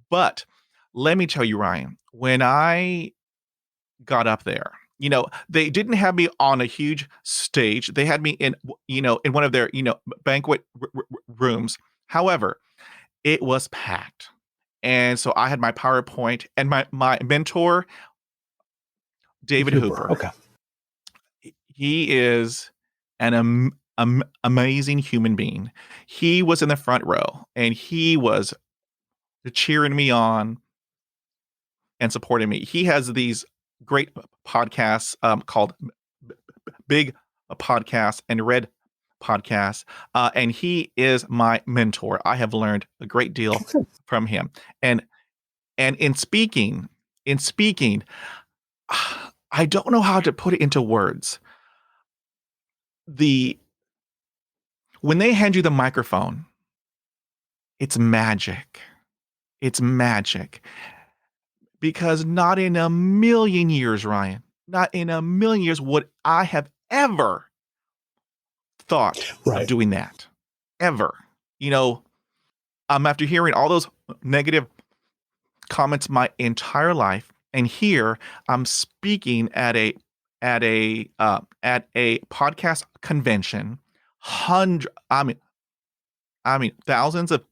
But let me tell you, Ryan, when I got up there, they didn't have me on a huge stage. They had me in one of their banquet rooms. However, it was packed. And so I had my PowerPoint, and my mentor, David Hooper. Okay. He is an amazing human being. He was in the front row, and he was cheering me on and supporting me. He has these great podcasts called Big Podcast and Red Podcast, and he is my mentor. I have learned a great deal from him. And in speaking, I don't know how to put it into words. When they hand you the microphone, it's magic. It's magic. Because not in a million years, Ryan, not in a million years would I have ever thought of doing that. Ever. After hearing all those negative comments my entire life, and here I'm speaking at a podcast convention, thousands of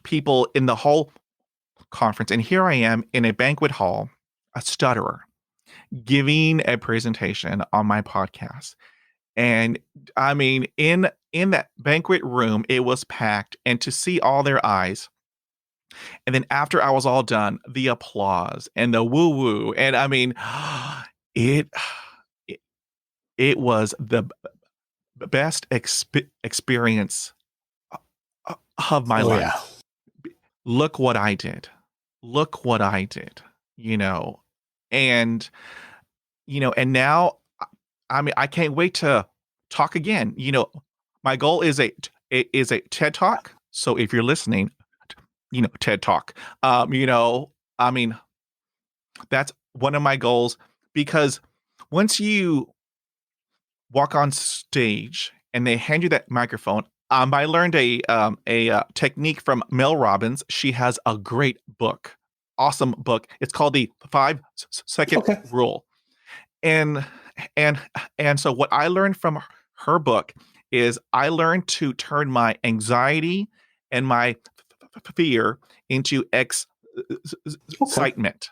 people in the whole conference, and here I am in a banquet hall, a stutterer, giving a presentation on my podcast. And I mean, in that banquet room, it was packed, and to see all their eyes. And then after I was all done, the applause and the woo woo, and I mean, it was the best experience of my life. Yeah. Look what I did. And and now, I mean, I can't wait to talk again. My goal is a TED Talk. So if you're listening, TED Talk, I mean, that's one of my goals, because once you walk on stage and they hand you that microphone, I learned a technique from Mel Robbins. She has a great book, awesome book. It's called the 5-second rule. And so what I learned from her book is I learned to turn my anxiety and my fear into excitement.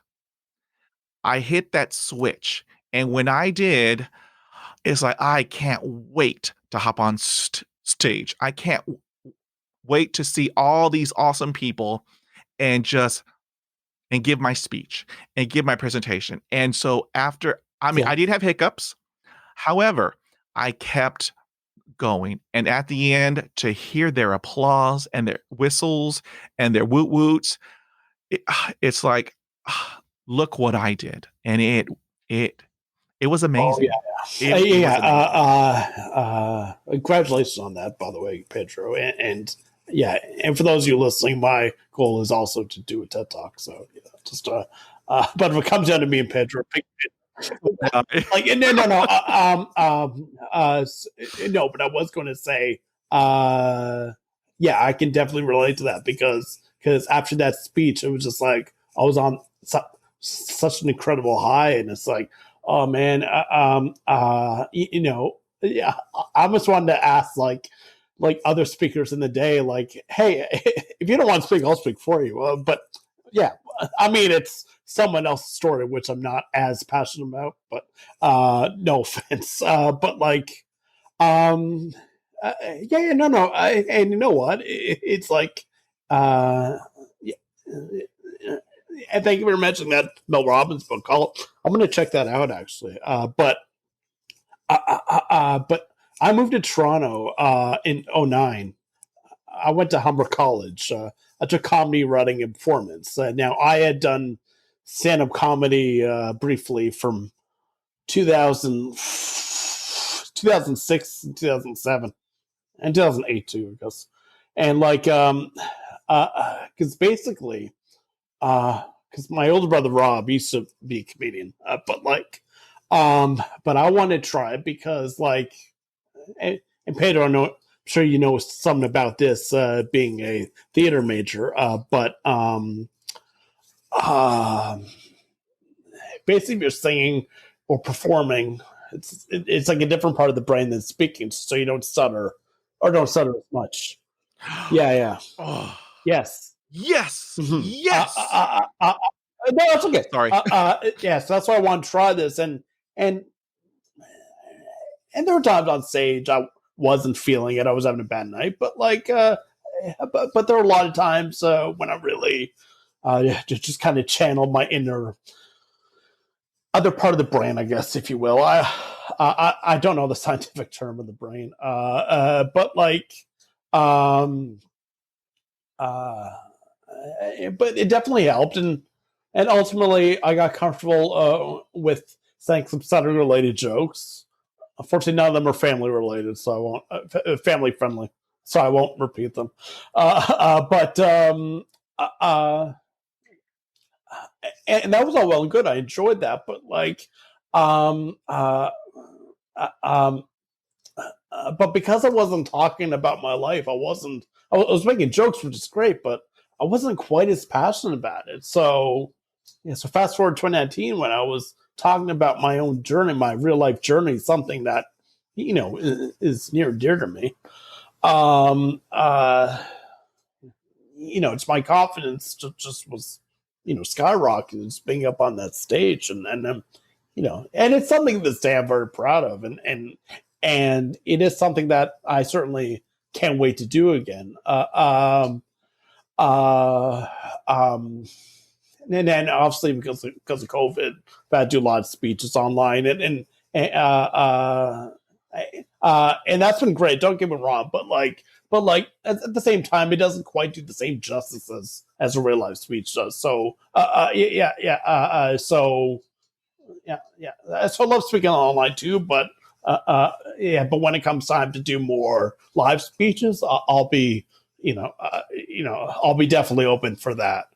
I hit that switch. And when I did, it's like, I can't wait to hop on stage. I can't wait to see all these awesome people and just and give my speech and give my presentation. And so after, I mean, Yeah. I did have hiccups. However, I kept going. And at the end, to hear their applause and their whistles and their woot woots, it's like, look what I did. And it was Oh amazing. yeah, It was yeah. amazing. Congratulations on that, by the way, Pedro. And yeah, and for those of you listening, my goal is also to do a TED Talk. So just but if it comes down to me and Pedro, like no. But I was going to say, yeah, I can definitely relate to that because after that speech, it was just like I was on such an incredible high, and it's like, oh man, yeah, I almost wanted to ask like other speakers in the day, like, hey, if you don't want to speak, I'll speak for you. But yeah, I mean, it's someone else's story, which I'm not as passionate about. But no offense, but like, yeah, no, and you know what? It's like, yeah, and thank you for mentioning that Mel Robbins book. I'm going to check that out actually. But I moved to Toronto in '09. I went to Humber College. I took comedy writing and performance. Now I had done stand-up comedy briefly from 2000, 2006 and 2007 and 2008 too, I guess. And like, because basically, because my older brother Rob used to be a comedian, but like, but I wanted to try it because like, and Pedro, I know, I'm sure you know something about this, being a theater major, but basically, if you're singing or performing, it's like a different part of the brain than speaking, so you don't stutter or don't stutter as much. Yeah. Oh, Yes. yes. Mm-hmm. Yes. No, that's okay. Sorry. Yes, that's why I want to try this, and there were times on stage I wasn't feeling it. I was having a bad night, but like, but there were a lot of times when I really just kind of channeled my inner other part of the brain, I guess, if you will. I don't know the scientific term of the brain, but like, but it definitely helped, and ultimately I got comfortable with saying some stuttering related jokes. Unfortunately, none of them are family related, so I won't family friendly, so I won't repeat them. But and that was all well and good. I enjoyed that, but like, but because I wasn't talking about my life, I was making jokes, which is great, but I wasn't quite as passionate about it. So, yeah. So fast forward 2019, when I was talking about my own journey, my real life journey, something that is near and dear to me. It's my confidence just was, skyrocketed just being up on that stage, and then, and it's something this day I'm very proud of, and it is something that I certainly can't wait to do again. And then obviously because of COVID, I had to do a lot of speeches online, and that's been great. Don't get me wrong, but like at the same time, it doesn't quite do the same justice as a real life speech does. So so I love speaking online too, but but when it comes time to do more live speeches, I'll be I'll be definitely open for that.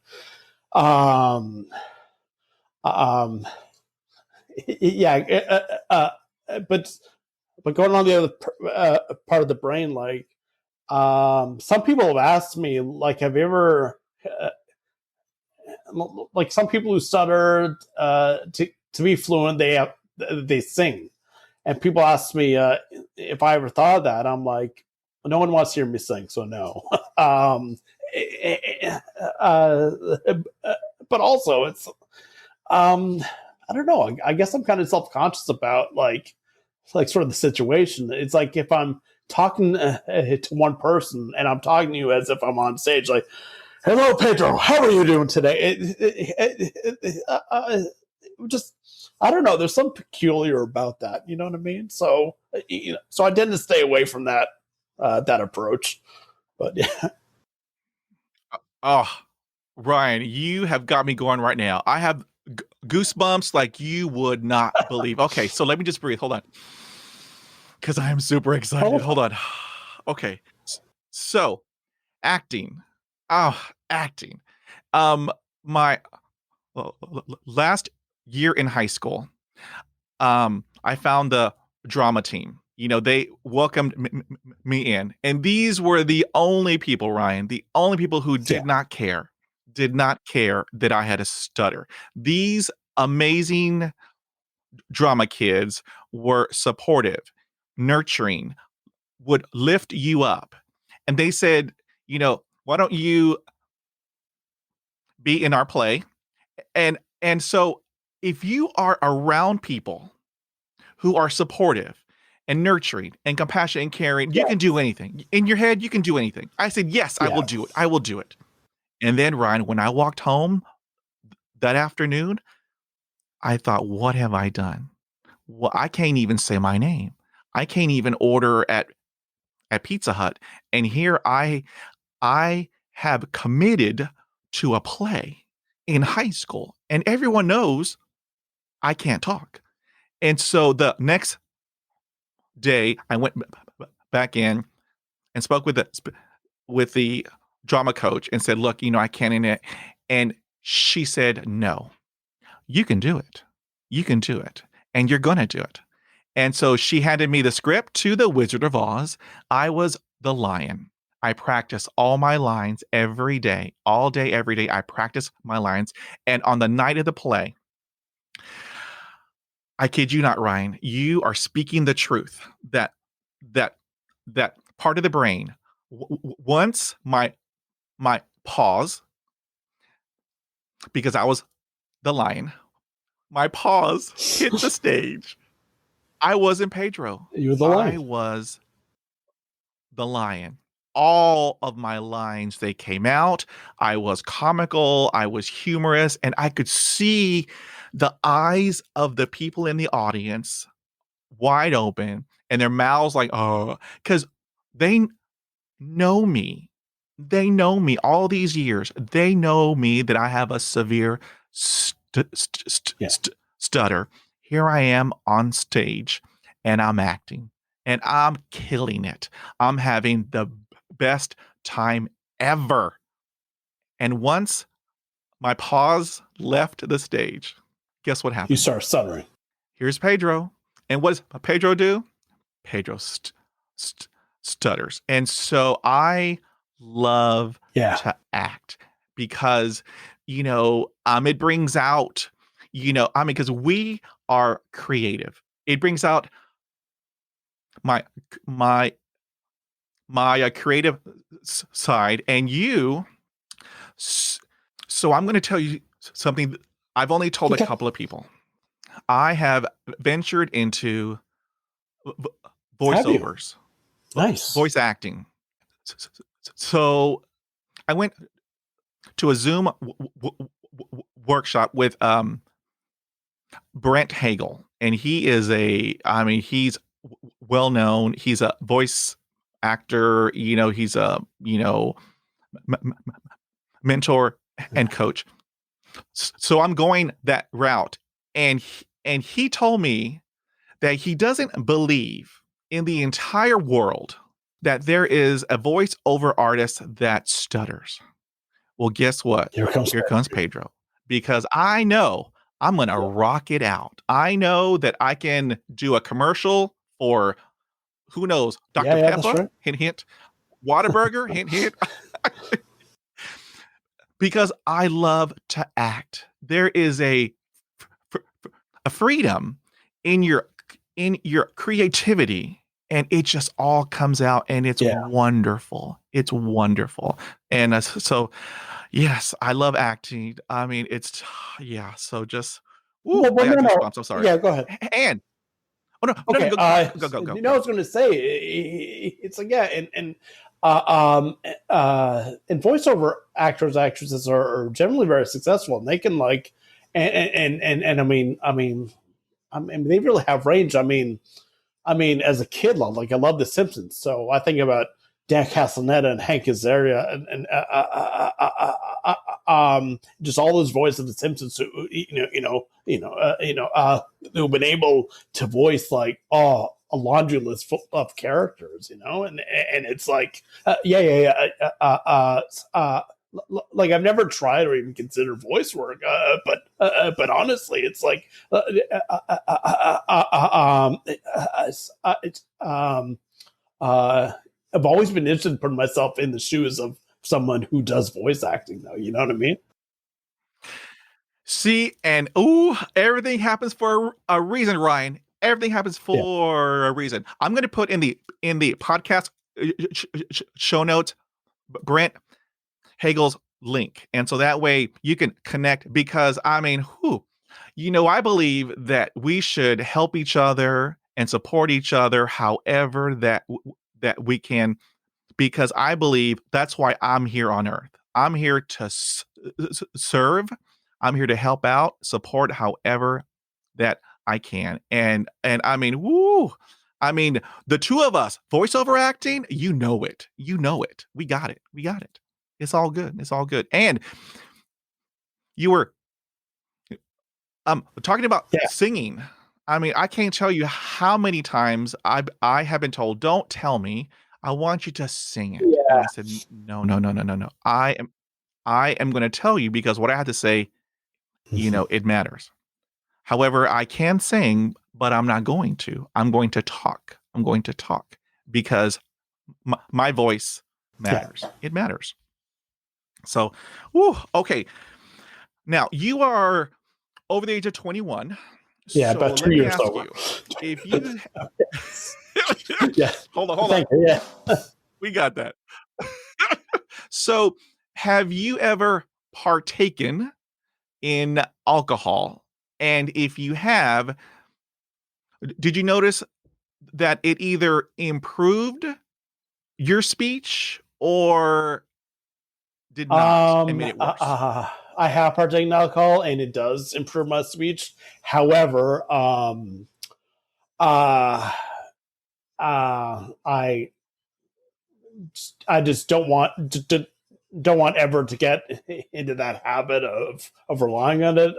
But going on the other part of the brain, like, some people have asked me, like, have you ever, like, some people who stutter, to be fluent, they sing, and people ask me if I ever thought of that. I'm like, no one wants to hear me sing, so no. But also, it's I don't know. I guess I'm kind of self conscious about like sort of the situation. It's like if I'm talking to one person and I'm talking to you as if I'm on stage, like, Hello, Pedro. How are you doing today? Just, I don't know. There's something peculiar about that. You know what I mean? So, so I tend to stay away from that approach. But yeah, Oh, Ryan, you have got me going right now. I have goosebumps like you would not believe. Okay, so let me just breathe. Hold on. Because I am super excited. Hold on. Okay. So, acting. Oh, acting. Um, my last year in high school, I found the drama team. They welcomed me in, and these were the only people, Ryan, the only people who yeah, did not care that I had a stutter. These amazing drama kids were supportive, nurturing, would lift you up. And they said, why don't you be in our play? And so if you are around people who are supportive and nurturing and compassionate and caring, you yeah, can do anything. In your head, you can do anything. I said, yes, I will yeah. do it. I will do it. And then, Ryan, when I walked home that afternoon, I thought, what have I done? Well, I can't even say my name. I can't even order at Pizza Hut. And here I have committed to a play in high school, and everyone knows I can't talk. And so the next day, I went back in and spoke with the drama coach and said, "Look, I can't in it." And she said, "No, you can do it. You can do it, and you're gonna do it." And so she handed me the script to the Wizard of Oz. I was the lion. I practice all my lines every day, all day, every day. I practice my lines. And on the night of the play, I kid you not, Ryan, you are speaking the truth that that part of the brain, once my pause, because I was the lion, my paws hit the stage. I wasn't Pedro. You're the I lion. was the lion. All of my lines, they came out. I was comical, I was humorous, and I could see the eyes of the people in the audience wide open and their mouths like, oh, because they know me. They know me all these years. They know me that I have a severe Yeah. stutter. Here I am on stage and I'm acting and I'm killing it. I'm having the best time ever. And once my paws left the stage, guess what You happened? start stuttering. Here's Pedro. And what does Pedro do? Pedro stutters. And so I love Yeah. to act because, it brings out, because we are creative. It brings out my my creative side, and you. So I'm going to tell you something that I've only told a Okay. couple of people. I have ventured into Have you? voiceovers, Nice. voice acting. So I went to a Zoom workshop with Brent Hagel, and he is he's well known. He's a voice actor. He's a mentor and coach. So I'm going that route, and he told me that he doesn't believe in the entire world that there is a voiceover artist that stutters. Well, guess what? Here comes Pedro. Because I know I'm going to rock it out. I know that I can do a commercial for, who knows, Dr. Yeah, that's Pepper, right. hint, hint, Whataburger, hint, hint. Because I love to act. There is a freedom in your creativity, and it just all comes out, and it's wonderful. It's wonderful. And so yes, I love acting. I mean, it's so just I got goosebumps. I'm sorry. Yeah, go ahead. And no, Okay. go. I was going to say, it's like, yeah, and and voiceover actors, actresses are generally very successful, and they can like, and I mean, they really have range. I mean, as a kid, like I love The Simpsons, so I think about Dan Castellaneta and Hank Azaria and just all those voices of The Simpsons who who've been able to voice like a laundry list full of characters, and it's like like I've never tried or even considered voice work, but honestly, it's like I've always been interested in putting myself in the shoes of someone who does voice acting, though. You know what I mean? See, and everything happens for a reason, Ryan. Everything happens Yeah. for a reason. I'm going to put in the podcast show notes Brent Hagel's link, and so that way you can connect. Because I mean, I believe that we should help each other and support each other, however that we can, because I believe that's why I'm here on Earth. I'm here to serve. I'm here to help out, support however that I can. And I mean, I mean, the two of us, voiceover acting, you know it. You know it. We got it. We got it. It's all good. It's all good. And you were talking about singing. I mean, I can't tell you how many times I have been told, "Don't tell me. I want you to sing it." Yeah. And I said, "No, no, no, no, no, no. I am going to tell you because what I have to say, it matters. However, I can sing, but I'm not going to. I'm going to talk. I'm going to talk because my voice matters. Yeah. It matters." So, okay. Now, you are over the age of 21. Yeah, so about 2 let me years ask over. you, if you Yeah. hold on. Thank you. Yeah. We got that. So, have you ever partaken in alcohol? And if you have, did you notice that it either improved your speech or did not and made it worse? I have partaken in alcohol, and it does improve my speech. However, uh, I just don't want don't want ever to get into that habit of relying on it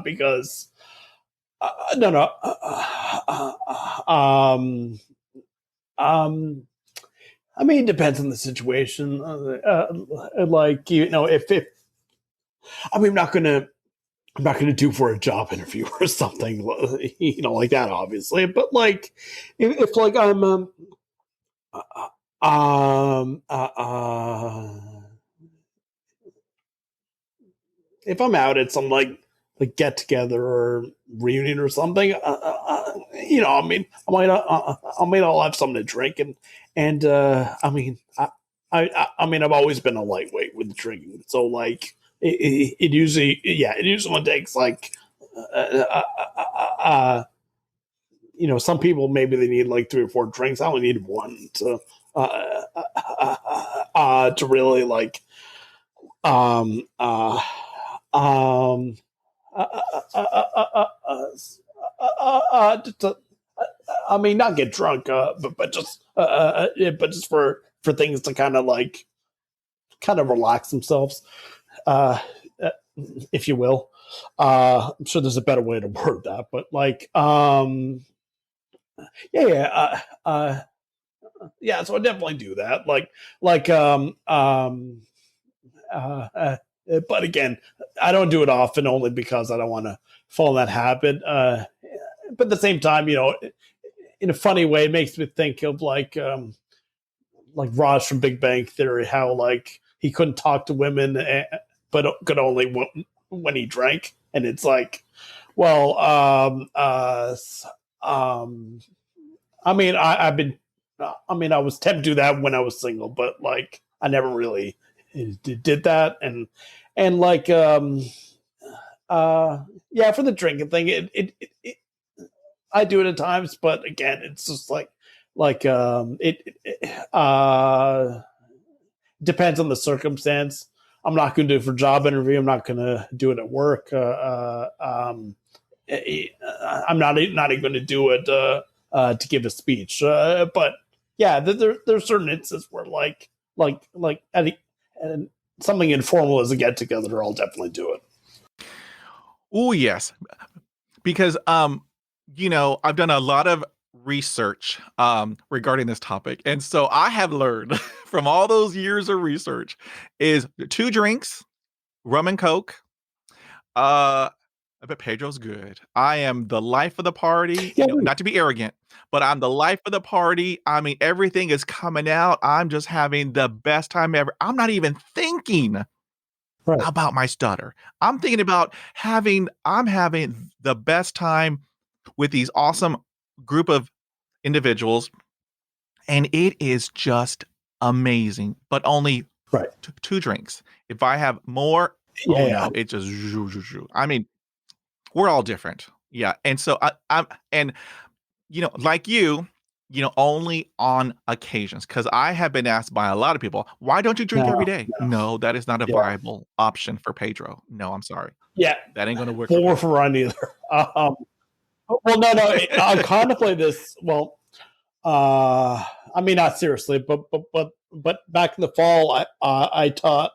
because no no I mean, it depends on the situation. Like if I mean, I'm not gonna do for a job interview or something, like that, obviously. But like, if like I'm um uh, uh, if I'm out at some like get together or reunion or something, I mean, I might all have something to drink, and I mean, I mean, I've always been a lightweight with drinking, so like it usually, it usually takes like, some people maybe they need like 3 or 4 drinks. I only need one to really like um uh um I mean, not get drunk, but just for things to kind of relax themselves, uh, uh, if you will. I'm sure there's a better way to word that, but like, yeah, yeah, yeah. So I definitely do that. Like, but again, I don't do it often, only because I don't want to fall in that habit. But at the same time, in a funny way, it makes me think of like Raj from Big Bang Theory, how like he couldn't talk to women, but could only when he drank, and it's like, well, I mean, I was tempted to do that when I was single, but like I never really did that, and like, yeah, for the drinking thing, it I do it at times, but again, it's just like depends on the circumstance. I'm not going to do it for job interview. I'm not going to do it at work. I'm not even going to do it to give a speech. But yeah, there's certain instances where and something informal as a get together, I'll definitely do it. Oh yes, because I've done a lot of research regarding this topic, and so I have learned from all those years of research is 2 drinks, rum and coke. I bet Pedro's good. I am the life of the party. Yeah, Not to be arrogant, but I'm the life of the party. I mean, everything is coming out. I'm just having the best time ever. I'm not even thinking about my stutter. I'm thinking about I'm having the best time with these awesome group of individuals, and it is just amazing. But only 2 drinks. If I have more, no, it just. I mean, we're all different. Yeah. And so I'm, and, like only on occasions, because I have been asked by a lot of people, why don't you drink every day? No, that is not a viable option for Pedro. No, I'm sorry. Yeah. That ain't going to work. For Ryan either. Well, no, I contemplate this. Well, I mean, not seriously, but back in the fall, I taught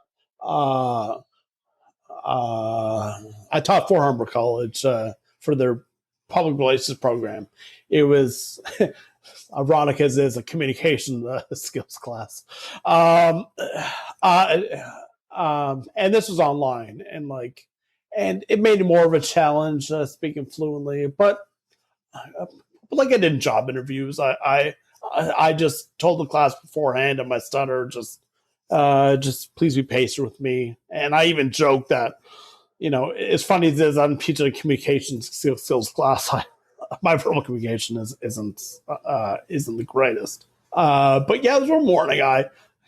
Fort Harbor College for their public relations program. It was ironic as it is a communication skills class, and this was online, and it made it more of a challenge speaking fluently. But like I did in job interviews, I just told the class beforehand of my stutter, just please be patient with me. And I even joked that, as funny as it is, I'm teaching a communication skills class. My verbal communication isn't the greatest. But yeah, there was one morning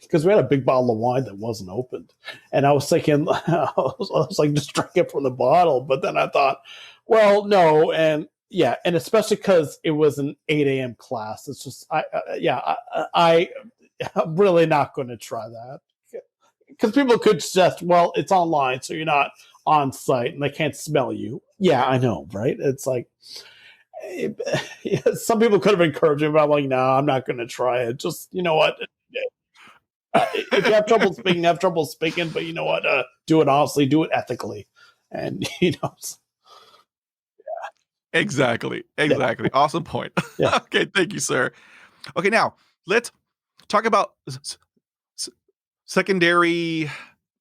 because we had a big bottle of wine that wasn't opened, and I was thinking, I was like, just drink it from the bottle. But then I thought, well, no, and yeah, and especially because it was an 8 a.m. class. It's just, I'm really not going to try that, because people could suggest, well, it's online, so you're not on site and they can't smell you. Yeah, I know, right? It's like, some people could have encouraged me, but I'm like, no, I'm not going to try it. Just, you know what? If you have trouble speaking, but you know what? Do it honestly, do it ethically. And, Exactly. Awesome point. Yeah. Okay. Thank you, sir. Okay. Now let's talk about secondary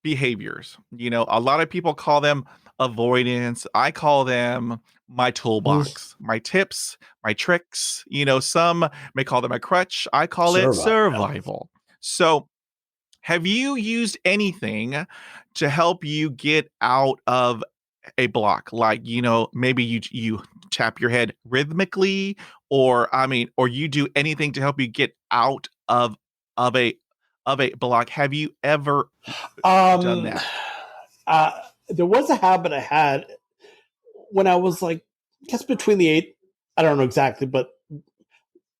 behaviors. A lot of people call them avoidance. I call them my toolbox, my tips, my tricks. Some may call them a crutch. I call it survival. So have you used anything to help you get out of a block? Like, maybe you tap your head rhythmically, or you do anything to help you get out of a block. Have you ever done that? There was a habit I had when I was I guess I don't know exactly, but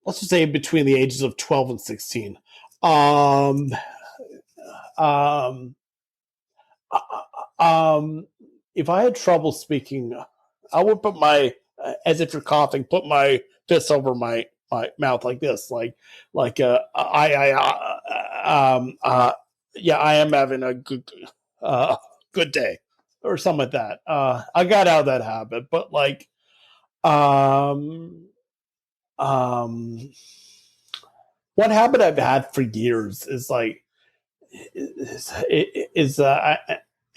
let's just say between the ages of 12 and 16. If I had trouble speaking, I would put as if you're coughing, put my fist over my mouth like this, I am having a good day, or something like that. I got out of that habit, but one habit I've had for years is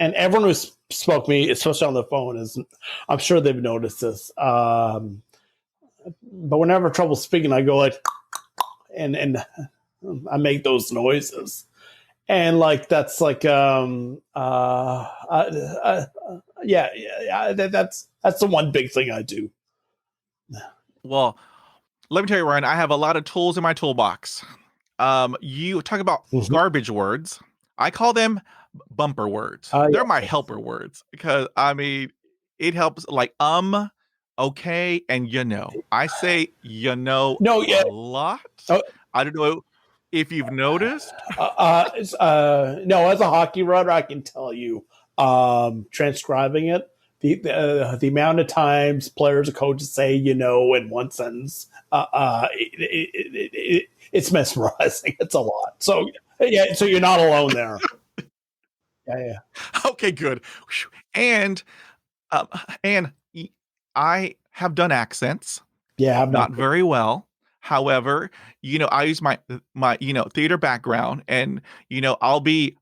and everyone who spoke to me, especially on the phone, I'm sure they've noticed this. But whenever I have trouble speaking, I go and I make those noises, and that's that's the one big thing I do. Well, let me tell you, Ryan, I have a lot of tools in my toolbox. You talk about garbage words. I call them bumper words. They're my helper words, because it helps, okay, and I say No, a yeah. lot. Oh, I don't know if you've noticed. no, as a hockey writer, I can tell you, transcribing it, the amount of times players or coaches say in one sentence, it's mesmerizing. It's a lot. So yeah, so you're not alone there. Yeah. Okay, good. And um, and I have done accents, Yeah, I've done. not very well. However, I use my theater background, and I'll be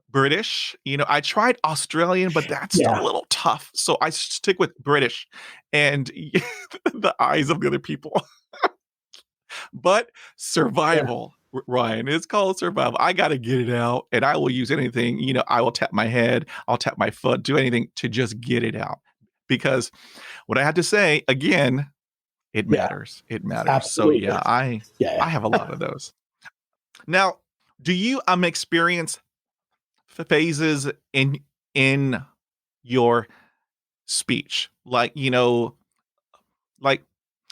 British. I tried Australian, but that's a Yeah, little tough. So I stick with British and the eyes of the other people. But yeah, survival, Ryan, it's called survival. I got to get it out, and I will use anything. I will tap my head, I'll tap my foot, do anything to just get it out. Because what I have to say, again, it yeah, matters. It matters. So absolutely. yeah, I Yeah, have a lot of those. Now, do you experience phases in your speech? Like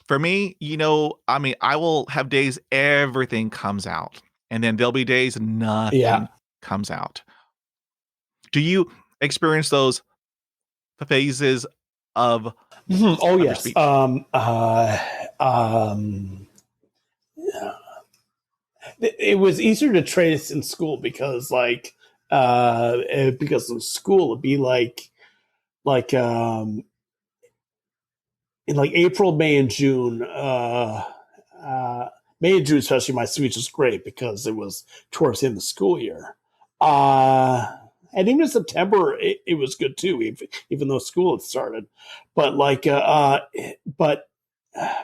for me, I will have days everything comes out, and then there'll be days yeah. nothing comes out. Do you experience those phases of Oh your yes. speech? It was easier to trace in school because because in school it'd be like in like April, May, and June. Uh, May and June, especially, my speech was great because it was towards the end of the school year. And even in September, it was good too, even though school had started. But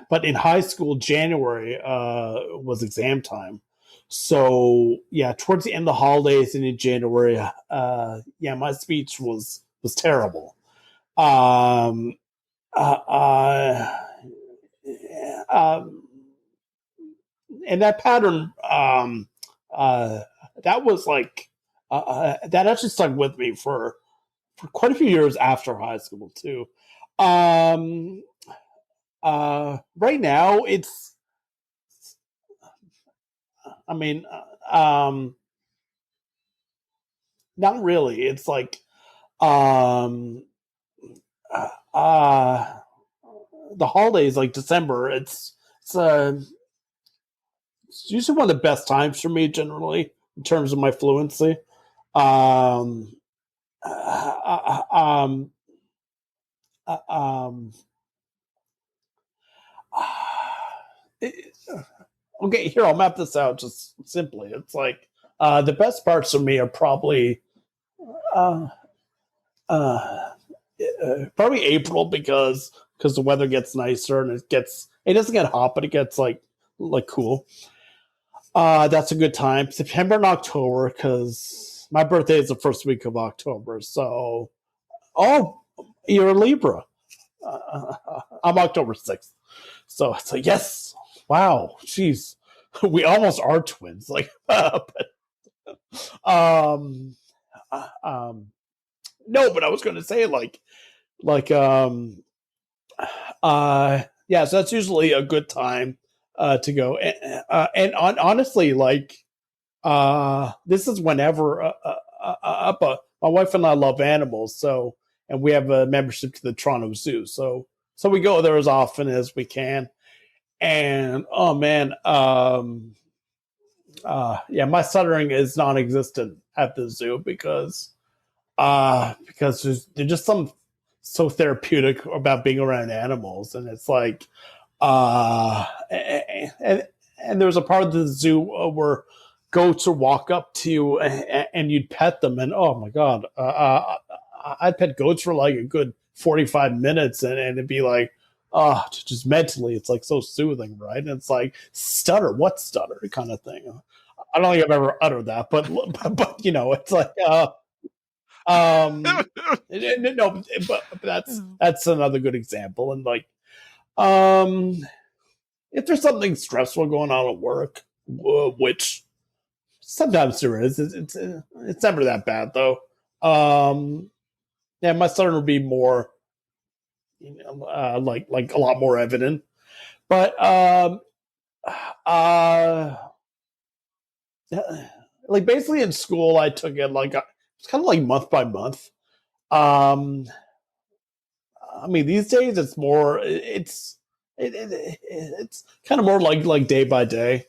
but in high school, January was exam time. So yeah, towards the end of the holidays and in January, yeah, my speech was terrible. Um, uh, uh, um, and that pattern, uh, that was that actually stuck with me for quite a few years after high school too. Um, right now, I mean, not really. It's like, um, uh, uh, the holidays, like December. It's usually one of the best times for me, generally, in terms of my fluency. Um, uh, um, uh, um, it, okay, here I'll map this out just simply. It's like the best parts of me are uh, uh, probably April because the weather gets nicer and it doesn't get hot, but it gets like cool. That's a good time. September and October because my birthday is the first week of October. So, oh, you're a Libra. I'm October 6th. So it's like, yes, wow, jeez, we almost are twins. Like, um, um, no, but I was going to say like, yeah, so that's usually a good time to go. Honestly, this is whenever my wife and I love animals, so and we have a membership to the Toronto Zoo, so we go there as often as we can. And oh man, yeah, my stuttering is non-existent at the zoo because there's just some so therapeutic about being around animals, and it's like and there was a part of the zoo where goats would walk up to you and you'd pet them, and oh my god, I'd pet goats for like a good 45 minutes, and it'd be like, oh, just mentally, it's like so soothing, right? And it's like stutter, what stutter kind of thing. I don't think I've ever uttered that, but it's like no, but that's another good example, and like um if there's something stressful going on at work, which sometimes there is, it's never that bad though. Yeah, my son would be more like a lot more evident. But like basically in school, I took it like it's kind of like month by month. Um, I mean, these days it's more it's kind of more like day by day.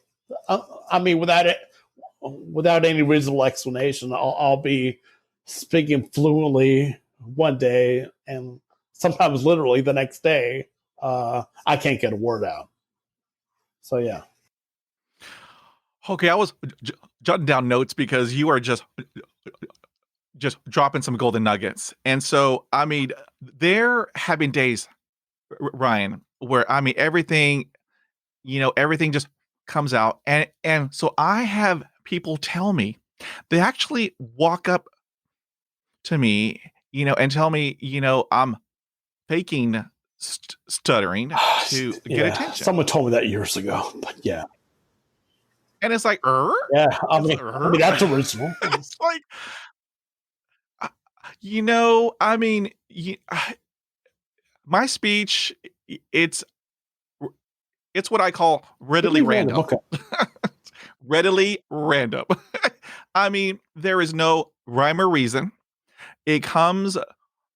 I mean, without any reasonable explanation, I'll be speaking fluently one day, and sometimes literally the next day, I can't get a word out. So yeah. Okay, I was jotting down notes because you are just dropping some golden nuggets. And so, I mean, there have been days, Ryan, where I mean everything, everything just comes out, and so I have people tell me they actually walk up to me, and tell me, I'm faking stuttering to get Yeah, attention. someone told me that years ago, but yeah. And it's like, Yeah, I It's mean, like, that's original. it's like, I mean, my speech, it's it's what I call readily Really random. random. Okay. Readily random. I mean, there is no rhyme or reason. It comes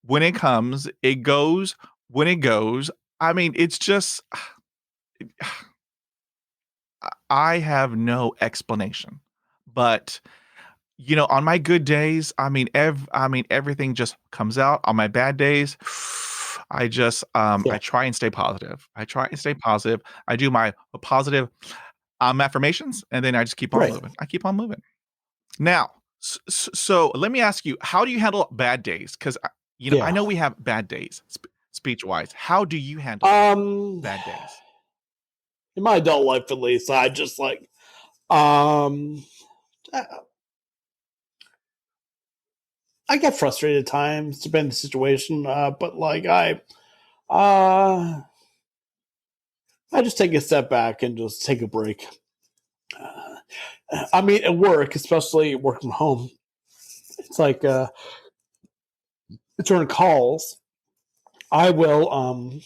when it comes. It goes when it goes. I mean, it's just I have no explanation. But on my good days, I mean, everything just comes out. On my bad days, I Yeah. try and stay positive. I try and stay positive. I do my positive affirmations, and then I just keep on Right. moving. I keep on moving. Now, so let me ask you, how do you handle bad days? Because I Yeah. know we have bad days, speech wise. How do you handle bad days? In my adult life, at least, I just like um, I get frustrated at times, depending on the situation. But like uh, I just take a step back and just take a break. Uh, I mean, at work, especially work from home, it's like during calls, I will um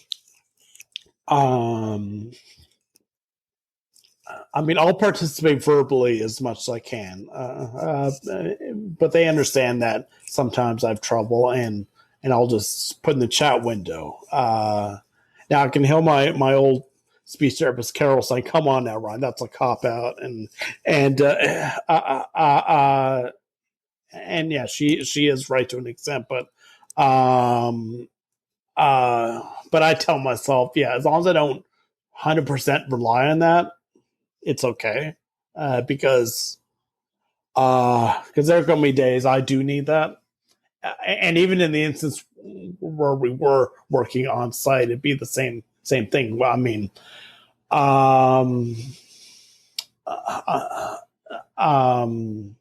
I mean, I'll participate verbally as much as I can, but they understand that sometimes I have trouble, and I'll just put in the chat window. Now I can hear my old speech therapist Carol saying, "Come on now, Ryan, that's a cop out," and yeah, she is right to an extent, um, but I tell myself, yeah, as long as I don't 100% rely on that, it's okay, because there are going to be days I do need that, and even in the instance where we were working on site, it'd be the same thing. Well, I mean, um, uh, um,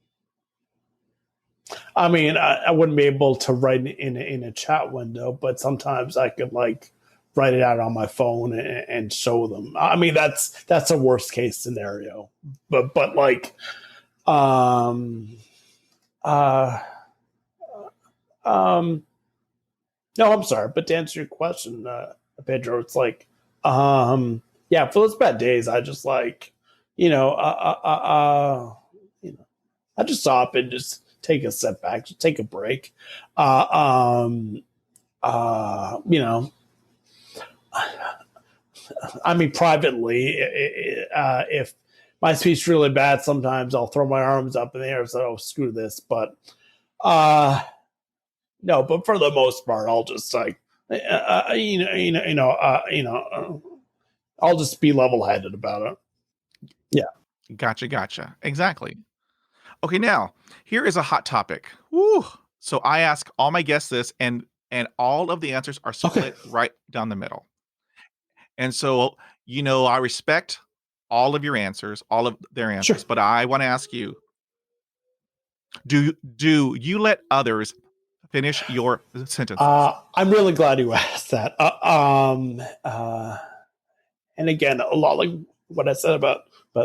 I wouldn't be able to write in a chat window, but sometimes I could like write it out on my phone and show them. I mean, that's a worst case scenario, but like um uh um no, I'm sorry, but to answer your question, Pedro, it's like yeah, for those bad days, I just like you know you know I just stop and just take a step back, just take a break. Uh, um, you know, I mean, privately, if my speech is really bad, sometimes I'll throw my arms up in the air and say, "Oh, screw this." But uh, no, but for the most part, I'll just like, I'll just be level-headed about it. Yeah. Gotcha. Exactly. Okay, now here is a hot topic. Woo. So I ask all my guests this, and all of the answers are Okay. split right down the middle. And so, I respect all of your answers, all of their Sure. answers, but I want to ask you, do you let others finish your sentences? I'm really glad you asked that. And again, a lot like what I said about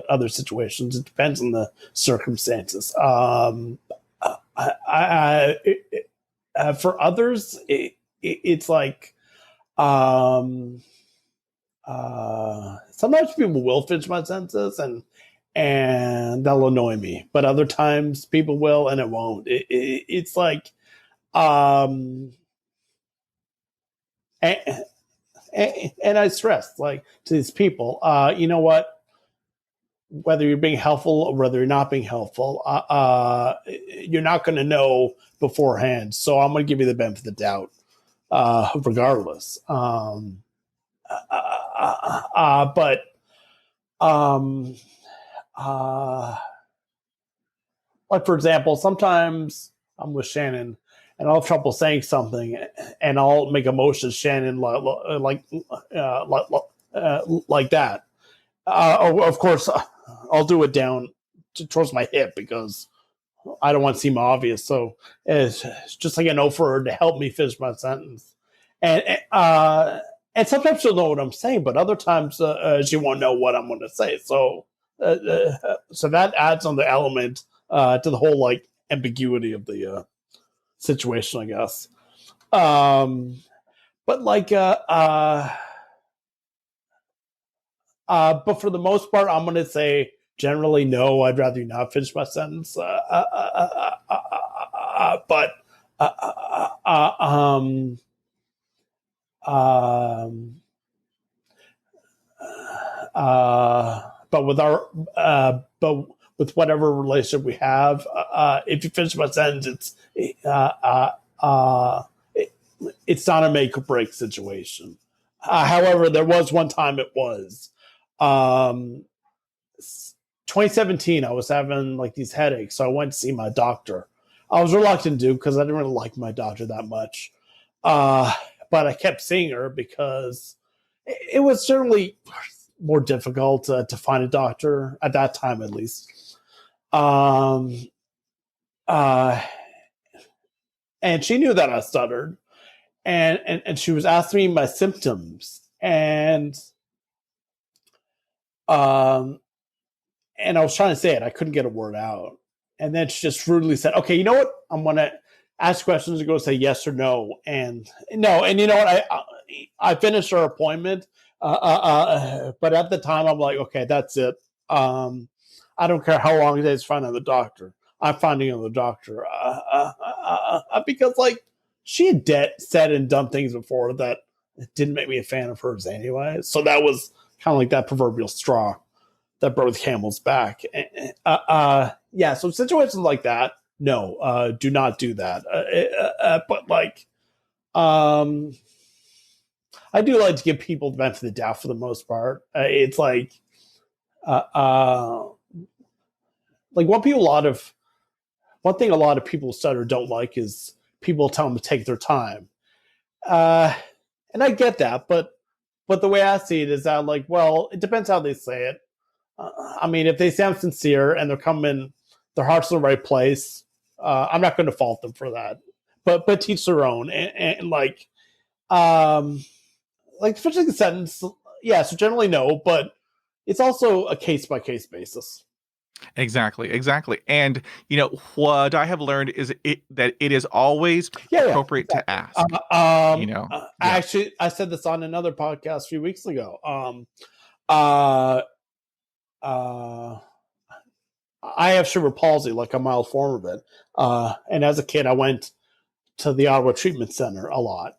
other situations, it depends on the circumstances. For others, it's like Um, Sometimes people will finish my sentences and that'll annoy me, but other times people will and it won't. It's like, um, and, and I stress like to these people, you know what? Whether you're being helpful or whether you're not being helpful, you're not going to know beforehand. So I'm going to give you the benefit of the doubt, regardless. But um, like for example, sometimes I'm with Shannon and I'll have trouble saying something, and I'll make a motion to Shannon like that. Of course, I'll do it down towards my hip because I don't want to seem obvious. So it's just like I know for her to help me finish my sentence. And sometimes she'll know what I'm saying, but other times she won't know what I'm going to say. So that adds on the element to the whole like ambiguity of the situation, I guess. But like but for the most part, I'm going to say generally no. I'd rather you not finish my sentence. But but with our but with whatever relationship we have, if you finish my sentence, it's not a make or break situation. However, there was one time it was. 2017, I was having like these headaches, so I went to see my doctor. I was reluctant to do because I didn't really like my doctor that much. But I kept seeing her because it was certainly more difficult to find a doctor at that time, at least. And she knew that I stuttered, and she was asking me my symptoms, and I was trying to say it. I couldn't get a word out. And then she just rudely said, okay, you know what? I'm going to ask questions and go say yes or no. And no. And you know what? I finished her appointment. But at the time, I'm like, okay, that's it. I don't care how long it takes to find another doctor. I'm finding another doctor. Because like she had said and done things before that didn't make me a fan of hers anyway. So that was kind of like that proverbial straw that broke the camel's back. Yeah, so situations like that, no, do not do that. But like, I do like to give people the benefit of the doubt for the most part. It's like one thing a lot of people stutter don't like is people tell them to take their time. And I get that, but the way I see it is that like, well, it depends how they say it. I mean, if they sound sincere and they're coming, their heart's in the right place, I'm not going to fault them for that. But teach their own, and like finishing the sentence, yeah. So generally no, but it's also a case by case basis. Exactly. And what I have learned is that it is always appropriate to ask. Actually, I said this on another podcast a few weeks ago. I have cerebral palsy, like a mild form of it. And as a kid, I went to the Ottawa Treatment Center a lot.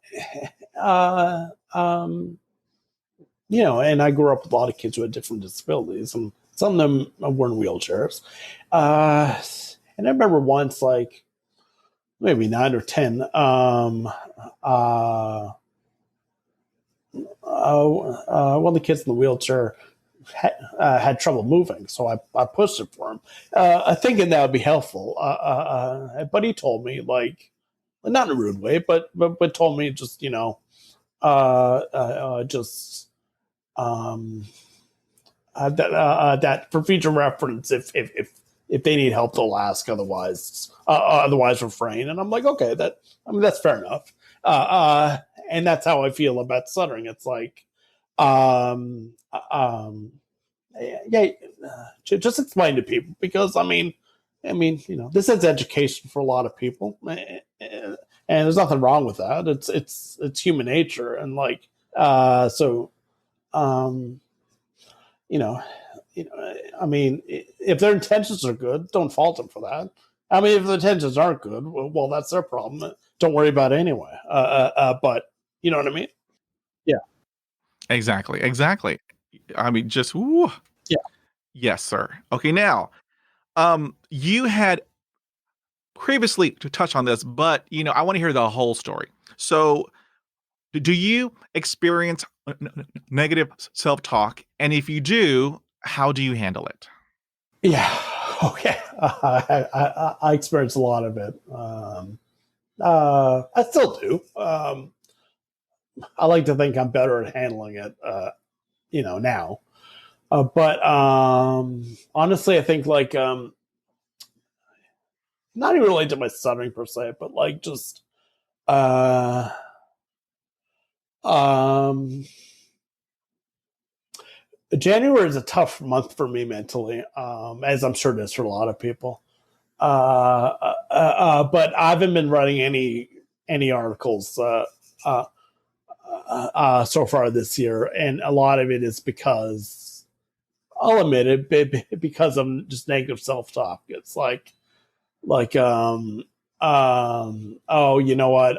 And I grew up with a lot of kids who had different disabilities, and some of them were in wheelchairs. And I remember once, like maybe 9 or 10, one of the kids in the wheelchair had trouble moving, so I pushed it for him, thinking that would be helpful. But he told me, like, not in a rude way, but told me just that for future reference, if they need help, they'll ask. Otherwise refrain. And I'm like, okay, that's fair enough. And that's how I feel about stuttering. It's like, just explain to people, because I mean, this is education for a lot of people, and there's nothing wrong with that. It's human nature, and like, So, um, you know, I mean, if their intentions are good, don't fault them for that. I mean, if the intentions aren't good, well, that's their problem. Don't worry about it anyway. But you know what I mean? Yeah, Exactly. Exactly. I mean, just woo. yeah, Yes, sir. Okay, now, you had previously to touch on this, but I want to hear the whole story. So, do you experience negative self-talk? And if you do, how do you handle it? yeah. Okay, I experience a lot of it. I still do. I like to think I'm better at handling it. Now. But honestly, I think like not even related to my stuttering per se, but like just uh, um, January is a tough month for me mentally, as I'm sure it is for a lot of people. But I haven't been writing any articles uh, so far this year, and a lot of it is because I'll admit it, because of just negative self talk. It's oh, you know what,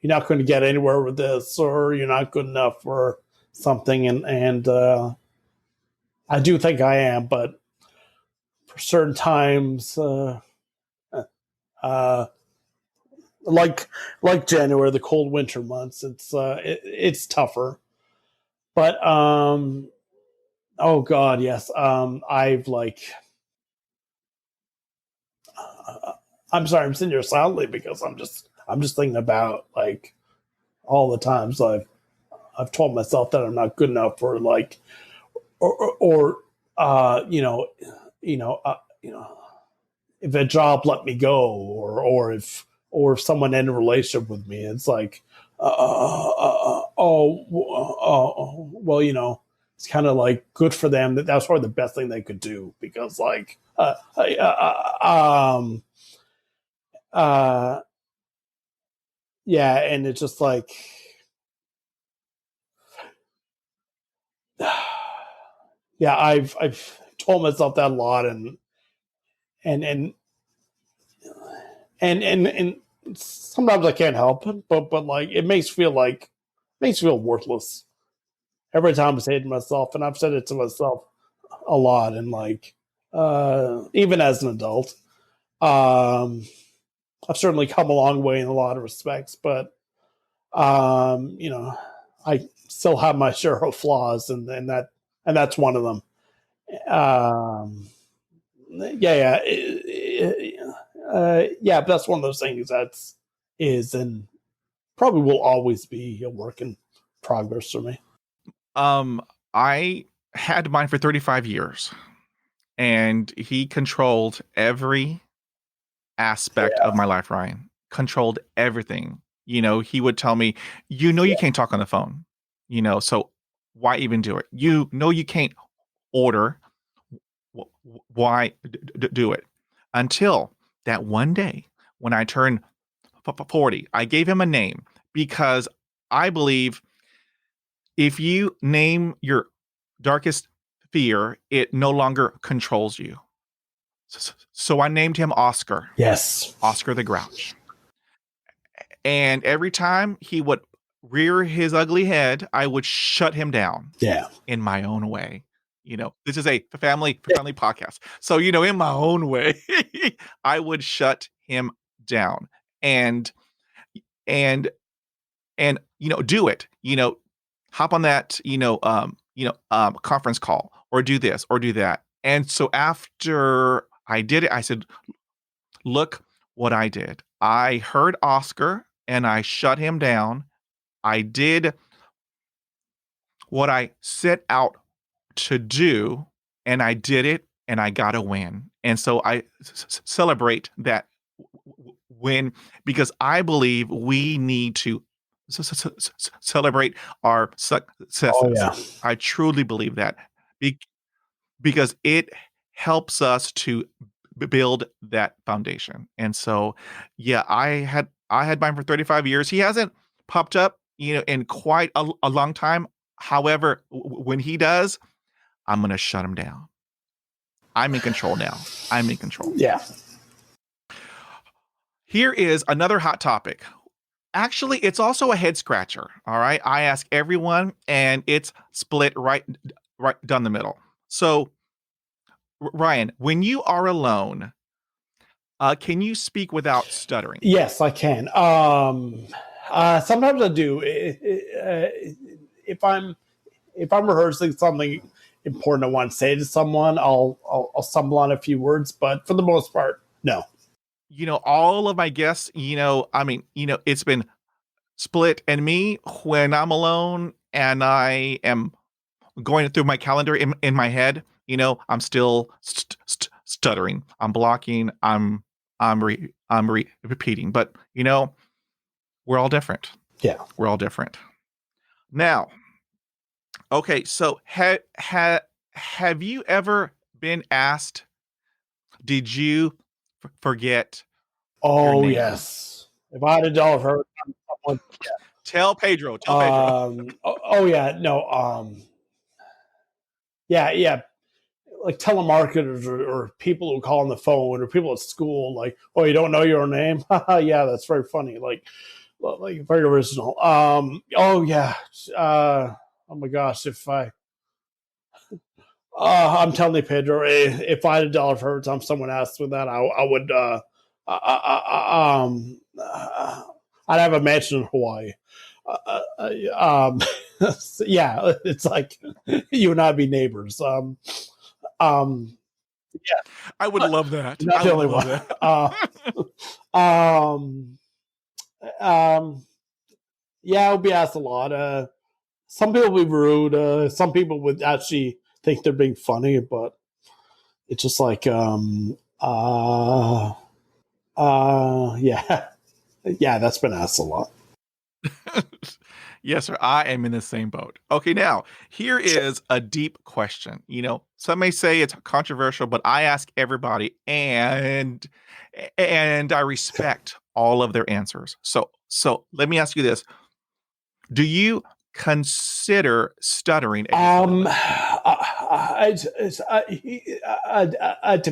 you're not going to get anywhere with this, or you're not good enough for something, and I do think I am, but for certain times, uh, like January, the cold winter months, it's tougher. But oh god, yes, I've like I'm sorry, I'm sitting here silently because I'm just thinking about like all the times I've told myself that I'm not good enough, or like, or you know, if a job let me go, or if someone ended a relationship with me, it's like, well, it's kind of like good for them. That's probably the best thing they could do, because like, uh, yeah, and it's just like, yeah, I've told myself that a lot, and and and sometimes I can't help it, but like it makes me feel worthless every time I say it to myself, and I've said it to myself a lot, and like even as an adult, um, I've certainly come a long way in a lot of respects, but I still have my share of flaws, and that's one of them. Um, yeah, but that's one of those things that's is and probably will always be a work in progress for me. Um, I had mine for 35 years, and he controlled every aspect of Yeah, my life, Ryan. Controlled everything. He would tell me, you can't talk on the phone. So why even do it? You can't order. Why do it? Until that one day when I turned 40, I gave him a name, because I believe if you name your darkest fear, it no longer controls you. So I named him Oscar, yes, Oscar the Grouch. And every time he would rear his ugly head, I would shut him down yeah, in my own way. This is a family podcast. So, in my own way, I would shut him down, and and do it. Hop on that, conference call, or do this or do that. And so after I did it, I said, look what I did. I heard Oscar and I shut him down. I did what I set out to do, and I did it, and I got a win. And so I celebrate that win, because I believe we need to celebrate our oh successes. yeah, I truly believe that, Be- because it helps us to build that foundation. And so, yeah, I had I had mine for 35 years. He hasn't popped up, in quite a long time. However, when he does, I'm going to shut him down. I'm in control now. I'm in control. Yeah. Here is another hot topic. Actually, it's also a head scratcher. All right. I ask everyone, and it's split right down the middle. So, Ryan, when you are alone, can you speak without stuttering? Yes, I can. Sometimes I do. If I'm rehearsing something important I want to say to someone, I'll stumble on a few words, but for the most part, no. All of my guests, it's been split, and me, when I'm alone and I am going through my calendar in my head, I'm still stuttering. I'm blocking. I'm repeating. But we're all different. Yeah, we're all different. Now, okay. So have you ever been asked? Did you forget? Oh yes. If I had a dollar for someone, yeah. Tell Pedro. Yeah. No. Yeah. Like telemarketers or people who call on the phone or people at school, like, oh, you don't know your name? Yeah, that's very funny. Like very original. Oh yeah. Oh my gosh, I'm telling you, Pedro, if I had a dollar for every time someone asked me that, I would I'd have a mansion in Hawaii. Yeah, it's like you and I'd be neighbors. Yeah, I would love that. Not the only one. Yeah, I would be asked a lot. Some people would be rude. Some people would actually think they're being funny, but it's just like, yeah, that's been asked a lot. Yes, sir. I am in the same boat. Okay, now here is a deep question. Some may say it's controversial, but I ask everybody, and I respect all of their answers. So let me ask you this: do you consider stuttering? To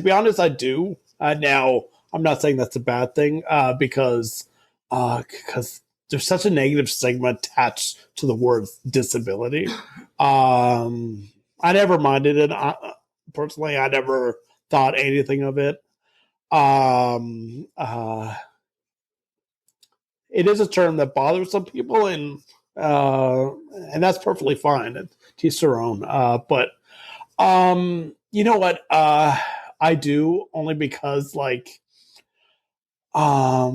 be honest, I do. Now, I'm not saying that's a bad thing, because there's such a negative stigma attached to the word disability. I never minded it. Personally, I never thought anything of it. It is a term that bothers some people, and that's perfectly fine. To each their own. But you know what? I do, only because, like, I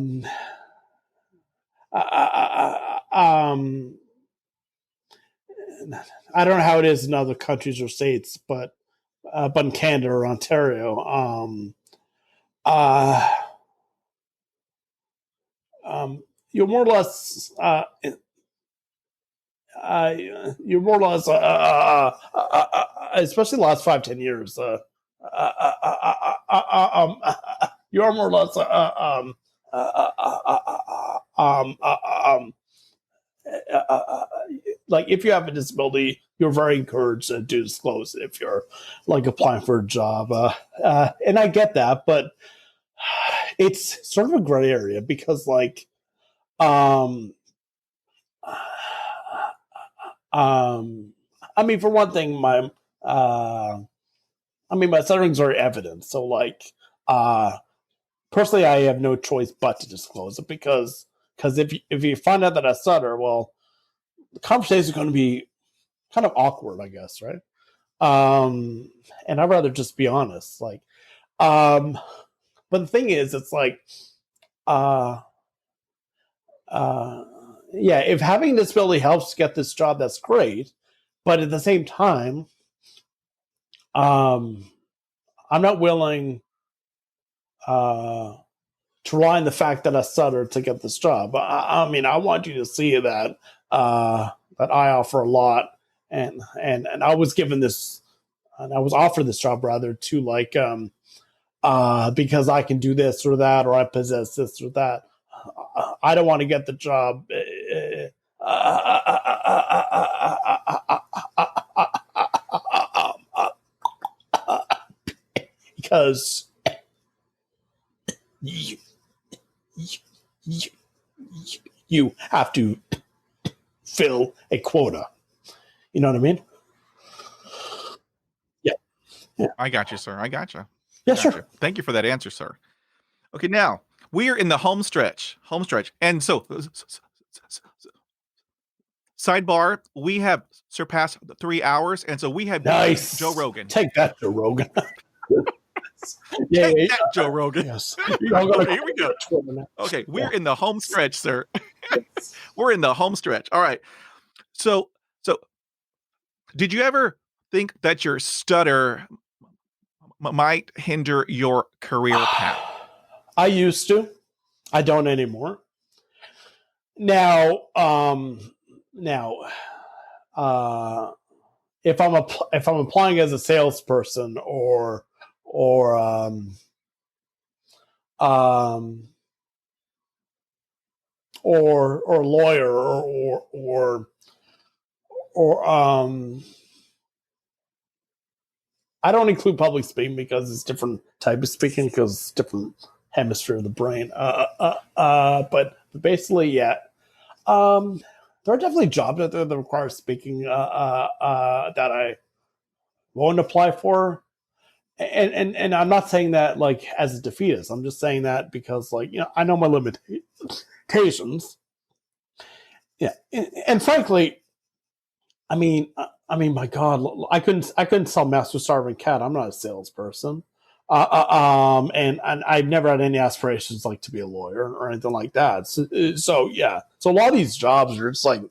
don't know how it is in other countries or states, but in Canada or Ontario, you're more or less, especially the last 5-10 years, you are more or less, like, if you have a disability, you're very encouraged to disclose it if you're, like, applying for a job. And I get that, but it's sort of a gray area because, like, I mean, for one thing, my stuttering's very evident. So, like, personally, I have no choice but to disclose it because if you find out that I stutter, well, the conversation is going to be kind of awkward, I guess, right? And I'd rather just be honest. Like, but the thing is, it's like, yeah, if having a disability helps get this job, that's great. But at the same time, I'm not willing to rely on the fact that I stutter to get this job. I mean, I want you to see that that I offer a lot, and I was given this, and I was offered this job rather to, like, because I can do this or that, or I possess this or that. I don't want to get the job because you, you, you have to fill a quota. You know what I mean? Yeah. I got you, sir. I got you. Yeah, sure. Thank you for that answer, sir. Okay, now we are in the home stretch. And so, sidebar, we have surpassed 3 hours, and so we have Nice. Joe Rogan. Take that, Joe Rogan. Take that, Joe Rogan. Yes. Okay, here we go. Okay, we're in the home stretch, sir. We're in the home stretch. All right. So, did you ever think that your stutter might hinder your career path? I used to. I don't anymore. Now, if I'm applying as a salesperson or lawyer or I don't include public speaking because it's different type of speaking because it's different hemisphere of the brain. But basically, yeah. There are definitely jobs out there that require speaking that I won't apply for. And I'm not saying that like as a defeatist. I'm just saying that because like, I know my limitations. Yeah. And frankly, I mean, my God, I couldn't sell Master Starving Cat. I'm not a salesperson. And I've never had any aspirations like to be a lawyer or anything like that. So yeah. So a lot of these jobs are just like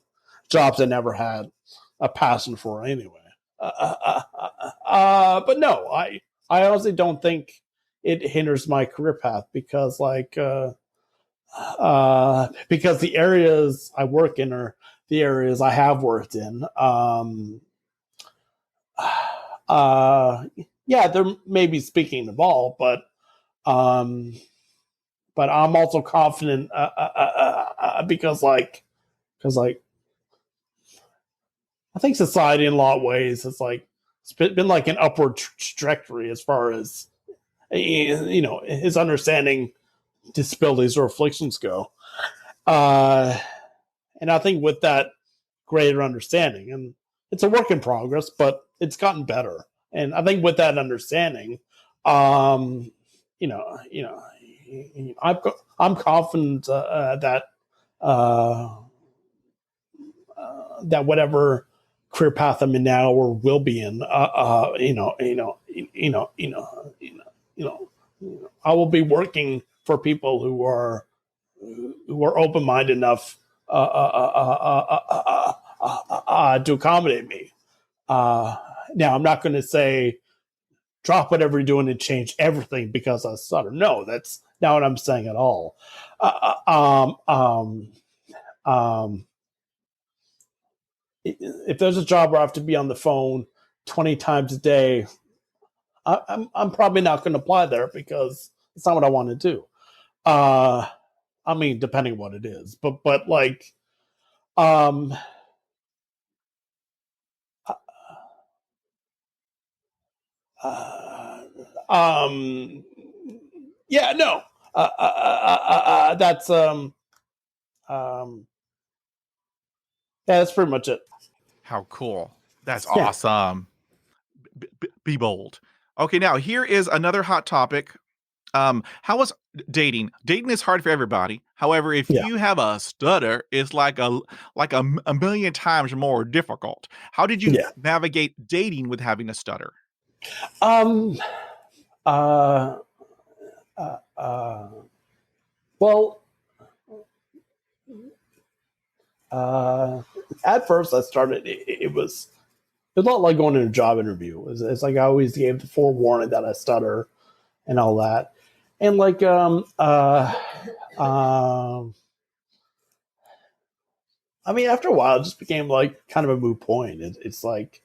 jobs I never had a passion for anyway. But no, I honestly don't think it hinders my career path because because the areas I work in are the areas I have worked in. Yeah, there may be speaking involved, but I'm also confident because I think society in a lot of ways it's been like an upward trajectory as far as his understanding disabilities or afflictions go, and I think with that greater understanding, and it's a work in progress, but it's gotten better. And I think with that understanding, I'm confident that that whatever career path I'm in now or will be in, I will be working for people who are open-minded enough to accommodate me. Now, I'm not going to say drop whatever you're doing and change everything because I stutter. No, that's not what I'm saying at all. If there's a job where I have to be on the phone 20 times a day, I'm probably not going to apply there because it's not what I want to do. I mean, depending on what it is, but like, yeah, no, that's yeah, that's pretty much it. How cool. That's awesome. Be bold. Okay, now here is another hot topic. How was dating? Dating is hard for everybody. However, if you have a stutter, it's like a million times more difficult. How did you navigate dating with having a stutter? Well, at first I started, it was a lot like going to a job interview. It's like I always gave the forewarning that I stutter and all that. And like, I mean, after a while, it just became like kind of a moot point. It's like,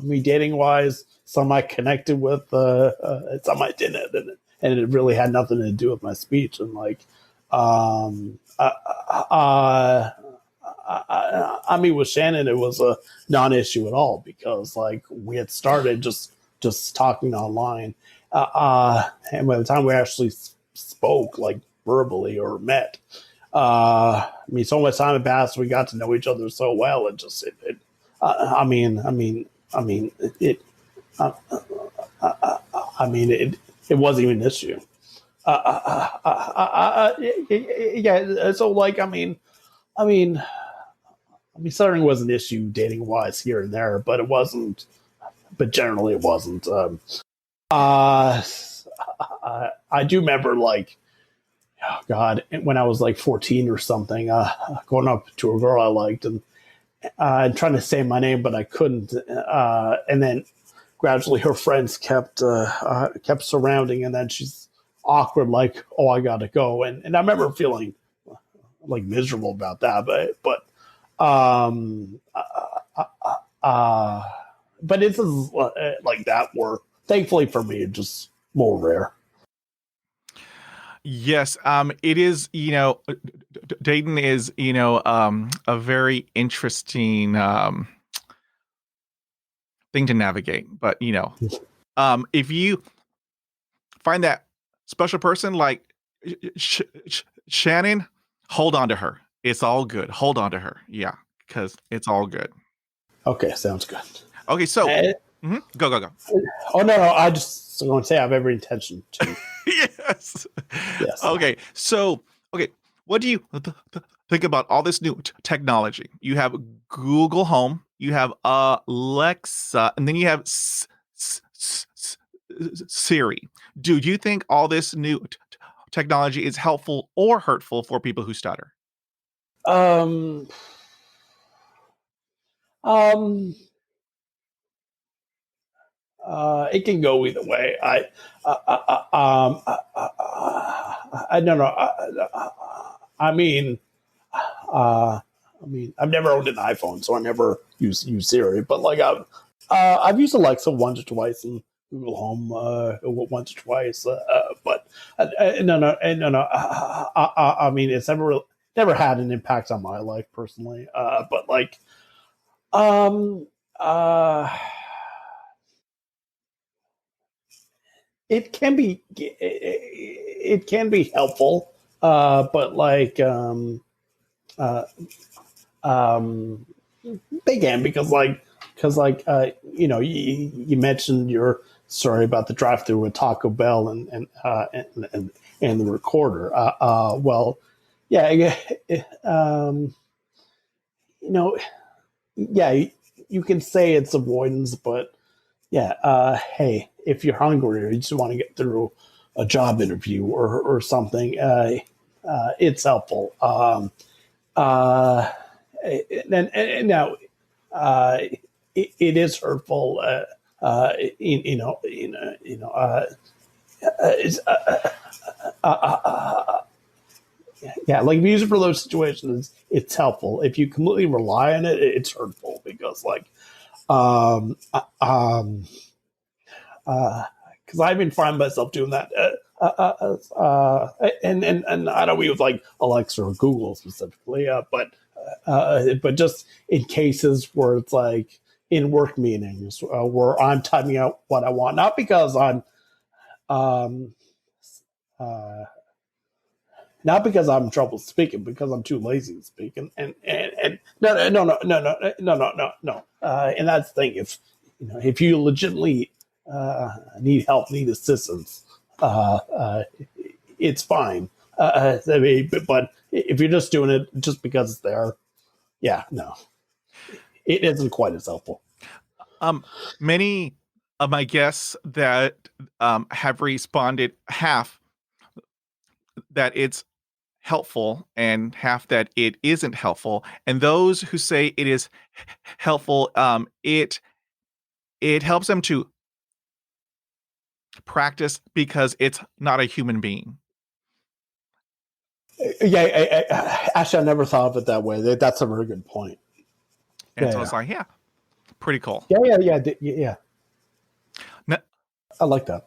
mean, dating wise, some I connected with, some I didn't, and it really had nothing to do with my speech. And like, I mean, with Shannon, it was a non-issue at all because like we had started just talking online, and by the time we actually spoke like verbally or met, I mean, so much time had passed. We got to know each other so well. I mean, it wasn't even an issue. Yeah. So like, I mean, stuttering was an issue dating wise here and there, but it wasn't. But generally, it wasn't. I do remember, like, oh God, when I was like 14 or something, going up to a girl I liked and trying to say my name, but I couldn't. And then gradually, her friends kept surrounding, and then she's awkward, like, "Oh, I gotta go," and I remember feeling like miserable about that, but but it's like that where thankfully for me it's just more rare. Yes, it is, dating is, a very interesting thing to navigate. But, if you find that special person like Shannon, hold on to her. It's all good. Hold on to her. Yeah, because it's all good. Okay, sounds good. Okay, so go. Oh no, I just going to say I have every intention to. Yes. Yes. Okay, so what do you think about all this new technology? You have Google Home, you have Alexa, and then you have Siri. Do you think all this new technology is helpful or hurtful for people who stutter? Um. It can go either way. I don't know. I've never owned an iPhone, so I never use Siri. But like I've used Alexa once or twice and Google Home once or twice. But no. I mean, it's never had an impact on my life personally. But like, um, uh. It can be helpful, but like um, they can you mentioned your story about the drive through with Taco Bell and the recorder. Well, yeah, yeah, you can say it's avoidance, but yeah, hey, if you're hungry or you just want to get through a job interview or something, it's helpful. And now, it is hurtful. It's, yeah, like if you use it for those situations, it's helpful. If you completely rely on it, it's hurtful because like, because I've been finding myself doing that. And I don't mean with like Alexa or Google specifically, but just in cases where it's like in work meetings where I'm typing out what I want, not because not because I'm in trouble speaking, because I'm too lazy to speak. And no. And that's the thing. If you legitimately need help, need assistance, it's fine. But if you're just doing it just because it's there, yeah, no, it isn't quite as helpful. Many of my guests that have responded half that it's helpful and half that it isn't helpful, and those who say it is helpful, it helps them to practice because it's not a human being. Yeah, actually, I never thought of it that way. That's a very good point. And so it's like, yeah. Pretty cool. Yeah. Now, I like that.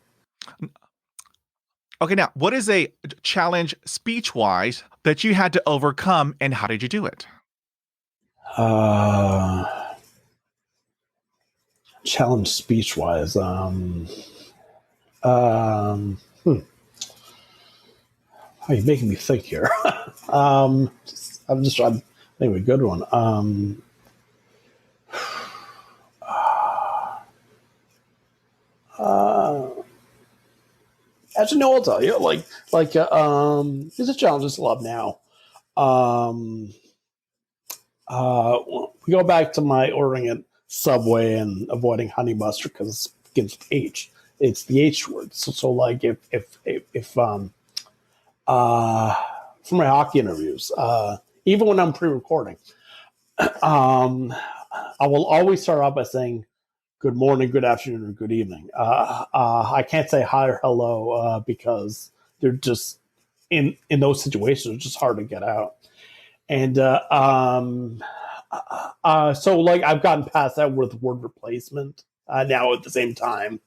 okay, now, what is a challenge speech-wise that you had to overcome, and how did you do it? Challenge speech-wise. Oh, you're making me think here. I'm just trying to think of a good one. Actually, no, I'll tell you. It's a challenge I still have now. We go back to my ordering at Subway and avoiding honey mustard because it begins with H. It's the H word. So like if for my hockey interviews, even when I'm pre-recording, I will always start out by saying good morning, good afternoon, or good evening. I can't say hi or hello because they're just in those situations. It's just hard to get out. And so like I've gotten past that with word replacement. Now at the same time,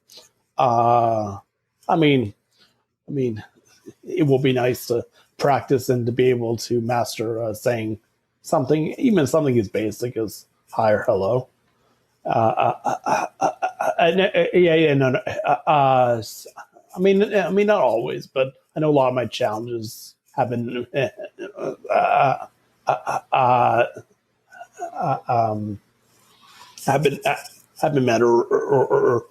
I mean, it will be nice to practice and to be able to master saying something, even something as basic as hi or hello. No. I mean, not always, but I know a lot of my challenges have been have been met or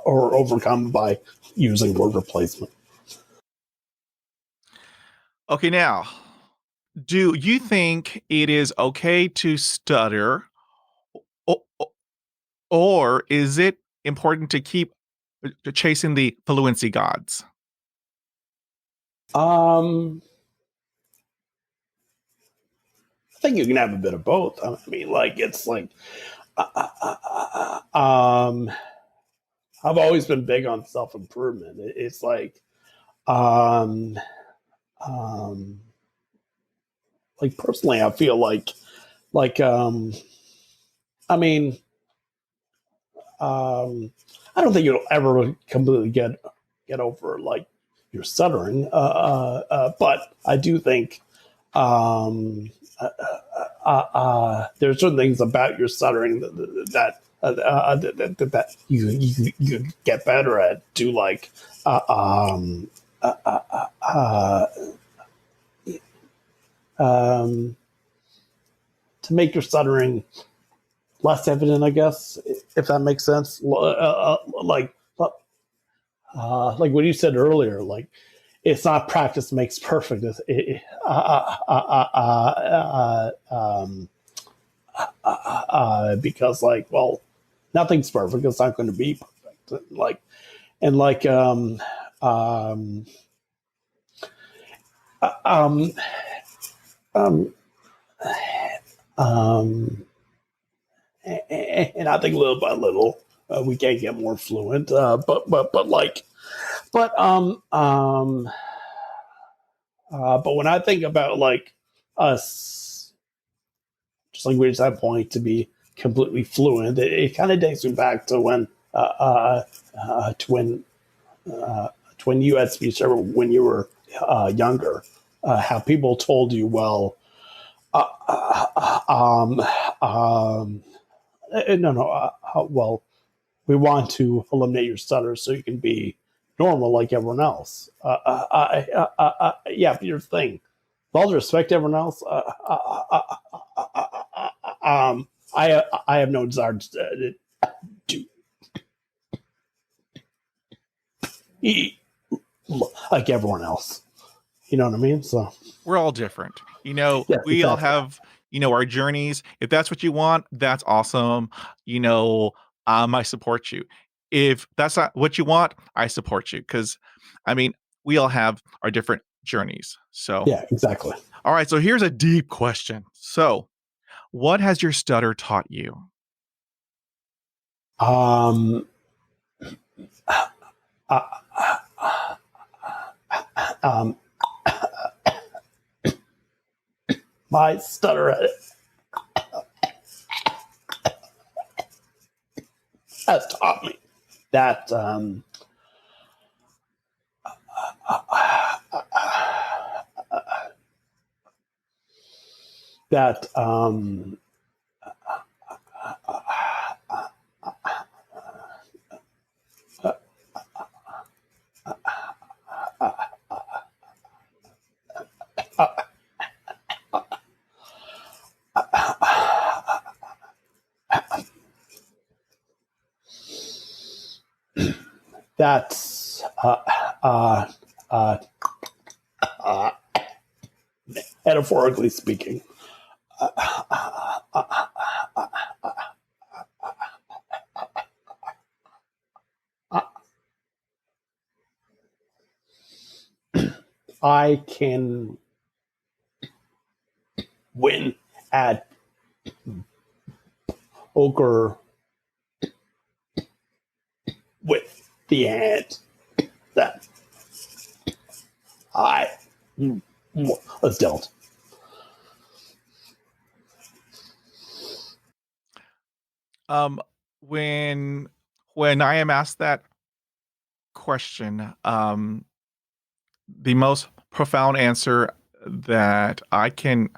overcome by using word replacement. Okay, now, do you think it is okay to stutter, or is it important to keep chasing the fluency gods? I think you can have a bit of both. I mean, like it's like, I've always been big on self improvement. It's like personally, I feel like, I mean, I don't think you'll ever completely get over like your stuttering, but I do think there's certain things about your stuttering that you get better at. To like to make your stuttering less evident, I guess, if that makes sense. Like what you said earlier, like it's not practice makes perfect. Because like, well, nothing's perfect. It's not going to be perfect. And I think little by little we can get more fluent. But when I think about like us, just like we just had point to be completely fluent, it kind of takes me back to when you had speech when you were younger. How people told you, well, well, we want to eliminate your stutter so you can be normal like everyone else. Yeah, but here's the thing. With all due respect to everyone else, I have no desire to eat like everyone else. You know what I mean? So we're all different. yes, we all exactly. have, our journeys. If that's what you want, that's awesome. I support you. If that's not what you want, I support you. Because, we all have our different journeys. So, Yeah, exactly. All right. So here's a deep question. So, what has your stutter taught you? Um, um, my stutter has taught me that that's metaphorically speaking, I can win at poker with the hand that I was dealt. When I am asked that question, the most profound answer that I can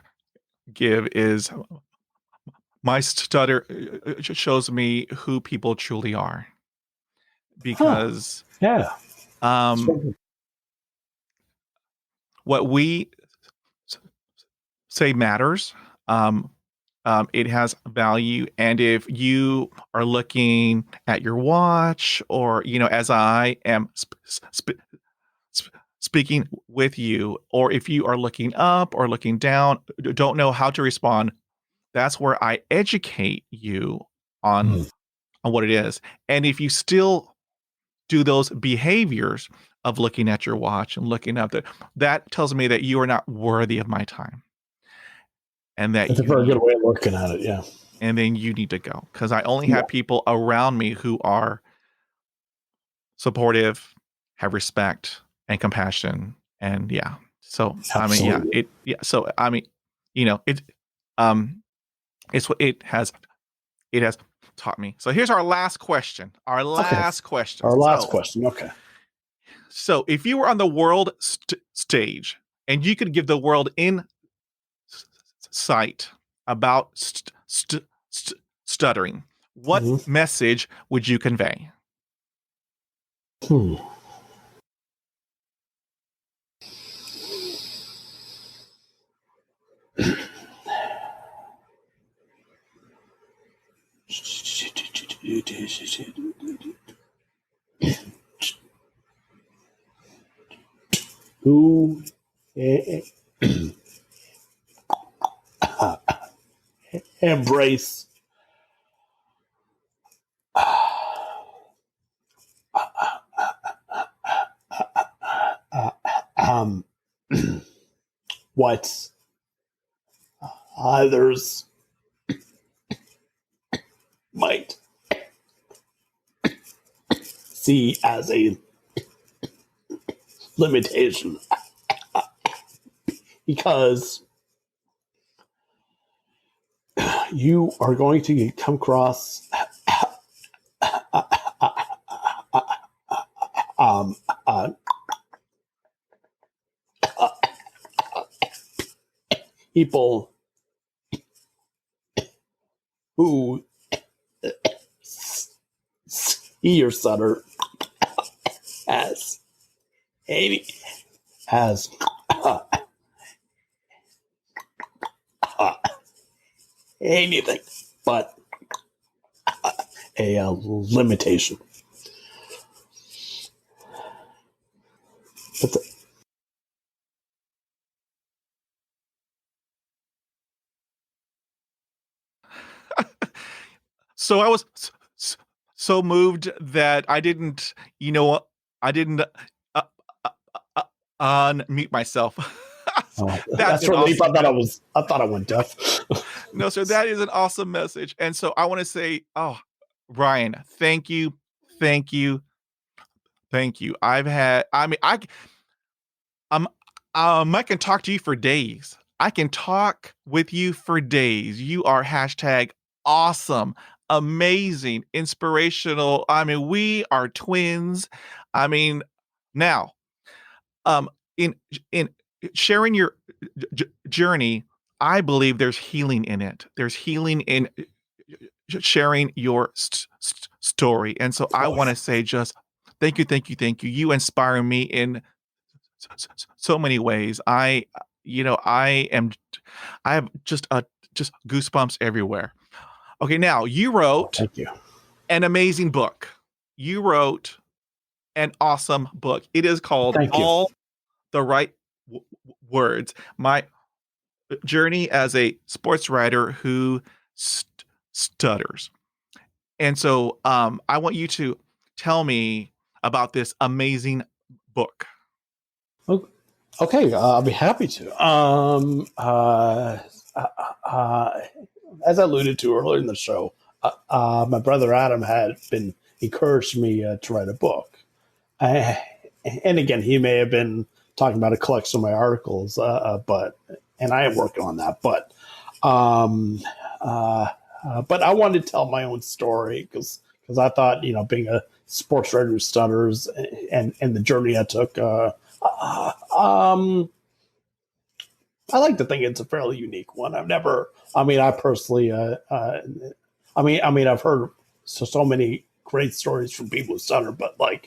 give is my stutter shows me who people truly are. Because Yeah. what we say matters. It has value. And if you are looking at your watch, or, as I am speaking with you, or if you are looking up or looking down, don't know how to respond, that's where I educate you on what it is. And if you still do those behaviors of looking at your watch and looking up, that tells me that you are not worthy of my time. And that That's a very good way of looking at it, yeah. And then you need to go, because I only have people around me who are supportive, have respect and compassion, and So Absolutely. So it's what it has taught me. So here's our last question. Our last question. Okay. So if you were on the world stage and you could give the world insight about stuttering, what message would you convey? Who embrace what others might see as a limitation, because you are going to come across people who see your stutter as anything but a limitation. That's it. So I was so moved that I didn't, unmute myself. That's relief. I thought I went deaf. No, sir, that is an awesome message. And so I want to say, Ryan, thank you. Thank you. Thank you. I can talk to you for days. I can talk with you for days. You are #awesome. amazing, inspirational. I mean, we are twins. I mean, now, um, in in sharing your journey, I believe there's healing in it. There's healing in sharing your story, and so I Oh, want to say just thank you, thank you, thank you. You inspire me in so many ways. I am, I have just goosebumps everywhere. Okay, now you wrote thank you. an amazing book. You wrote an awesome book. It is called Thank you. All the Right Words. My journey as a sports writer who stutters. And so I want you to tell me about this amazing book. Okay, I'll be happy to. Uh, as I alluded to earlier in the show, my brother Adam had been encouraged me to write a book. And again, he may have been talking about a collection of my articles, and I am working on that. But I wanted to tell my own story because I thought, being a sports writer who stutters and the journey I took. I like to think it's a fairly unique one. I personally, I've heard so many great stories from people who stutter, but but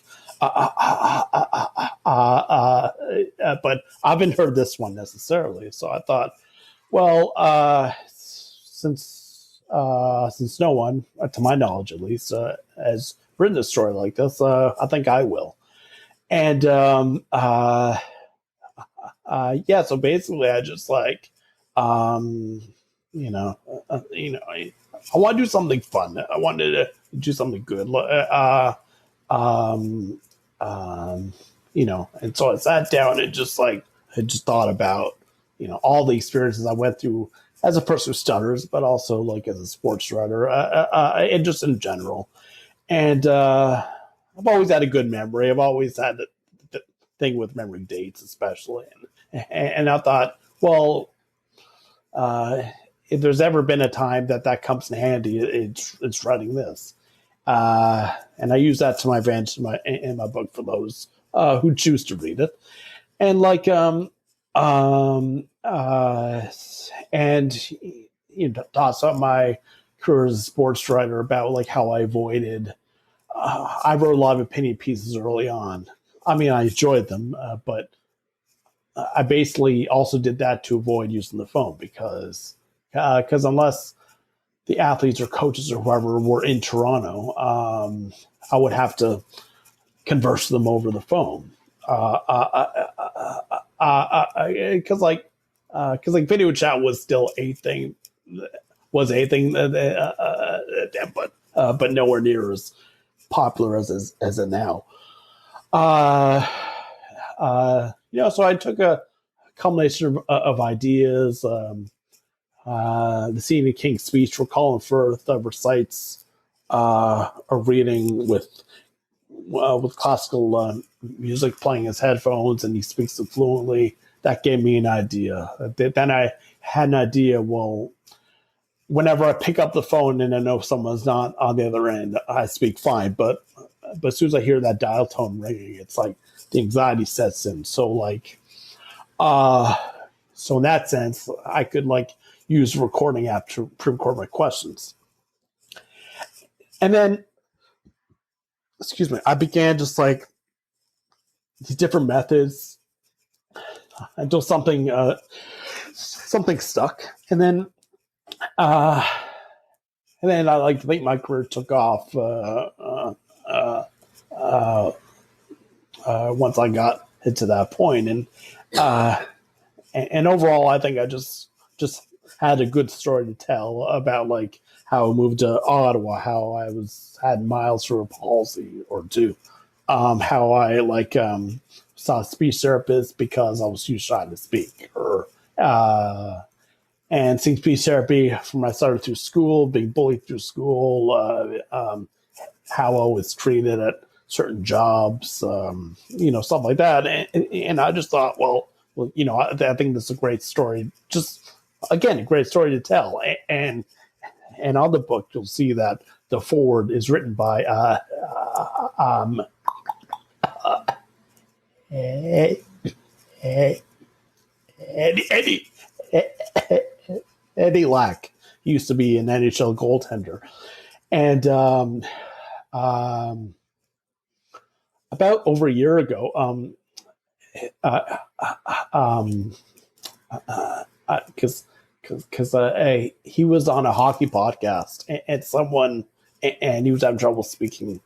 I haven't heard this one necessarily. So I thought, well, since no one, to my knowledge at least, has written a story like this, I think I will. And so basically, I just I want to do something fun. I wanted to do something good. And so I sat down and I just thought about, all the experiences I went through as a person who stutters, but also as a sports writer, and just in general. And I've always had a good memory. I've always had the thing with memory dates, especially. And I thought, well, if there's ever been a time that comes in handy, it's writing this. And I use that to my advantage in my book for those who choose to read it. And thoughts on my career as a sports writer about how I avoided. I wrote a lot of opinion pieces early on. I mean, I enjoyed them, but I basically also did that to avoid using the phone because unless the athletes or coaches or whoever were in Toronto, I would have to converse with them over the phone. Because video chat was still a thing, but nowhere near as popular as it now. So I took a combination of ideas. The Stephen King speech where Colin Firth recites a reading with classical music playing his headphones, and he speaks it fluently. That gave me an idea. Then I had an idea. Well, whenever I pick up the phone and I know someone's not on the other end, I speak fine. But as soon as I hear that dial tone ringing, it's like the anxiety sets in. So in that sense, I could use a recording app to pre-record my questions. And then, I began just these different methods until something stuck. And then I think my career took off once I got to that point. And overall, I think I just had a good story to tell about how I moved to Ottawa, how I had mild cerebral palsy or two, how I saw a speech therapist because I was too shy to speak, and seeing speech therapy from I started through school, being bullied through school, how I was treated at certain jobs, stuff like that. And I just thought, well, I think this is a great story. Just again, a great story to tell. And and on the book, you'll see that the foreword is written by Eddie Lack. He used to be an NHL goaltender. And about over a year ago, because he was on a hockey podcast, and he was having trouble speaking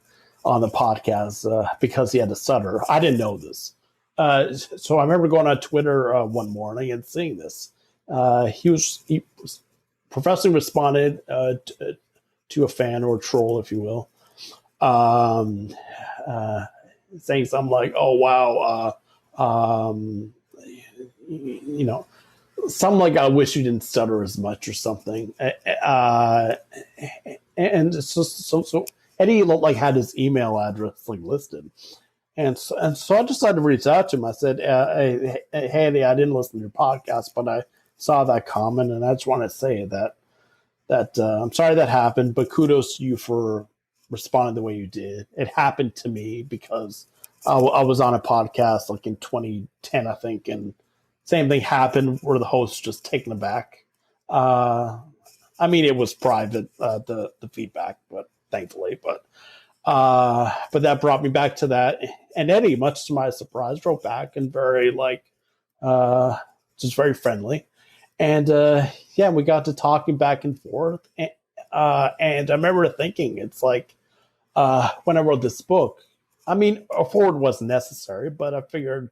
on the podcast because he had a stutter. I didn't know this. So I remember going on Twitter one morning and seeing this. He professionally responded to a fan or a troll, if you will, saying something like, "Oh wow, something like I wish you didn't stutter as much" or something. And so Eddie had his email address listed. And so I decided to reach out to him. I said, hey, Eddie, I didn't listen to your podcast, but I saw that comment, and I just want to say that I'm sorry that happened, but kudos to you for responding the way you did. It happened to me because I was on a podcast in 2010, I think, and same thing happened where the host just taken aback. It was private, the feedback, but thankfully, but that brought me back to that. And Eddie, much to my surprise, wrote back and very just very friendly. And we got to talking back and forth. And I remember thinking, it's when I wrote this book, a forward wasn't necessary, but I figured,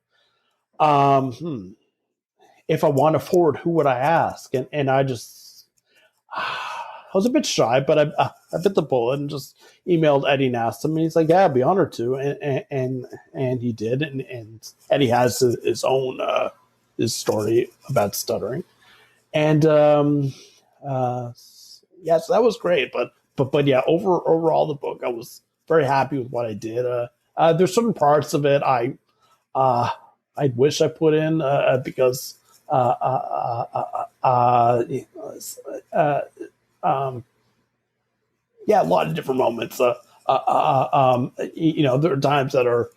if I want a forward, who would I ask? And I just, I was a bit shy, but I bit the bullet and just emailed Eddie and asked him. And he's like, "Yeah, I'd be honored to." And he did. And Eddie has his own his story about stuttering. And so that was great. But yeah, overall the book, I was very happy with what I did. There's certain parts of it I wish I put in because a lot of different moments. There are times that are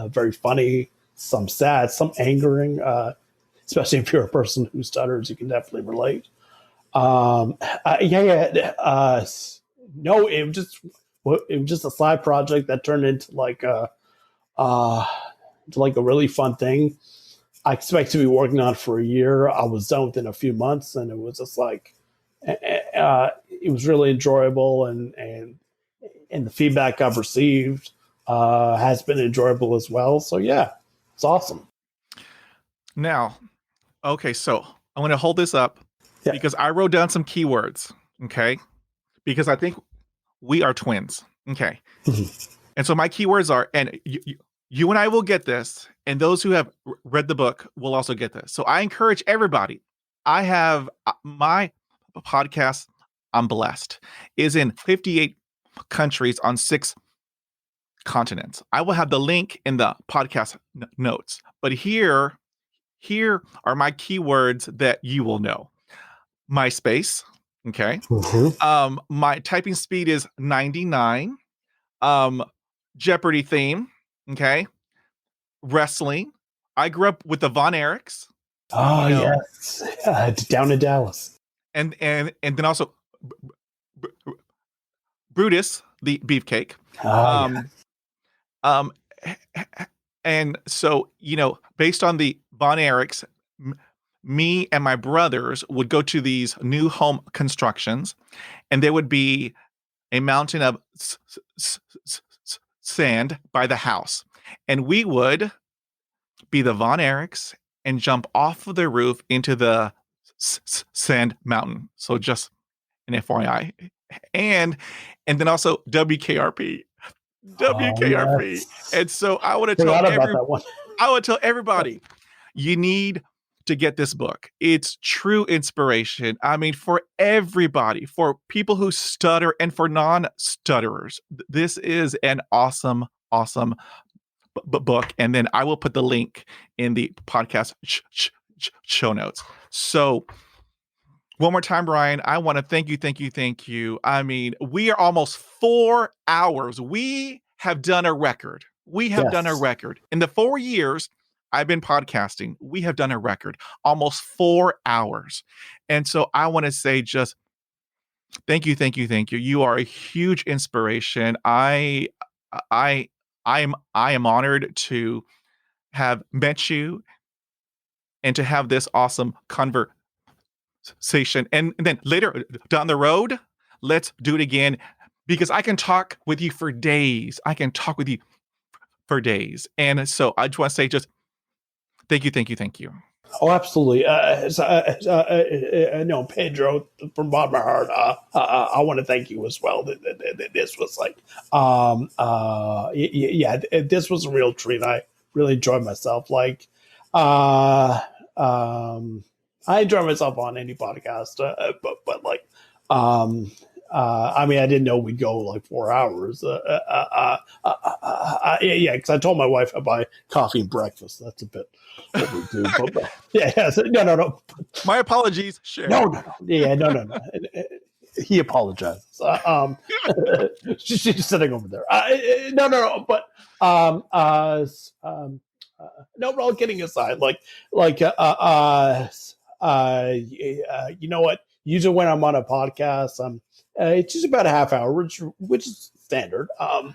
very funny, some sad, some angering. Especially if you're a person who stutters, you can definitely relate. No, it was just a side project that turned into a really fun thing. I expect to be working on it for a year. I was done within a few months, and it was just it was really enjoyable, and the feedback I've received has been enjoyable as well. So yeah, it's awesome. Now, okay, so I'm going to hold this up because I wrote down some keywords, okay? Because I think we are twins, okay? And so my keywords are, and you and I will get this, and those who have read the book will also get this. So I encourage everybody. I have my podcast, I'm blessed, is in 58 countries on 6 continents. I will have the link in the podcast notes, but here are my keywords that you will know. MySpace, okay? My typing speed is 99. Jeopardy theme, okay? Wrestling. I grew up with the Von Erichs. Oh, yes. Down in Dallas. And then also Brutus, the beefcake. And so, based on the Von Erichs, me and my brothers would go to these new home constructions, and there would be a mountain of sand by the house. And we would be the Von Erichs and jump off of the roof into the sand mountain. So just an FYI. And then also WKRP. Yes. And so I want to tell everybody, you need to get this book. It's true inspiration. For everybody, for people who stutter and for non-stutterers. This is an awesome book. And then I will put the link in the podcast show notes. So One more time, Ryan, I want to thank you. I mean, we are almost 4 hours. We have done a record. In the 4 years I've been podcasting, we have done a record, almost 4 hours. And so I want to say just thank you. You are a huge inspiration. I am honored to have met you and to have this awesome conversation. And then later down the road, let's do it again because I can talk with you for days. And so I just want to say just thank you. Oh, absolutely. No, Pedro, from bottom of my heart, I want to thank you as well. This was like, this was a real treat. I really enjoyed myself. Like, I enjoy myself on any podcast, but like, I mean, I didn't know we'd go like 4 hours. Because I told my wife I buy coffee and breakfast. That's a bit overdue. But no. My apologies. Share. No. Yeah, no. He apologizes. She's sitting over there. No. But no. But all kidding aside, you know what? Usually when I'm on a podcast, it's just about a half hour, which is standard. You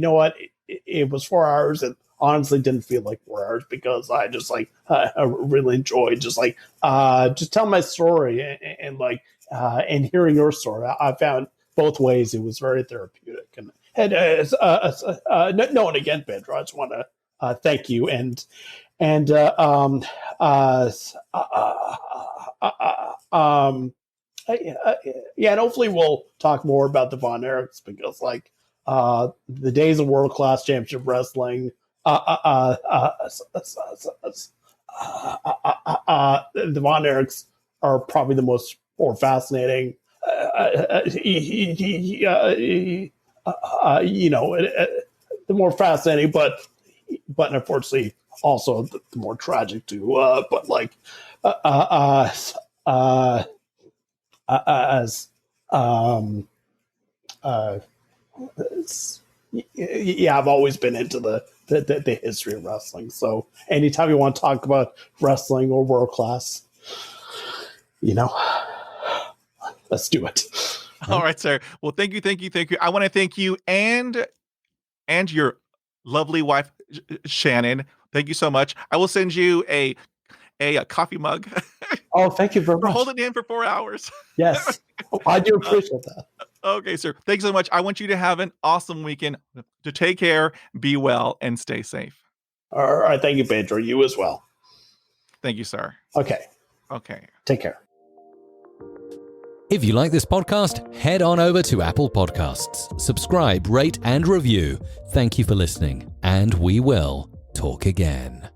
know what? It was 4 hours, and honestly didn't feel like 4 hours because I just I really enjoyed just tell my story and hearing your story. I found both ways it was very therapeutic. And again, Pedro, I just want to thank you and hopefully we'll talk more about the Von Erichs because the days of world class championship wrestling, the Von Erichs are probably the more fascinating. The more fascinating, but unfortunately also the more tragic too. I've always been into the history of wrestling. So anytime you want to talk about wrestling or world class, let's do it. All right, sir. Well, thank you. I want to thank you and your lovely wife, Shannon. Thank you so much. I will send you a coffee mug. Oh, thank you very much. For holding in for 4 hours. Yes, I do appreciate that. Okay, sir. Thanks so much. I want you to have an awesome weekend. To take care, be well, and stay safe. All right. Thank you, Pedro. You as well. Thank you, sir. Okay. Take care. If you like this podcast, head on over to Apple Podcasts. Subscribe, rate, and review. Thank you for listening, and we will talk again.